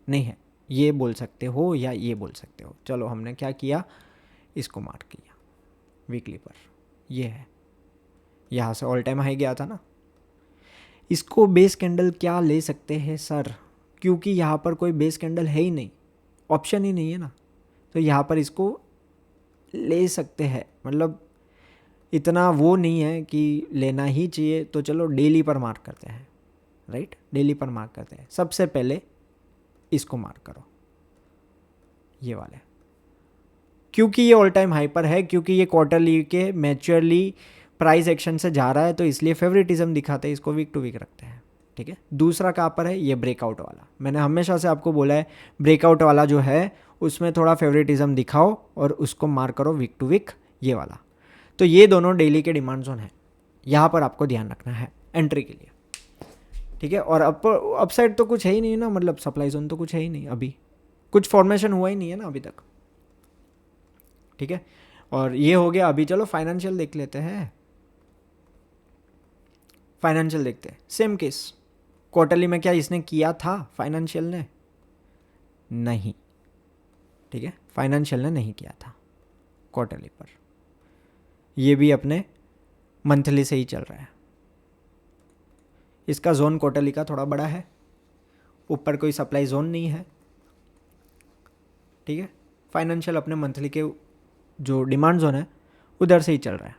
Speaker 1: नहीं है, ये बोल सकते हो या ये बोल सकते हो। चलो हमने क्या किया, इसको मार्क किया वीकली पर, ये है, यहाँ से ऑल टाइम हाई गया था ना। इसको बेस कैंडल क्या ले सकते हैं सर? क्योंकि यहाँ पर कोई बेस कैंडल है ही नहीं, ऑप्शन ही नहीं है ना, तो यहाँ पर इसको ले सकते हैं। मतलब इतना वो नहीं है कि लेना ही चाहिए, तो चलो डेली पर मार्क करते हैं, राइट, डेली पर मार्क करते हैं। सबसे पहले इसको मार्क करो, ये वाले, क्योंकि ये ऑल टाइम हाई पर है, क्योंकि ये क्वार्टरली के मैच्योरली प्राइस एक्शन से जा रहा है, तो इसलिए फेवरेटिज्म दिखाते हैं, इसको वीक टू वीक रखते हैं, ठीक है। दूसरा कहाँ पर है, ये ब्रेकआउट वाला। मैंने हमेशा से आपको बोला है ब्रेकआउट वाला जो है उसमें थोड़ा फेवरेटिज्म दिखाओ और उसको मार्क करो वीक टू वीक, ये वाला। तो ये दोनों डेली के डिमांड जोन है, यहाँ पर आपको ध्यान रखना है एंट्री के लिए, ठीक है। और अप साइड तो कुछ है ही नहीं ना, मतलब सप्लाई जोन तो कुछ है ही नहीं, अभी कुछ फॉर्मेशन हुआ ही नहीं है ना अभी तक, ठीक है। और ये हो गया। अभी चलो फाइनेंशियल देख लेते हैं, फाइनेंशियल देखते हैं। सेम केस, क्वार्टरली में क्या इसने किया था फाइनेंशियल ने? नहीं, ठीक है, फाइनेंशियल ने नहीं किया था क्वार्टरली पर। ये भी अपने मंथली से ही चल रहा है। इसका जोन क्वार्टरली का थोड़ा बड़ा है, ऊपर कोई सप्लाई जोन नहीं है, ठीक है। फाइनेंशियल अपने मंथली के जो डिमांड जोन है उधर से ही चल रहा है।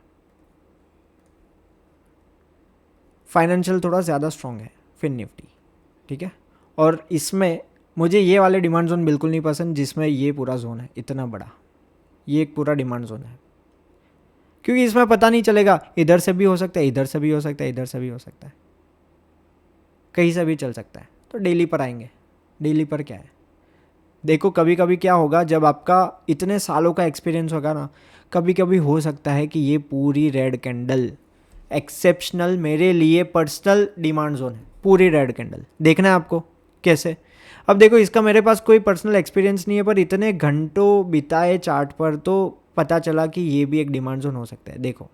Speaker 1: फाइनेंशियल थोड़ा ज़्यादा स्ट्रॉन्ग है फिन निफ्टी, ठीक है। और इसमें मुझे ये वाले डिमांड जोन बिल्कुल नहीं पसंद जिसमें ये पूरा जोन है इतना बड़ा, ये एक पूरा डिमांड जोन है, क्योंकि इसमें पता नहीं चलेगा, इधर से भी हो सकता है, इधर से भी हो सकता है, इधर से भी हो सकता है, कहीं से भी चल सकता है। तो डेली पर आएंगे। डेली पर क्या है, देखो कभी कभी क्या होगा, जब आपका इतने सालों का एक्सपीरियंस होगा ना, कभी कभी हो सकता है कि ये पूरी रेड कैंडल एक्सेप्शनल मेरे लिए पर्सनल डिमांड जोन है, पूरी रेड कैंडल देखना है आपको कैसे। अब देखो इसका मेरे पास कोई पर्सनल एक्सपीरियंस नहीं है, पर इतने घंटों बिताए चार्ट पर तो पता चला कि ये भी एक डिमांड जोन हो सकता है। देखो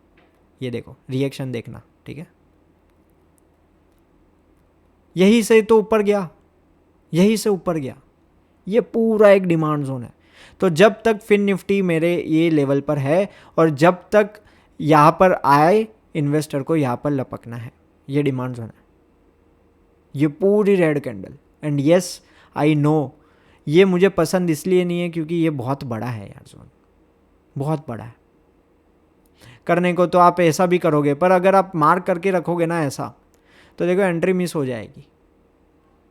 Speaker 1: ये देखो रिएक्शन देखना, ठीक है, यही से तो ऊपर गया, यही से ऊपर गया, ये पूरा एक डिमांड जोन है। तो जब तक फिन निफ्टी मेरे ये लेवल पर है और जब तक यहाँ पर आए, इन्वेस्टर को यहाँ पर लपकना है, ये डिमांड जोन है, ये पूरी red candle. And yes I know, ये मुझे पसंद इसलिए नहीं है क्योंकि ये बहुत बड़ा है यार, जोन बहुत बड़ा है। करने को तो आप ऐसा भी करोगे, पर अगर आप मार्क करके रखोगे ना ऐसा, तो देखो एंट्री मिस हो जाएगी,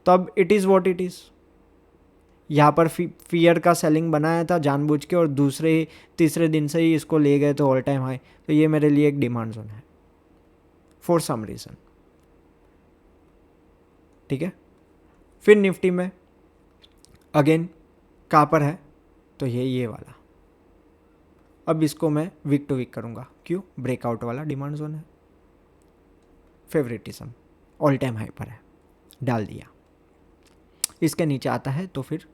Speaker 1: तब it is what it is. यहाँ पर फियर का सेलिंग बनाया था जानबूझ के, और दूसरे तीसरे दिन से ही इसको ले गए तो ऑल टाइम हाई, तो ये मेरे लिए एक डिमांड जोन है फॉर सम रीज़न, ठीक है। फिर निफ्टी में अगेन कहाँ पर है, तो ये वाला। अब इसको मैं वीक टू वीक करूँगा, क्यों? ब्रेकआउट वाला डिमांड जोन है, फेवरेटिज्म ऑल टाइम हाई पर है, डाल दिया। इसके नीचे आता है तो फिर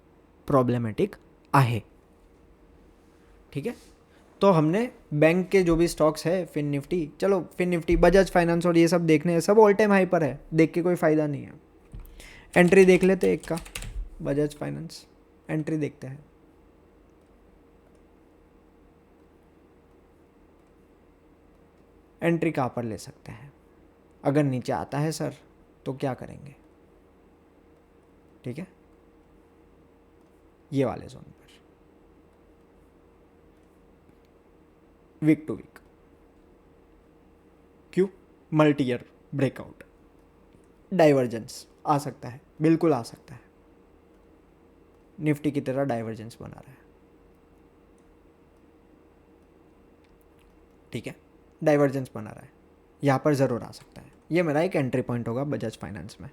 Speaker 1: प्रॉब्लमेटिक आहे, ठीक है। तो हमने बैंक के जो भी स्टॉक्स है, फिन निफ्टी, चलो फिन निफ्टी, बजाज फाइनेंस और ये सब देखने हैं, सब ऑल टाइम हाई पर है, देख के कोई फ़ायदा नहीं है। एंट्री देख लेते एक का, बजाज फाइनेंस एंट्री देखते हैं। एंट्री कहाँ पर ले सकते हैं? अगर नीचे आता है सर तो क्या करेंगे, ठीक है, ये वाले जोन पर वीक टू वीक, क्यों? मल्टी ईयर ब्रेकआउट, डाइवर्जेंस आ सकता है, बिल्कुल आ सकता है, निफ्टी की तरह डाइवर्जेंस बना रहा है, ठीक है, डाइवर्जेंस बना रहा है, यहाँ पर ज़रूर आ सकता है। ये मेरा एक एंट्री पॉइंट होगा बजाज फाइनेंस में,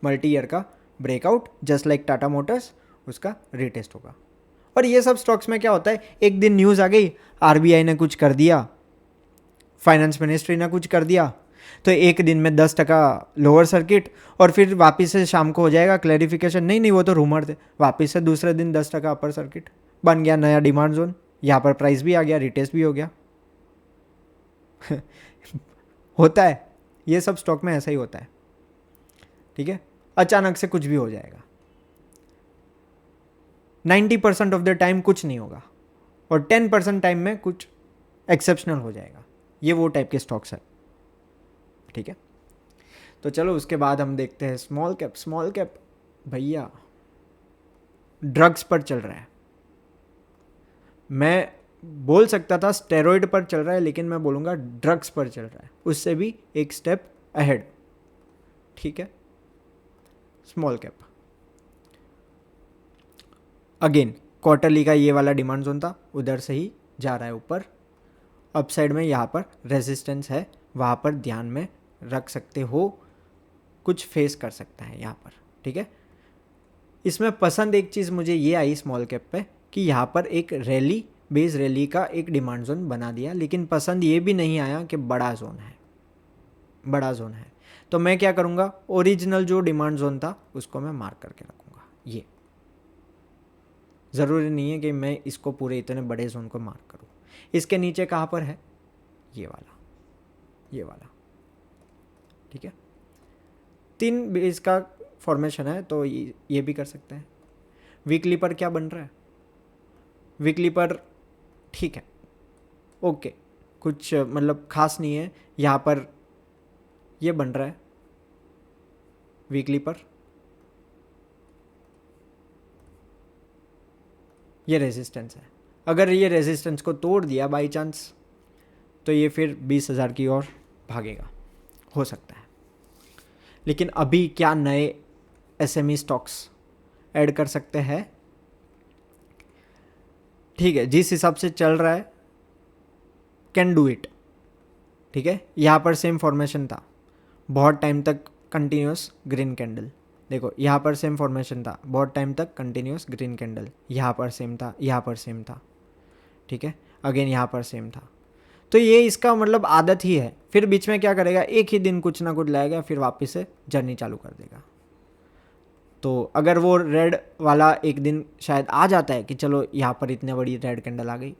Speaker 1: मल्टी ईयर का breakout, just like Tata Motors, उसका रीटेस्ट होगा। और ये सब स्टॉक्स में क्या होता है, एक दिन न्यूज़ आ गई, आरबीआई ने कुछ कर दिया, फाइनेंस मिनिस्ट्री ने कुछ कर दिया, तो एक दिन में 10% लोअर सर्किट, और फिर वापस से शाम को हो जाएगा क्लैरिफिकेशन, नहीं वो तो रूमर थे, वापस से दूसरे दिन 10% अपर सर्किट, बन गया नया डिमांड जोन, यहाँ पर प्राइस भी आ गया, रिटेस्ट भी हो गया। होता है, ये सब स्टॉक में ऐसा ही होता है, ठीक है। अचानक से कुछ भी हो जाएगा, 90% ऑफ द टाइम कुछ नहीं होगा, और 10% टाइम में कुछ एक्सेप्शनल हो जाएगा। ये वो टाइप के स्टॉक्स है, ठीक है। तो चलो उसके बाद हम देखते हैं स्मॉल कैप। स्मॉल कैप भैया ड्रग्स पर चल रहा है। मैं बोल सकता था स्टेरॉइड पर चल रहा है, लेकिन मैं बोलूँगा ड्रग्स पर चल रहा है, उससे भी एक स्टेप अहेड। ठीक है, स्मॉल कैप। अगेन क्वार्टरली का ये वाला डिमांड जोन था, उधर से ही जा रहा है ऊपर। अपसाइड में यहाँ पर रेजिस्टेंस है, वहाँ पर ध्यान में रख सकते हो, कुछ फेस कर सकता है यहाँ पर। ठीक है, इसमें पसंद एक चीज़ मुझे ये आई स्मॉल कैप पे कि यहाँ पर एक रैली, बेस रैली का एक डिमांड जोन बना दिया, लेकिन पसंद ये भी नहीं आया कि बड़ा जोन है, बड़ा जोन है। तो मैं क्या करूँगा, ओरिजिनल जो डिमांड जोन था उसको मैं मार्क करके रखूँगा। ये ज़रूरी नहीं है कि मैं इसको पूरे इतने बड़े जोन को मार्क करूँ। इसके नीचे कहाँ पर है, ये वाला, ये वाला। ठीक है, 3 बेस का फॉर्मेशन है, तो ये भी कर सकते हैं। वीकली पर क्या बन रहा है, वीकली पर ठीक है, ओके, कुछ मतलब खास नहीं है। यहाँ पर ये बन रहा है वीकली पर, ये रेजिस्टेंस है। अगर ये रेजिस्टेंस को तोड़ दिया बाई चांस, तो ये फिर 20,000 की ओर भागेगा, हो सकता है। लेकिन अभी क्या नए एसएमई स्टॉक्स ऐड कर सकते हैं। ठीक है, जिस हिसाब से चल रहा है कैन डू इट। ठीक है, यहाँ पर सेम फॉर्मेशन था बहुत टाइम तक, कंटिन्यूस ग्रीन कैंडल। देखो यहाँ पर सेम फॉर्मेशन था बहुत टाइम तक, कंटिन्यूस ग्रीन कैंडल। यहाँ पर सेम था, यहाँ पर सेम था। ठीक है, अगेन यहाँ पर सेम था। तो ये इसका मतलब आदत ही है। फिर बीच में क्या करेगा, एक ही दिन कुछ ना कुछ लाएगा, फिर वापस से जर्नी चालू कर देगा। तो अगर वो रेड वाला एक दिन शायद आ जाता है कि चलो यहाँ पर इतने बड़ी रेड कैंडल आ गई,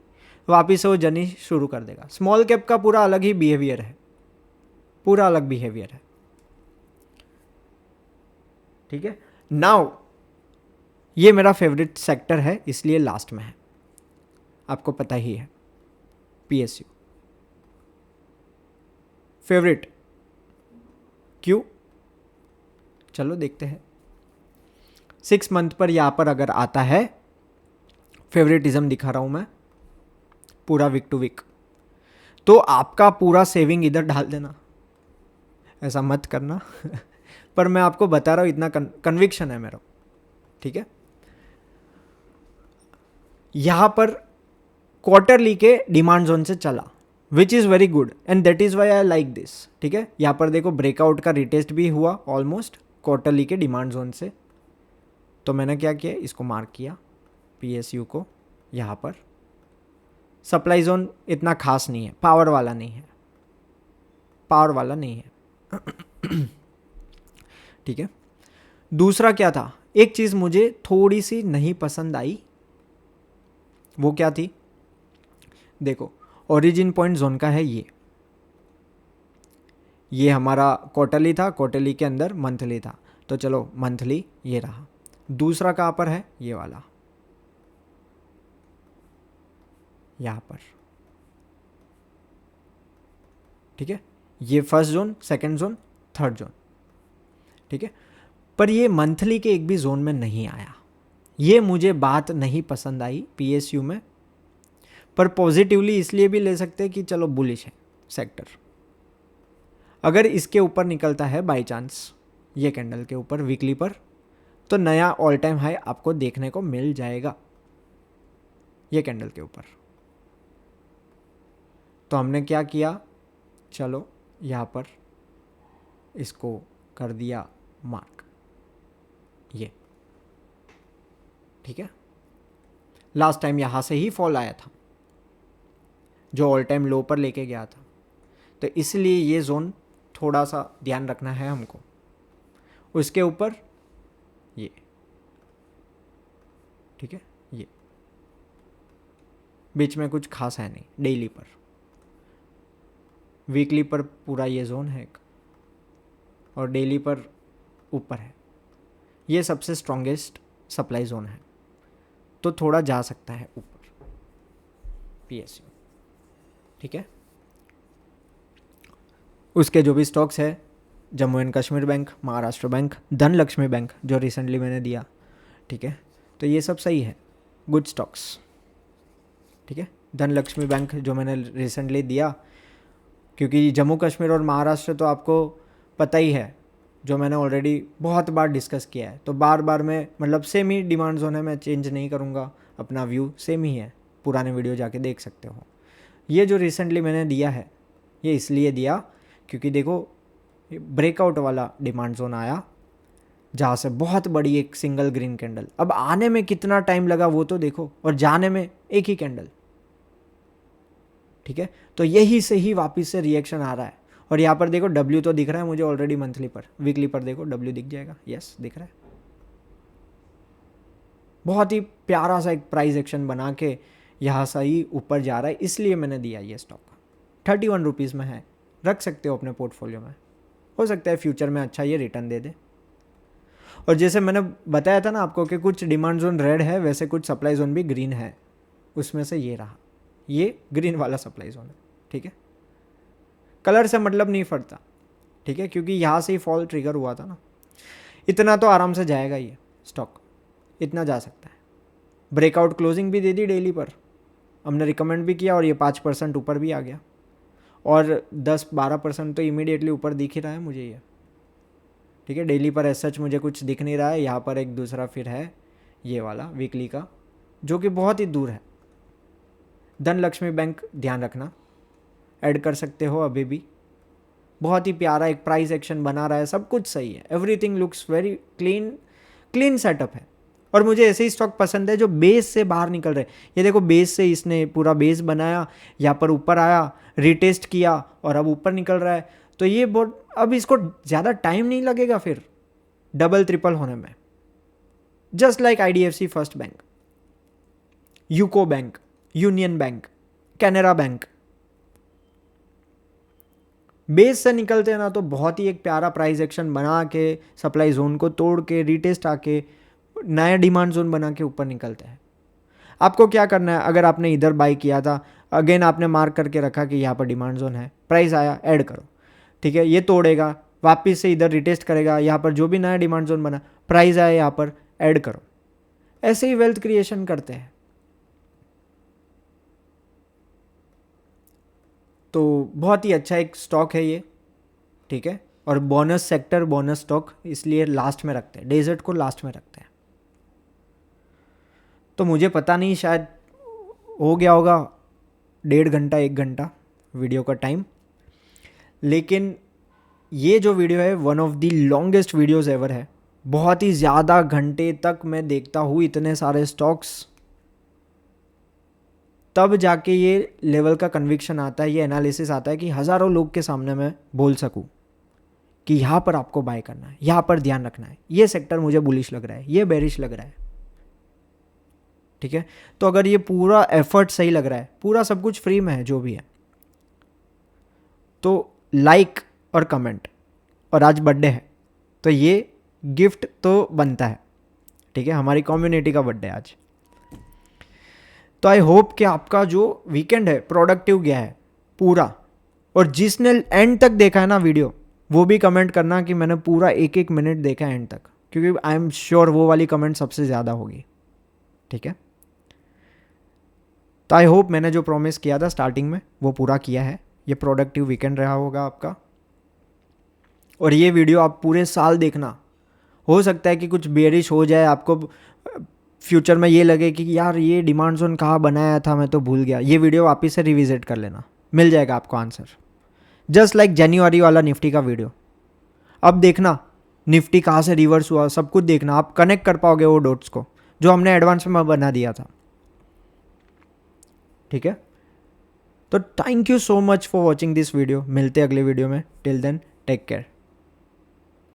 Speaker 1: वापस से वो जर्नी शुरू कर देगा। स्मॉल कैप का पूरा अलग ही बिहेवियर है, पूरा अलग बिहेवियर है। ठीक है, नाउ ये मेरा फेवरेट सेक्टर है, इसलिए लास्ट में है, आपको पता ही है, पीएसयू फेवरेट। क्यों, चलो देखते हैं। 6 मंथ पर यहाँ पर अगर आता है, फेवरेटिज्म दिखा रहा हूँ मैं पूरा वीक टू वीक, तो आपका पूरा सेविंग इधर डाल देना, ऐसा मत करना पर मैं आपको बता रहा हूँ, इतना कन्विक्शन है मेरा। ठीक है, यहाँ पर क्वार्टरली के डिमांड जोन से चला, which is very good and that is why I like this. ठीक है, यहाँ पर देखो ब्रेकआउट का रिटेस्ट भी हुआ ऑलमोस्ट क्वार्टरली के डिमांड जोन से। तो मैंने क्या किया, इसको मार्क किया पीएसयू को। यहाँ पर सप्लाई जोन इतना खास नहीं है, पावर वाला नहीं है, पावर वाला नहीं है ठीक है, दूसरा क्या था, एक चीज़ मुझे थोड़ी सी नहीं पसंद आई, वो क्या थी, देखो ओरिजिन पॉइंट जोन का है ये हमारा क्वार्टरली था, क्वार्टरली के अंदर मंथली था, तो चलो मंथली ये रहा। दूसरा कहाँ पर है, ये वाला, यहाँ पर। ठीक है, ये first zone, second zone, third zone. ठीक है, पर ये मंथली के एक भी जोन में नहीं आया, ये मुझे बात नहीं पसंद आई पीएसयू में। पर पॉजिटिवली इसलिए भी ले सकते हैं कि चलो बुलिश है सेक्टर। अगर इसके ऊपर निकलता है बाय चांस, ये कैंडल के ऊपर वीकली पर, तो नया ऑल टाइम हाई आपको देखने को मिल जाएगा ये कैंडल के ऊपर। तो हमने क्या किया, चलो यहाँ पर इसको कर दिया मार्क, ये। ठीक है, लास्ट टाइम यहाँ से ही फॉल आया था, जो ऑल टाइम लो पर लेके गया था, तो इसलिए ये जोन थोड़ा सा ध्यान रखना है हमको। उसके ऊपर ये, ठीक है, ये बीच में कुछ खास है नहीं। डेली पर, वीकली पर पूरा ये जोन है एक, और डेली पर ऊपर है, ये सबसे स्ट्रॉन्गेस्ट सप्लाई जोन है, तो थोड़ा जा सकता है ऊपर पीएसयू। ठीक है, उसके जो भी स्टॉक्स है, Jammu and Kashmir bank, Maharashtra bank, Dhanlaxmi bank जो रिसेंटली मैंने दिया, ठीक है, तो ये सब सही है, गुड स्टॉक्स। ठीक है, धनलक्ष्मी बैंक जो मैंने रिसेंटली दिया, क्योंकि जम्मू कश्मीर और महाराष्ट्र तो आपको पता ही है, जो मैंने ऑलरेडी बहुत बार डिस्कस किया है, तो बार बार मैं मतलब सेम ही डिमांड जोन है, मैं चेंज नहीं करूँगा, अपना व्यू सेम ही है, पुराने वीडियो जाके देख सकते हो। ये जो रिसेंटली मैंने दिया है ये इसलिए दिया क्योंकि देखो ब्रेकआउट वाला डिमांड जोन आया जहाँ से बहुत बड़ी एक सिंगल ग्रीन कैंडल, अब आने में कितना टाइम लगा वो तो देखो, और जाने में एक ही कैंडल, ठीक है। तो यही से ही वापस से रिएक्शन आ रहा है, और यहाँ पर देखो डब्ल्यू तो दिख रहा है मुझे ऑलरेडी मंथली पर, वीकली पर देखो डब्ल्यू दिख जाएगा, यस दिख रहा है। बहुत ही प्यारा सा एक प्राइस एक्शन बना के यहाँ से ही ऊपर जा रहा है, इसलिए मैंने दिया ये स्टॉक। 31 रुपीज़ में है, रख सकते हो अपने पोर्टफोलियो में, हो सकता है फ्यूचर में अच्छा ये रिटर्न दे दे। और जैसे मैंने बताया था ना आपको कि कुछ डिमांड जोन रेड है, वैसे कुछ सप्लाई जोन भी ग्रीन है, उसमें से ये रहा, ये ग्रीन वाला सप्लाई जोन है, ठीक है। कलर से मतलब नहीं फटता, ठीक है, क्योंकि यहाँ से ही फॉल ट्रिगर हुआ था ना, इतना तो आराम से जाएगा ये स्टॉक, इतना जा सकता है। ब्रेकआउट क्लोजिंग भी दे दी डेली पर, हमने रिकमेंड भी किया और ये 5% ऊपर भी आ गया, और 10-12% तो इमीडिएटली ऊपर दिख ही रहा है मुझे ये, ठीक है। डेली पर एज सच मुझे कुछ दिख नहीं रहा है, यहाँ पर एक दूसरा फिर है ये वाला वीकली का, जो कि बहुत ही दूर है। धनलक्ष्मी बैंक ध्यान रखना, ऐड कर सकते हो अभी भी, बहुत ही प्यारा एक प्राइस एक्शन बना रहा है, सब कुछ सही है, everything looks very clean setup है। और मुझे ऐसे ही स्टॉक पसंद है जो बेस से बाहर निकल रहे। ये देखो बेस से इसने पूरा बेस बनाया, यहाँ पर ऊपर आया, रिटेस्ट किया और अब ऊपर निकल रहा है, तो ये बहुत, अब इसको ज़्यादा टाइम नहीं लगेगा फिर डबल ट्रिपल होने में। Just like IDFC first bank, UCO bank, union bank, Canara bank, base से निकलते हैं ना तो बहुत ही एक प्यारा प्राइस एक्शन बना के, सप्लाई जोन को तोड़ के, रिटेस्ट आके, नया डिमांड जोन बना के ऊपर निकलते हैं। आपको क्या करना है, अगर आपने इधर बाई किया था, अगेन आपने मार्क करके रखा कि यहाँ पर डिमांड जोन है, प्राइस आया, ऐड करो, ठीक है। ये तोड़ेगा, वापस से इधर रिटेस्ट करेगा, यहाँ पर जो भी नया डिमांड जोन बना, प्राइस आया, यहाँ पर ऐड करो। ऐसे ही वेल्थ क्रिएशन करते हैं। तो बहुत ही अच्छा एक स्टॉक है ये, ठीक है। और बोनस सेक्टर, बोनस स्टॉक इसलिए लास्ट में रखते हैं, डेजर्ट को लास्ट में रखते हैं। तो मुझे पता नहीं, शायद हो गया होगा 1.5 घंटा 1 घंटा वीडियो का टाइम, लेकिन ये जो वीडियो है one of the longest videos ever है। बहुत ही ज़्यादा घंटे तक मैं देखता हूँ इतने सारे स्टॉक्स, तब जाके ये लेवल का कन्विक्शन आता है, ये एनालिसिस आता है कि हज़ारों लोग के सामने मैं बोल सकूं कि यहाँ पर आपको बाय करना है, यहाँ पर ध्यान रखना है, ये सेक्टर मुझे बुलिश लग रहा है, ये बेरिश लग रहा है, ठीक है। तो अगर ये पूरा एफर्ट सही लग रहा है, पूरा सब कुछ फ्री में है जो भी है, तो लाइक और कमेंट, और आज बर्थडे है तो ये गिफ्ट तो बनता है, ठीक है। हमारी कम्युनिटी का बर्थडे आज, तो आई होप कि आपका जो वीकेंड है प्रोडक्टिव गया है पूरा। और जिसने एंड तक देखा है ना वीडियो, वो भी कमेंट करना कि मैंने पूरा 1-1 मिनट देखा एंड तक, क्योंकि आई एम श्योर वो वाली कमेंट सबसे ज़्यादा होगी, ठीक है। तो आई होप मैंने जो प्रॉमिस किया था स्टार्टिंग में वो पूरा किया है। ये प्रोडक्टिव वीकेंड रहा होगा आपका, और ये वीडियो आप पूरे साल देखना। हो सकता है कि कुछ बेरिश हो जाए, आपको फ्यूचर में ये लगे कि यार ये डिमांड जोन कहाँ बनाया था, मैं तो भूल गया, ये वीडियो वापस से रिविजिट कर लेना, मिल जाएगा आपको आंसर। जस्ट लाइक जनवरी वाला निफ्टी का वीडियो, अब देखना निफ्टी कहाँ से रिवर्स हुआ, सब कुछ देखना, आप कनेक्ट कर पाओगे वो डॉट्स को जो हमने एडवांस में बना दिया था, ठीक है। तो thank you so much for watching this video, मिलते अगले वीडियो में, टिल देन टेक केयर।